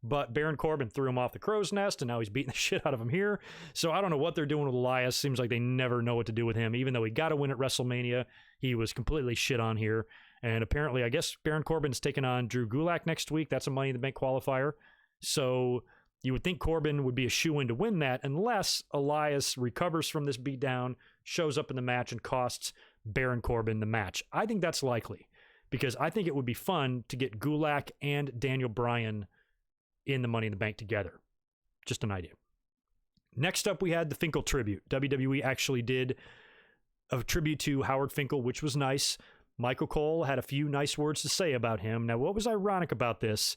but Baron Corbin threw him off the crow's nest, and now he's beating the shit out of him here. So I don't know what they're doing with Elias. Seems like they never know what to do with him. Even though he got a win at WrestleMania, he was completely shit on here. And apparently, I guess Baron Corbin's taking on Drew Gulak next week. That's a Money in the Bank qualifier. So you would think Corbin would be a shoo-in to win that unless Elias recovers from this beatdown, shows up in the match, and costs Baron Corbin the match. I think that's likely because I think it would be fun to get Gulak and Daniel Bryan in the Money in the Bank together. Just an idea. Next up, we had the Finkel tribute. WWE actually did a tribute to Howard Finkel, which was nice. Michael Cole had a few nice words to say about him. Now, what was ironic about this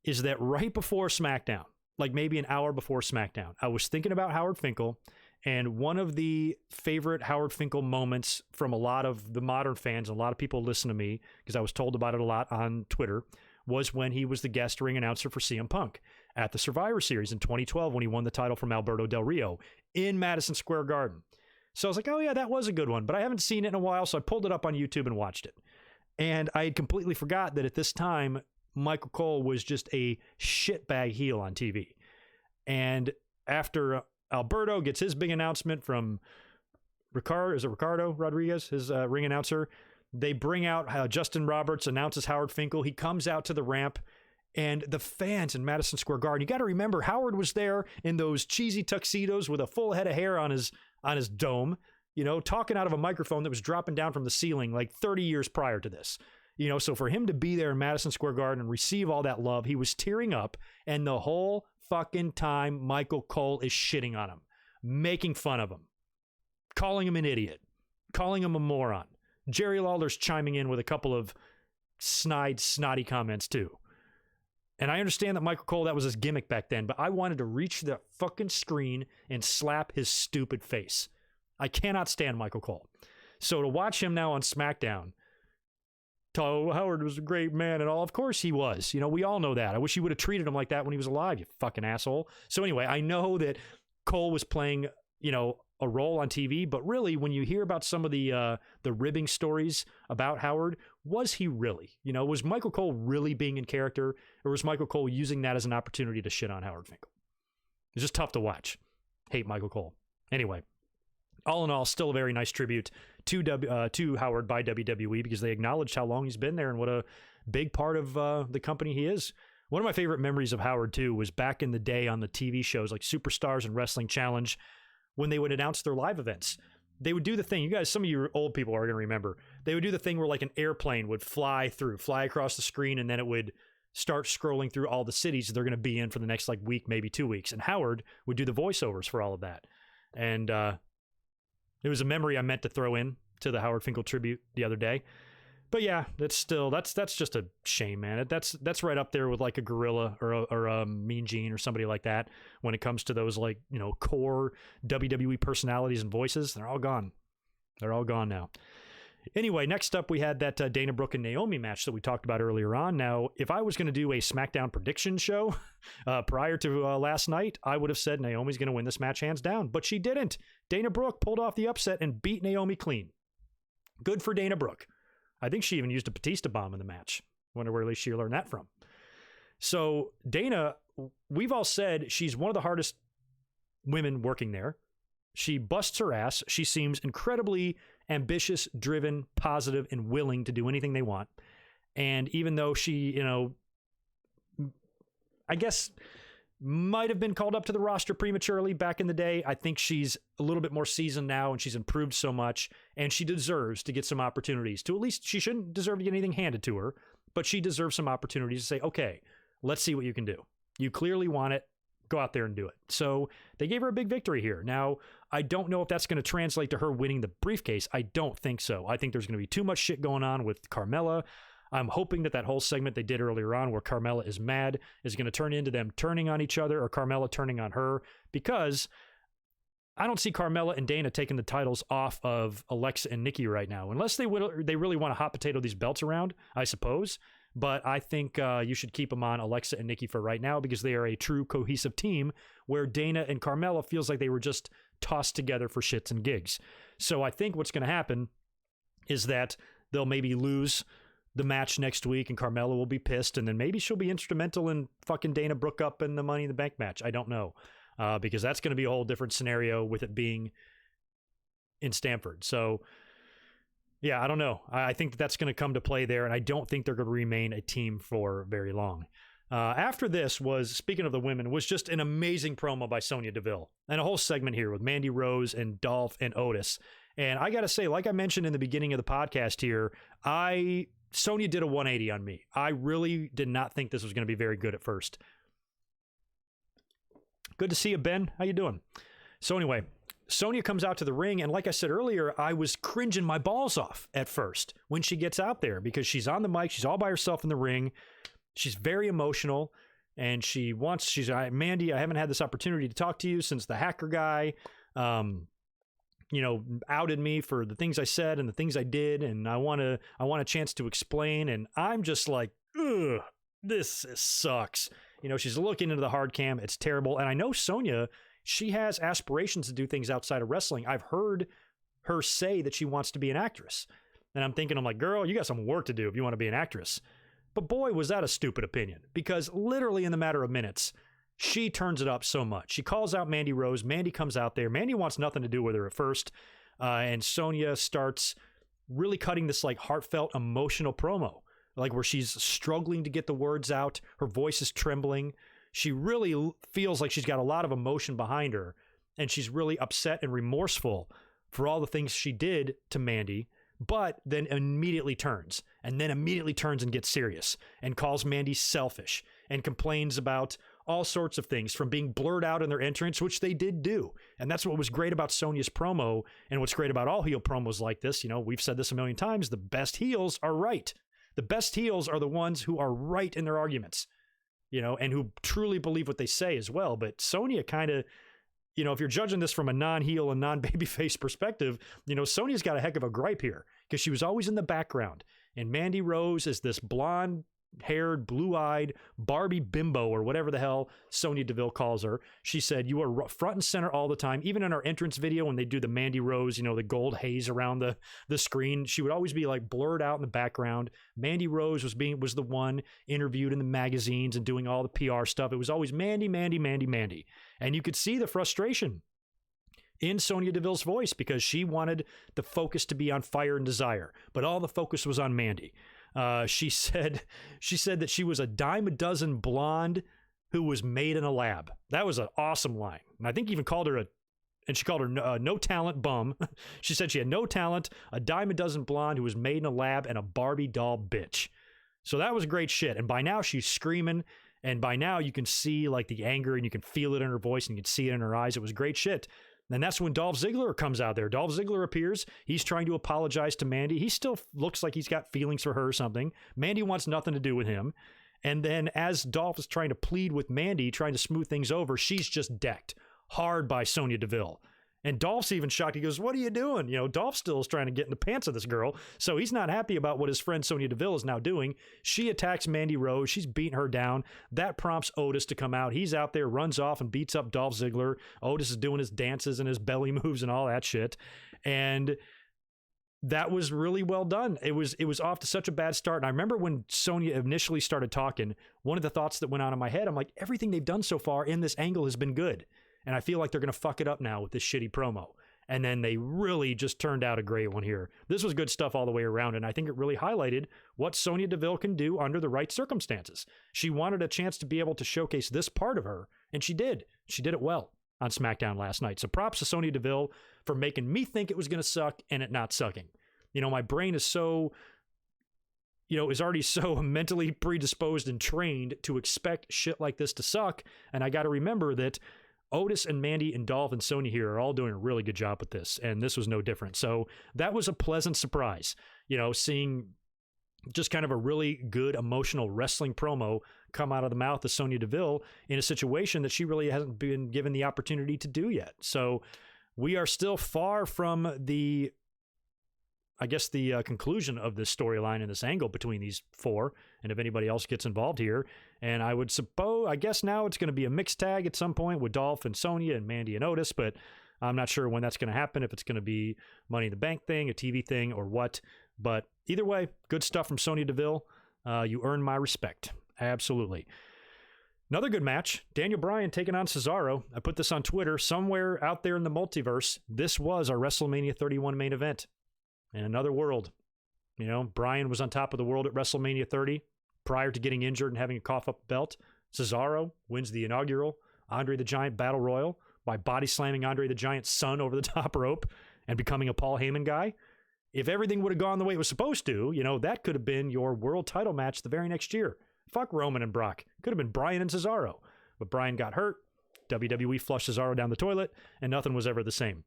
is that right before SmackDown, like maybe an hour before SmackDown, I was thinking about Howard Finkel, and one of the favorite Howard Finkel moments from a lot of the modern fans, and a lot of people listen to me because I was told about it a lot on Twitter, was when he was the guest ring announcer for CM Punk at the Survivor Series in 2012 when he won the title from Alberto Del Rio in Madison Square Garden. So I was like, oh yeah, that was a good one, but I haven't seen it in a while, so I pulled it up on YouTube and watched it. And I had completely forgot that at this time, Michael Cole was just a shitbag heel on TV. And after Alberto gets his big announcement from Ricardo Rodriguez, his ring announcer, they bring out Justin Roberts, announces Howard Finkel. He comes out to the ramp, and the fans in Madison Square Garden, you got to remember, Howard was there in those cheesy tuxedos with a full head of hair on his dome, you know, talking out of a microphone that was dropping down from the ceiling like 30 years prior to this. So for him to be there in Madison Square Garden and receive all that love, he was tearing up, and the whole fucking time Michael Cole is shitting on him, making fun of him, calling him an idiot, calling him a moron. Jerry Lawler's chiming in with a couple of snotty comments too. And I understand that Michael Cole, that was his gimmick back then, but I wanted to reach the fucking screen and slap his stupid face. I cannot stand Michael Cole. So to watch him now on SmackDown, Howard was a great man and all. Of course he was. We all know that. I wish he would have treated him like that when he was alive, you fucking asshole. So anyway, I know that Cole was playing, a role on TV, but really when you hear about some of the ribbing stories about Howard, was he really? Was Michael Cole really being in character, or was Michael Cole using that as an opportunity to shit on Howard Finkel? It's just tough to watch. Hate Michael Cole. Anyway, all in all, still a very nice tribute to Howard by WWE, because they acknowledged how long he's been there and what a big part of the company he is. One of my favorite memories of Howard, too, was back in the day on the TV shows like Superstars and Wrestling Challenge, when they would announce their live events. They would do the thing, you guys, some of you old people are going to remember, they would do the thing where like an airplane would fly across the screen, and then it would start scrolling through all the cities that they're going to be in for the next like week, maybe 2 weeks. And Howard would do the voiceovers for all of that. And it was a memory I meant to throw in to the Howard Finkel tribute the other day. But yeah, that's just a shame, man. That's right up there with like a Gorilla or a Mean Gene or somebody like that when it comes to those like, core WWE personalities and voices. They're all gone. They're all gone now. Anyway, next up we had that Dana Brooke and Naomi match that we talked about earlier on. Now, if I was going to do a SmackDown prediction show prior to last night, I would have said Naomi's going to win this match hands down, but she didn't. Dana Brooke pulled off the upset and beat Naomi clean. Good for Dana Brooke. I think she even used a Batista bomb in the match. Wonder where at least she learned that from. So Dana, we've all said she's one of the hardest women working there. She busts her ass. She seems incredibly ambitious, driven, positive, and willing to do anything they want. And even though she, I guess might have been called up to the roster prematurely back in the day, I think she's a little bit more seasoned now, and she's improved so much, and she deserves to get some opportunities. To at least, she shouldn't deserve to get anything handed to her, but she deserves some opportunities to say, okay, let's see what you can do. You clearly want it. Go out there and do it. So they gave her a big victory here. Now, I don't know if that's going to translate to her winning the briefcase. I don't think so. I think there's going to be too much shit going on with Carmella. I'm hoping that whole segment they did earlier on where Carmella is mad is going to turn into them turning on each other, or Carmella turning on her, because I don't see Carmella and Dana taking the titles off of Alexa and Nikki right now, unless they really want to hot potato these belts around, I suppose. But I think you should keep them on Alexa and Nikki for right now, because they are a true cohesive team, where Dana and Carmella feels like they were just tossed together for shits and gigs. So I think what's going to happen is that they'll maybe lose the match next week, and Carmella will be pissed, and then maybe she'll be instrumental in fucking Dana Brooke up in the Money in the Bank match. I don't know, because that's going to be a whole different scenario with it being in Stamford. So yeah, I don't know. I think that's going to come to play there, and I don't think they're going to remain a team for very long. After this was, speaking of the women, was just an amazing promo by Sonya Deville, and a whole segment here with Mandy Rose and Dolph and Otis. And I got to say, like I mentioned in the beginning of the podcast here, Sonya did a 180 on me. I really did not think this was going to be very good at first. Good to see you, Ben. How you doing? So anyway, Sonya comes out to the ring, and like I said earlier, I was cringing my balls off at first when she gets out there, because she's on the mic, she's all by herself in the ring, she's very emotional, and she's Mandy, I haven't had this opportunity to talk to you since the hacker guy outed me for the things I said and the things I did, and I want a chance to explain. And I'm just like, ugh, this sucks. She's looking into the hard cam. It's terrible. And I know Sonya, she has aspirations to do things outside of wrestling. I've heard her say that she wants to be an actress. And I'm like, girl, you got some work to do if you want to be an actress. But boy, was that a stupid opinion, because literally in the matter of minutes, she turns it up so much. She calls out Mandy Rose. Mandy comes out there. Mandy wants nothing to do with her at first. And Sonya starts really cutting this like heartfelt, emotional promo, like where she's struggling to get the words out. Her voice is trembling. She really feels like she's got a lot of emotion behind her. And she's really upset and remorseful for all the things she did to Mandy but then immediately turns and gets serious and calls Mandy selfish and complains about all sorts of things, from being blurred out in their entrance, which they did do. And that's what was great about Sonya's promo, and what's great about all heel promos like this. We've said this a million times, the best heels are right. The best heels are the ones who are right in their arguments, and who truly believe what they say as well. But Sonya kind of, if you're judging this from a non-heel and non-babyface perspective, Sonya's got a heck of a gripe here, because she was always in the background. And Mandy Rose is this blonde-haired, blue-eyed Barbie bimbo, or whatever the hell Sonya Deville calls her. She said, you are front and center all the time. Even in our entrance video, when they do the Mandy Rose, the gold haze around the screen, she would always be like blurred out in the background. Mandy Rose was the one interviewed in the magazines and doing all the PR stuff. It was always Mandy, Mandy, Mandy, Mandy. And you could see the frustration in Sonya Deville's voice, because she wanted the focus to be on Fire and Desire, but all the focus was on Mandy. She said that she was a dime a dozen blonde who was made in a lab. That was an awesome line. And I think even called her no talent bum. She said she had no talent, a dime a dozen blonde who was made in a lab, and a Barbie doll bitch. So that was great shit. And by now she's screaming, and by now you can see like the anger, and you can feel it in her voice, and you can see it in her eyes. It was great shit. And that's when Dolph Ziggler comes out there. Dolph Ziggler appears. He's trying to apologize to Mandy. He still looks like he's got feelings for her or something. Mandy wants nothing to do with him. And then as Dolph is trying to plead with Mandy, trying to smooth things over, she's just decked hard by Sonya Deville. And Dolph's even shocked. He goes, what are you doing? Dolph still is trying to get in the pants of this girl. So he's not happy about what his friend Sonya Deville is now doing. She attacks Mandy Rose. She's beating her down. That prompts Otis to come out. He's out there, runs off and beats up Dolph Ziggler. Otis is doing his dances and his belly moves and all that shit. And that was really well done. It was off to such a bad start. And I remember when Sonya initially started talking, one of the thoughts that went on in my head, I'm like, everything they've done so far in this angle has been good. And I feel like they're going to fuck it up now with this shitty promo. And then they really just turned out a great one here. This was good stuff all the way around. And I think it really highlighted what Sonya Deville can do under the right circumstances. She wanted a chance to be able to showcase this part of her. And she did. She did it well on SmackDown last night. So props to Sonya Deville for making me think it was going to suck and it not sucking. My brain is is already so mentally predisposed and trained to expect shit like this to suck. And I got to remember that Otis and Mandy and Dolph and Sonya here are all doing a really good job with this, and this was no different. So that was a pleasant surprise, seeing just kind of a really good emotional wrestling promo come out of the mouth of Sonya Deville in a situation that she really hasn't been given the opportunity to do yet. So we are still far from the conclusion of this storyline and this angle between these four, and if anybody else gets involved here. And I guess now it's going to be a mixed tag at some point with Dolph and Sonya and Mandy and Otis, but I'm not sure when that's going to happen, if it's going to be Money in the Bank thing, a TV thing, or what. But either way, good stuff from Sonya Deville. You earn my respect. Absolutely. Another good match, Daniel Bryan taking on Cesaro. I put this on Twitter. Somewhere out there in the multiverse, this was our WrestleMania 31 main event. In another world, Bryan was on top of the world at WrestleMania 30 prior to getting injured and having a cough up belt. Cesaro wins the inaugural Andre the Giant Battle Royal by body slamming Andre the Giant's son over the top rope and becoming a Paul Heyman guy. If everything would have gone the way it was supposed to, that could have been your world title match the very next year. Fuck Roman and Brock. Could have been Bryan and Cesaro. But Bryan got hurt. WWE flushed Cesaro down the toilet, and nothing was ever the same.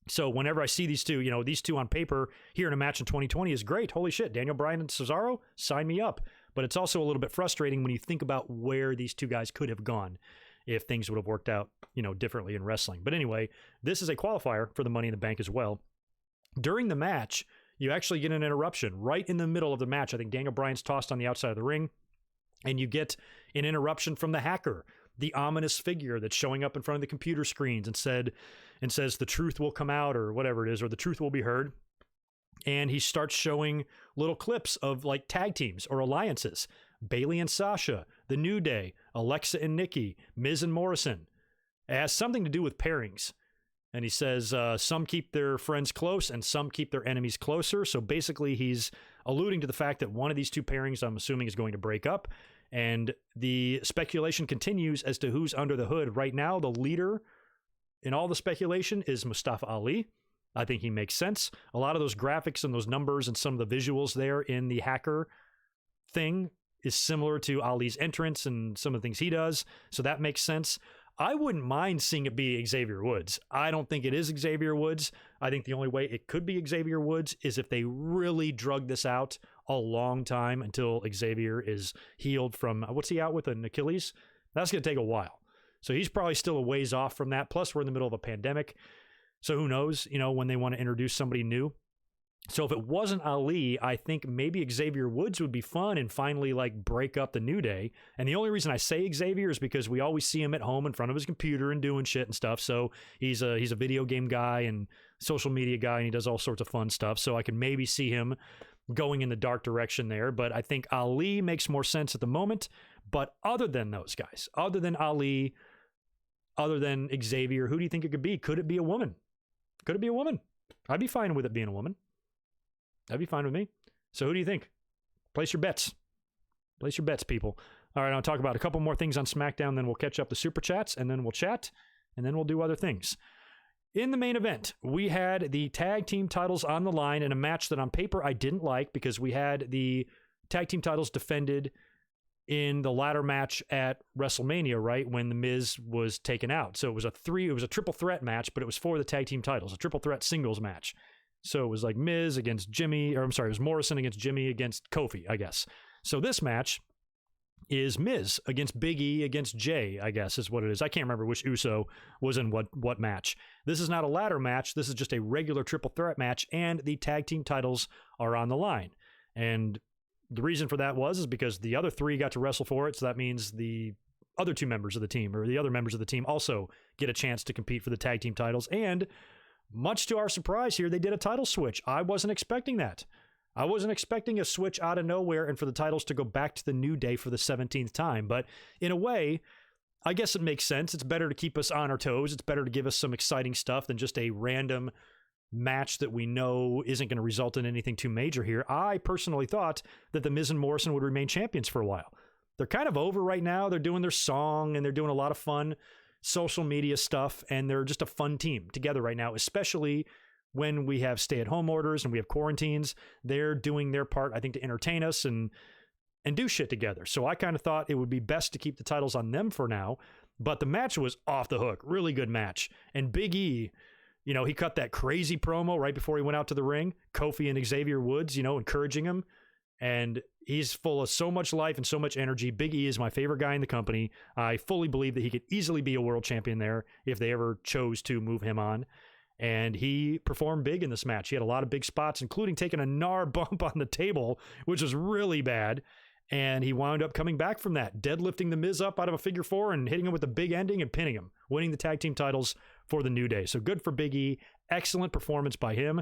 So whenever I see these two on paper here in a match in 2020 is great. Holy shit, Daniel Bryan and Cesaro, sign me up. But it's also a little bit frustrating when you think about where these two guys could have gone if things would have worked out, differently in wrestling. But anyway, this is a qualifier for the Money in the Bank as well. During the match, you actually get an interruption right in the middle of the match. I think Daniel Bryan's tossed on the outside of the ring, and you get an interruption from the Hacker, the ominous figure that's showing up in front of the computer screens and says the truth will come out, or whatever it is, or the truth will be heard. And he starts showing little clips of like tag teams or alliances. Bayley and Sasha, The New Day, Alexa and Nikki, Miz and Morrison. It has something to do with pairings. And he says some keep their friends close and some keep their enemies closer. So basically he's alluding to the fact that one of these two pairings, I'm assuming, is going to break up. And the speculation continues as to who's under the hood. Right now, the leader in all the speculation is Mustafa Ali. I think he makes sense. A lot of those graphics and those numbers and some of the visuals there in the hacker thing is similar to Ali's entrance and some of the things he does. So that makes sense. I wouldn't mind seeing it be Xavier Woods. I don't think it is Xavier Woods. I think the only way it could be Xavier Woods is if they really drug this out a long time until Xavier is healed from, what's he out with, an Achilles? That's going to take a while. So he's probably still a ways off from that. Plus, we're in the middle of a pandemic. So who knows, when they want to introduce somebody new. So if it wasn't Ali, I think maybe Xavier Woods would be fun and finally break up the New Day. And the only reason I say Xavier is because we always see him at home in front of his computer and doing shit and stuff. So he's a video game guy and social media guy, and he does all sorts of fun stuff. So I can maybe see him going in the dark direction there. But I think Ali makes more sense at the moment. But other than those guys, other than Ali, other than Xavier, who do you think it could be? Could it be a woman? Could it be a woman? I'd be fine with it being a woman. That'd be fine with me. So who do you think? Place your bets. Place your bets, people. All right, I'll talk about a couple more things on SmackDown, then we'll catch up the Super Chats, and then we'll chat, and then we'll do other things. In the main event, we had the tag team titles on the line in a match that on paper I didn't like because we had the tag team titles defended in the ladder match at WrestleMania, right, when The Miz was taken out. So it was a triple threat match, but it was for the tag team titles, a triple threat singles match. So it was Miz against Jimmy, or I'm sorry, it was Morrison against Jimmy against Kofi, I guess. So this match is Miz against Big E against Jay, I guess is what it is. I can't remember which Uso was in what match. This is not a ladder match. This is just a regular triple threat match, and the tag team titles are on the line. And the reason for that is because the other three got to wrestle for it, so that means the other two members of the team, or the other members of the team, also get a chance to compete for the tag team titles. And much to our surprise here, they did a title switch. I wasn't expecting that. I wasn't expecting a switch out of nowhere and for the titles to go back to the New Day for the 17th time. But in a way, I guess it makes sense. It's better to keep us on our toes. It's better to give us some exciting stuff than just a random match that we know isn't going to result in anything too major here. I personally thought that The Miz and Morrison would remain champions for a while. They're kind of over right now. They're doing their song and they're doing a lot of fun social media stuff, and they're just a fun team together right now, especially when we have stay-at-home orders and we have quarantines. They're doing their part, I think, to entertain us and do shit together. So I kind of thought it would be best to keep the titles on them for now, but the match was off the hook. Really good match. And Big E, he cut that crazy promo right before he went out to the ring. Kofi and Xavier Woods, encouraging him. And he's full of so much life and so much energy. Big E is my favorite guy in the company. I fully believe that he could easily be a world champion there if they ever chose to move him on. And he performed big in this match. He had a lot of big spots, including taking a gnar bump on the table, which was really bad. And he wound up coming back from that, deadlifting The Miz up out of a figure four and hitting him with a big ending and pinning him, winning the tag team titles for the New Day. So good for Big E. Excellent performance by him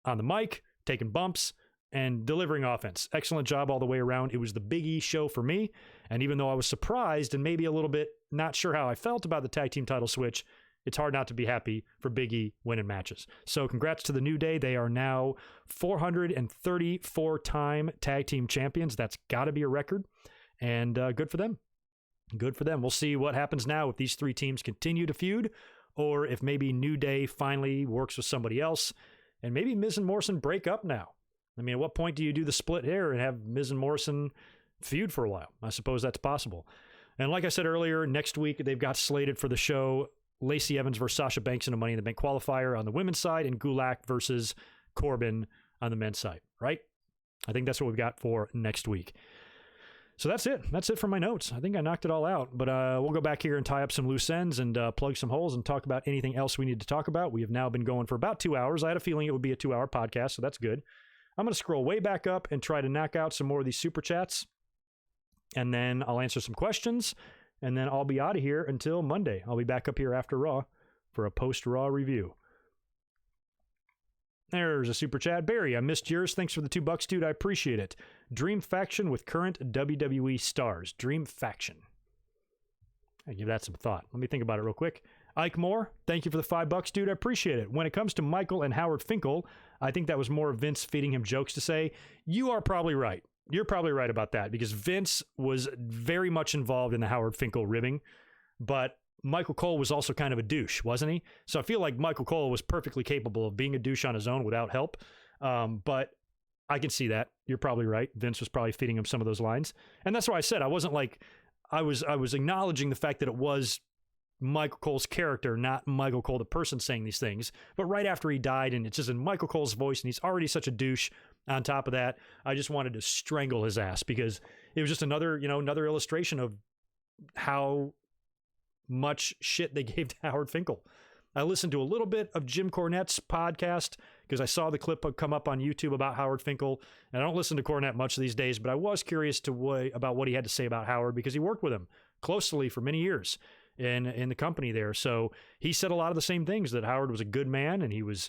on the mic, taking bumps, and delivering offense. Excellent job all the way around. It was the Big E show for me. And even though I was surprised and maybe a little bit not sure how I felt about the tag team title switch, it's hard not to be happy for Big E winning matches. So congrats to the New Day. They are now 434-time tag team champions. That's got to be a record. And good for them. Good for them. We'll see what happens now if these three teams continue to feud, or if maybe New Day finally works with somebody else, and maybe Miz and Morrison break up now. I mean, at what point do you do the split here and have Miz and Morrison feud for a while? I suppose that's possible. And like I said earlier, next week they've got slated for the show Lacey Evans versus Sasha Banks in a Money in the Bank qualifier on the women's side, and Gulak versus Corbin on the men's side, right? I think that's what we've got for next week. So that's it. That's it for my notes. I think I knocked it all out, but we'll go back here and tie up some loose ends and plug some holes and talk about anything else we need to talk about. We have now been going for about 2 hours. I had a feeling it would be a 2-hour podcast, so that's good. I'm going to scroll way back up and try to knock out some more of these super chats, and then I'll answer some questions, and then I'll be out of here until Monday. I'll be back up here after Raw for a post-Raw review. There's a super chat. Barry, I missed yours. Thanks for the $2, dude. I appreciate it. Dream faction with current WWE stars. Dream faction. I give that some thought. Let me think about it real quick. Ike Moore, thank you for the $5, dude. I appreciate it. When it comes to Michael and Howard Finkel, I think that was more Vince feeding him jokes to say. You are probably right. You're probably right about that, because Vince was very much involved in the Howard Finkel ribbing, but Michael Cole was also kind of a douche, wasn't he? So I feel like Michael Cole was perfectly capable of being a douche on his own without help. But I can see that. You're probably right. Vince was probably feeding him some of those lines. And that's why I said I wasn't like, I was acknowledging the fact that it was Michael Cole's character, not Michael Cole, the person, saying these things. But right after he died, and it's just in Michael Cole's voice, and he's already such a douche on top of that, I just wanted to strangle his ass, because it was just another illustration of how much shit they gave to Howard Finkel. I listened to a little bit of Jim Cornette's podcast because I saw the clip come up on YouTube about Howard Finkel, and I don't listen to Cornette much these days, but I was curious about what he had to say about Howard, because he worked with him closely for many years in the company there. So he said a lot of the same things, that Howard was a good man and he was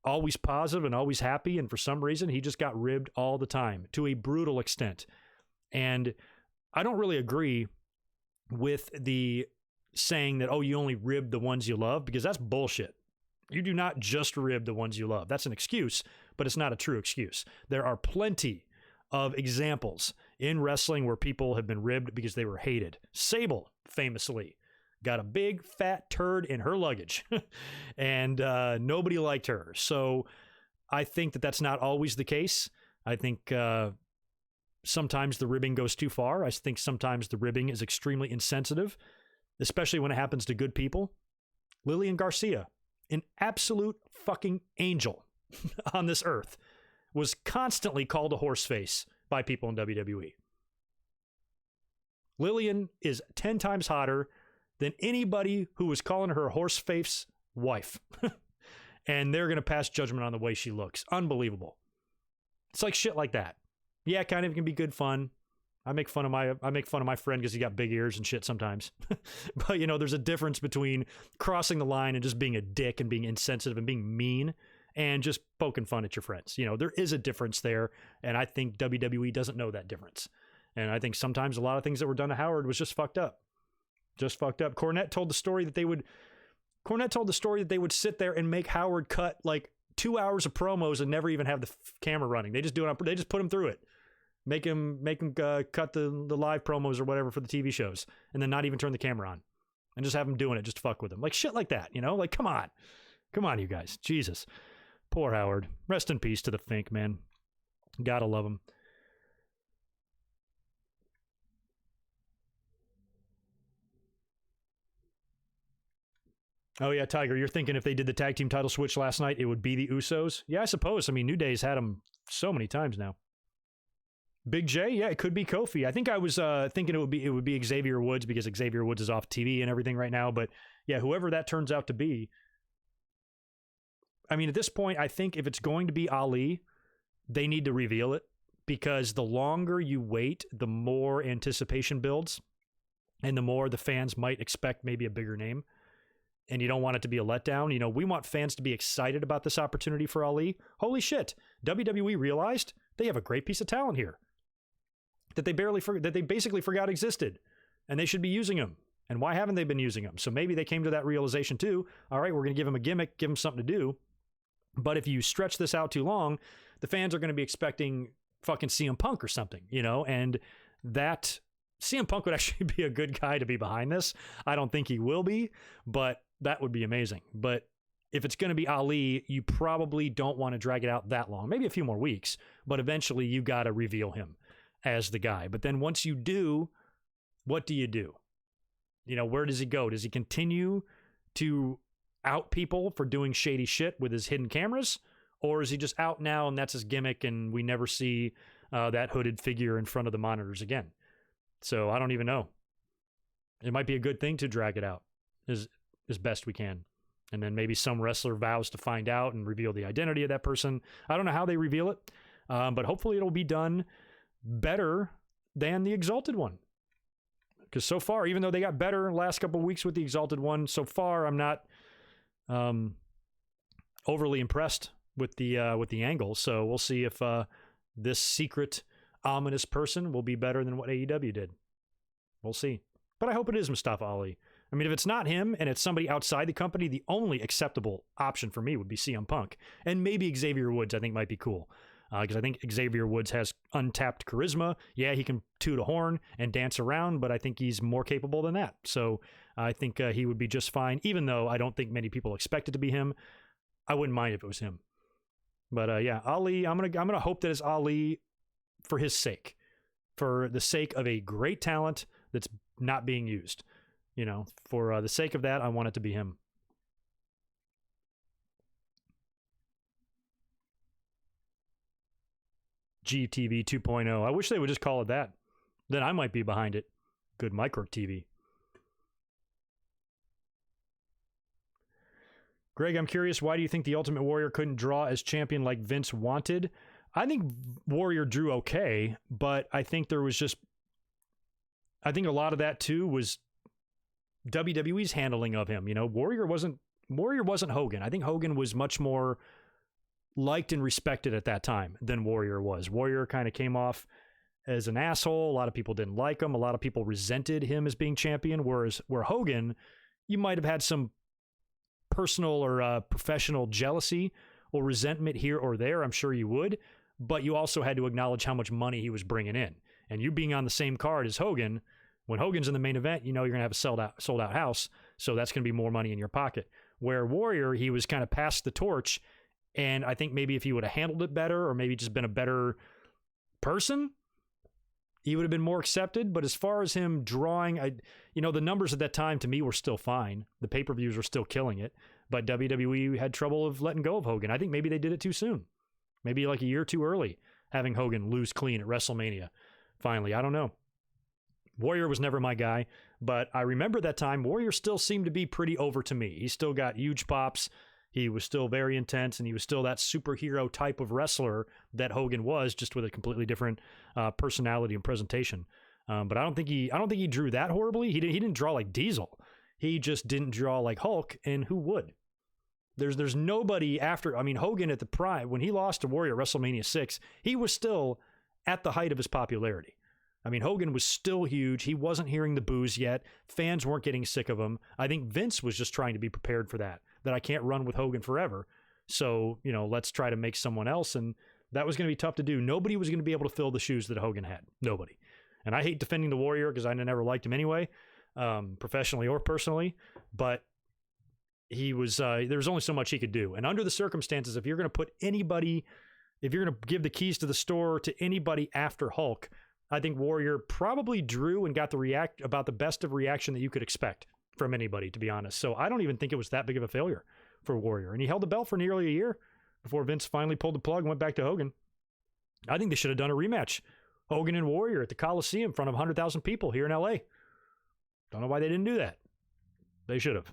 always positive and always happy, and for some reason he just got ribbed all the time to a brutal extent. And I don't really agree with the saying that, oh, you only rib the ones you love, because that's bullshit. You do not just rib the ones you love. That's an excuse, but it's not a true excuse. There are plenty of examples in wrestling where people have been ribbed because they were hated. Sable, famously, got a big fat turd in her luggage and nobody liked her. So I think that that's not always the case. I think sometimes the ribbing goes too far. I think sometimes the ribbing is extremely insensitive, especially when it happens to good people. Lillian Garcia, an absolute fucking angel on this earth, was constantly called a horseface by people in WWE. Lillian is 10 times hotter than anybody who was calling her a horseface wife. And they're going to pass judgment on the way she looks. Unbelievable. It's like shit like that. Yeah, kind of can be good fun. I make fun of my friend because he got big ears and shit sometimes. But, there's a difference between crossing the line and just being a dick and being insensitive and being mean and just poking fun at your friends. There is a difference there, and I think WWE doesn't know that difference. And I think sometimes a lot of things that were done to Howard was just fucked up. Just fucked up. Cornette told the story that they would sit there and make Howard cut like 2 hours of promos and never even have the camera running. They just they just put him through it. Make him cut the live promos or whatever for the TV shows, and then not even turn the camera on, and just have him doing it just to fuck with him. Like shit like that, Like, come on, you guys. Jesus. Poor Howard. Rest in peace to the Fink, man. Gotta love him. Oh, yeah, Tiger, you're thinking if they did the tag team title switch last night, it would be the Usos? Yeah, I suppose. I mean, New Day's had them so many times now. Big J, yeah, it could be Kofi. I think I was thinking it would be Xavier Woods, because Xavier Woods is off TV and everything right now. But yeah, whoever that turns out to be. I mean, at this point, I think if it's going to be Ali, they need to reveal it, because the longer you wait, the more anticipation builds, and the more the fans might expect maybe a bigger name. And you don't want it to be a letdown. We want fans to be excited about this opportunity for Ali. Holy shit. WWE realized they have a great piece of talent here that they basically forgot existed, and they should be using him. And why haven't they been using him? So maybe they came to that realization too. All right, we're going to give him a gimmick, give him something to do. But if you stretch this out too long, the fans are going to be expecting fucking CM Punk or something, and that CM Punk would actually be a good guy to be behind this. I don't think he will be, but that would be amazing. But if it's going to be Ali, you probably don't want to drag it out that long. Maybe a few more weeks, but eventually you got to reveal him as the guy. But then once you do, what do you do? Where does he go? Does he continue to out people for doing shady shit with his hidden cameras? Or is he just out now and that's his gimmick and we never see that hooded figure in front of the monitors again? So I don't even know. It might be a good thing to drag it out as best we can. And then maybe some wrestler vows to find out and reveal the identity of that person. I don't know how they reveal it, but hopefully it'll be done better than the Exalted One. Because so far, even though they got better last couple of weeks with the Exalted One, so far I'm not overly impressed with the angle. So we'll see if this secret ominous person will be better than what AEW did. We'll see. But I hope it is Mustafa Ali. I mean, if it's not him and it's somebody outside the company, the only acceptable option for me would be CM Punk. And maybe Xavier Woods, I think, might be cool. Because I think Xavier Woods has untapped charisma. Yeah, he can toot a horn and dance around, but I think he's more capable than that. So I think he would be just fine, even though I don't think many people expect it to be him. I wouldn't mind if it was him. But yeah, Ali, I'm gonna hope that it's Ali for his sake, for the sake of a great talent that's not being used. You know, for the sake of that, I want it to be him. GTV 2.0. I wish they would just call it that. Then I might be behind it. GoodMicWork TV. Greg, I'm curious, why do you think the Ultimate Warrior couldn't draw as champion like Vince wanted? I think Warrior drew okay, but I think there was just... I think a lot of that, too, was WWE's handling of him. You know, Warrior wasn't Hogan. I think Hogan was much more liked and respected at that time than Warrior was. Warrior kind of came off as an asshole. A lot of people didn't like him. A lot of people resented him as being champion, whereas Hogan, you might have had some personal or professional jealousy or resentment here or there. I'm sure you would, but you also had to acknowledge how much money he was bringing in. And you being on the same card as Hogan, when Hogan's in the main event, you know you're going to have a sold out house, so that's going to be more money in your pocket. Where Warrior, he was kind of passed the torch, and I think maybe if he would have handled it better or maybe just been a better person, he would have been more accepted. But as far as him drawing, the numbers at that time to me were still fine. The pay-per-views were still killing it, but WWE had trouble of letting go of Hogan. I think maybe they did it too soon. Maybe like a year too early, having Hogan lose clean at WrestleMania. Finally, I don't know. Warrior was never my guy, but I remember that time Warrior still seemed to be pretty over to me. He still got huge pops. He was still very intense, and he was still that superhero type of wrestler that Hogan was, just with a completely different personality and presentation. But I don't think he drew that horribly. He didn't draw like Diesel. He just didn't draw like Hulk, and who would? There's nobody after. I mean, Hogan at the prime, when he lost to Warrior at WrestleMania 6, he was still at the height of his popularity. I mean, Hogan was still huge. He wasn't hearing the boos yet. Fans weren't getting sick of him. I think Vince was just trying to be prepared for that I can't run with Hogan forever. So, let's try to make someone else. And that was going to be tough to do. Nobody was going to be able to fill the shoes that Hogan had. Nobody. And I hate defending the Warrior because I never liked him anyway, professionally or personally. But he was, there was only so much he could do. And under the circumstances, if you're going to give the keys to the store to anybody after Hulk, I think Warrior probably drew and got about the best of reaction that you could expect from anybody, to be honest. So I don't even think it was that big of a failure for Warrior. And he held the belt for nearly a year before Vince finally pulled the plug and went back to Hogan. I think they should have done a rematch. Hogan and Warrior at the Coliseum in front of 100,000 people here in LA. Don't know why they didn't do that. They should have.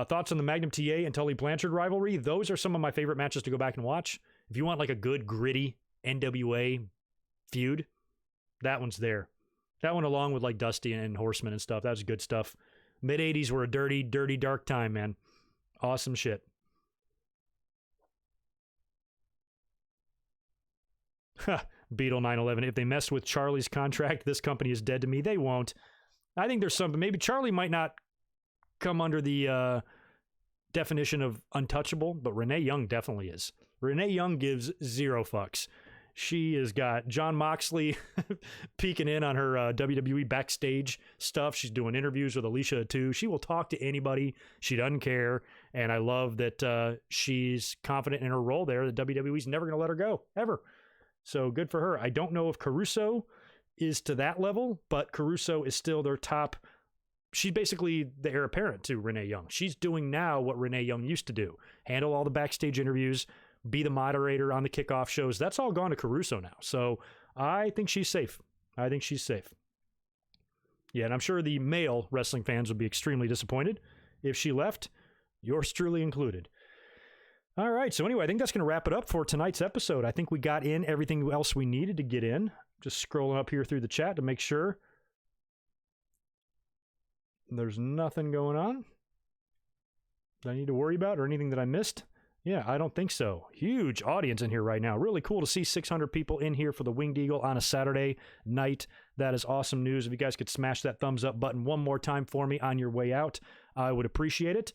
Thoughts on the Magnum TA and Tully Blanchard rivalry? Those are some of my favorite matches to go back and watch. If you want like a good, gritty NWA feud, that one's there. That one along with like Dusty and Horseman and stuff. That was good stuff. Mid-'80s were a dirty, dirty, dark time, man. Awesome shit. Beetle 911. If they mess with Charlie's contract, this company is dead to me. They won't. I think there's something. Maybe Charlie might not come under the definition of untouchable, but Renee Young definitely is. Renee Young gives zero fucks. She has got Jon Moxley peeking in on her WWE backstage stuff. She's doing interviews with Alicia too. She will talk to anybody. She doesn't care. And I love that she's confident in her role there. The WWE's never going to let her go, ever. So good for her. I don't know if Caruso is to that level, but Caruso is still their top. She's basically the heir apparent to Renee Young. She's doing now what Renee Young used to do. Handle all the backstage interviews, be the moderator on the kickoff shows. That's all gone to Caruso now. So I think she's safe. Yeah, and I'm sure the male wrestling fans would be extremely disappointed if she left, yours truly included. All right, so anyway, I think that's going to wrap it up for tonight's episode. I think we got in everything else we needed to get in. Just scrolling up here through the chat to make sure there's nothing going on that I need to worry about or anything that I missed. Yeah, I don't think so. Huge audience in here right now. Really cool to see 600 people in here for the Winged Eagle on a Saturday night. That is awesome news. If you guys could smash that thumbs up button one more time for me on your way out, I would appreciate it.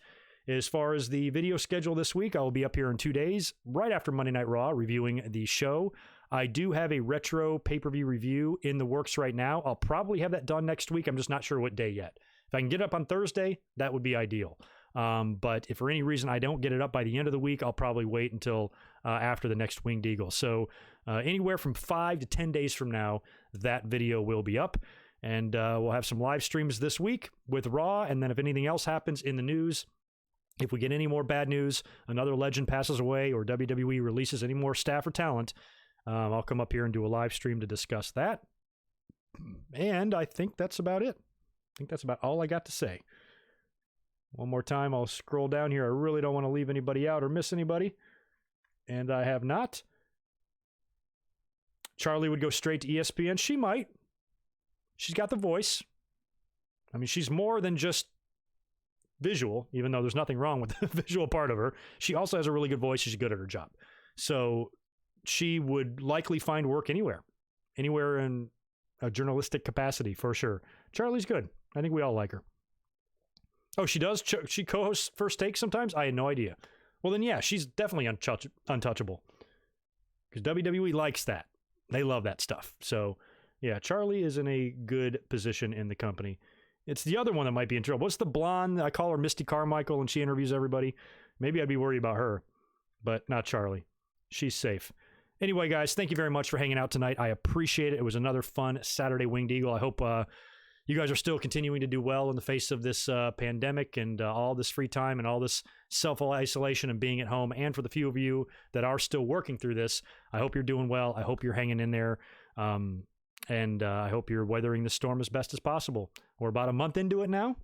As far as the video schedule this week, I will be up here in 2 days, right after Monday Night Raw, reviewing the show. I do have a retro pay-per-view review in the works right now. I'll probably have that done next week. I'm just not sure what day yet. If I can get it up on Thursday, that would be ideal. But if for any reason I don't get it up by the end of the week, I'll probably wait until after the next Winged Eagle. So anywhere from 5 to 10 days from now, that video will be up. And we'll have some live streams this week with Raw. And then if anything else happens in the news, if we get any more bad news, another legend passes away, or WWE releases any more staff or talent, I'll come up here and do a live stream to discuss that. And I think that's about it. I think that's about all I got to say. One more time, I'll scroll down here. I really don't want to leave anybody out or miss anybody. And I have not. Charlie would go straight to ESPN. She might. She's got the voice. I mean, she's more than just visual, even though there's nothing wrong with the visual part of her. She also has a really good voice. She's good at her job. So she would likely find work anywhere in a journalistic capacity for sure. Charlie's good. I think we all like her. Oh, she does? She co-hosts First Take sometimes? I had no idea. Well, then, yeah, she's definitely untouchable. Because WWE likes that. They love that stuff. So, yeah, Charlie is in a good position in the company. It's the other one that might be in trouble. What's the blonde? I call her Misty Carmichael, and she interviews everybody. Maybe I'd be worried about her, but not Charlie. She's safe. Anyway, guys, thank you very much for hanging out tonight. I appreciate it. It was another fun Saturday Winged Eagle. I hope you guys are still continuing to do well in the face of this pandemic and all this free time and all this self-isolation and being at home. And for the few of you that are still working through this, I hope you're doing well. I hope you're hanging in there. And I hope you're weathering the storm as best as possible. We're about a month into it now,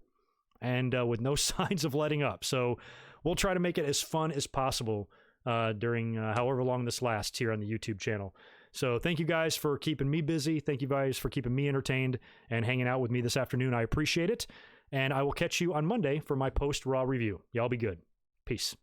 and with no signs of letting up. So we'll try to make it as fun as possible during however long this lasts here on the YouTube channel. So thank you guys for keeping me busy. Thank you guys for keeping me entertained and hanging out with me this afternoon. I appreciate it. And I will catch you on Monday for my post-Raw review. Y'all be good. Peace.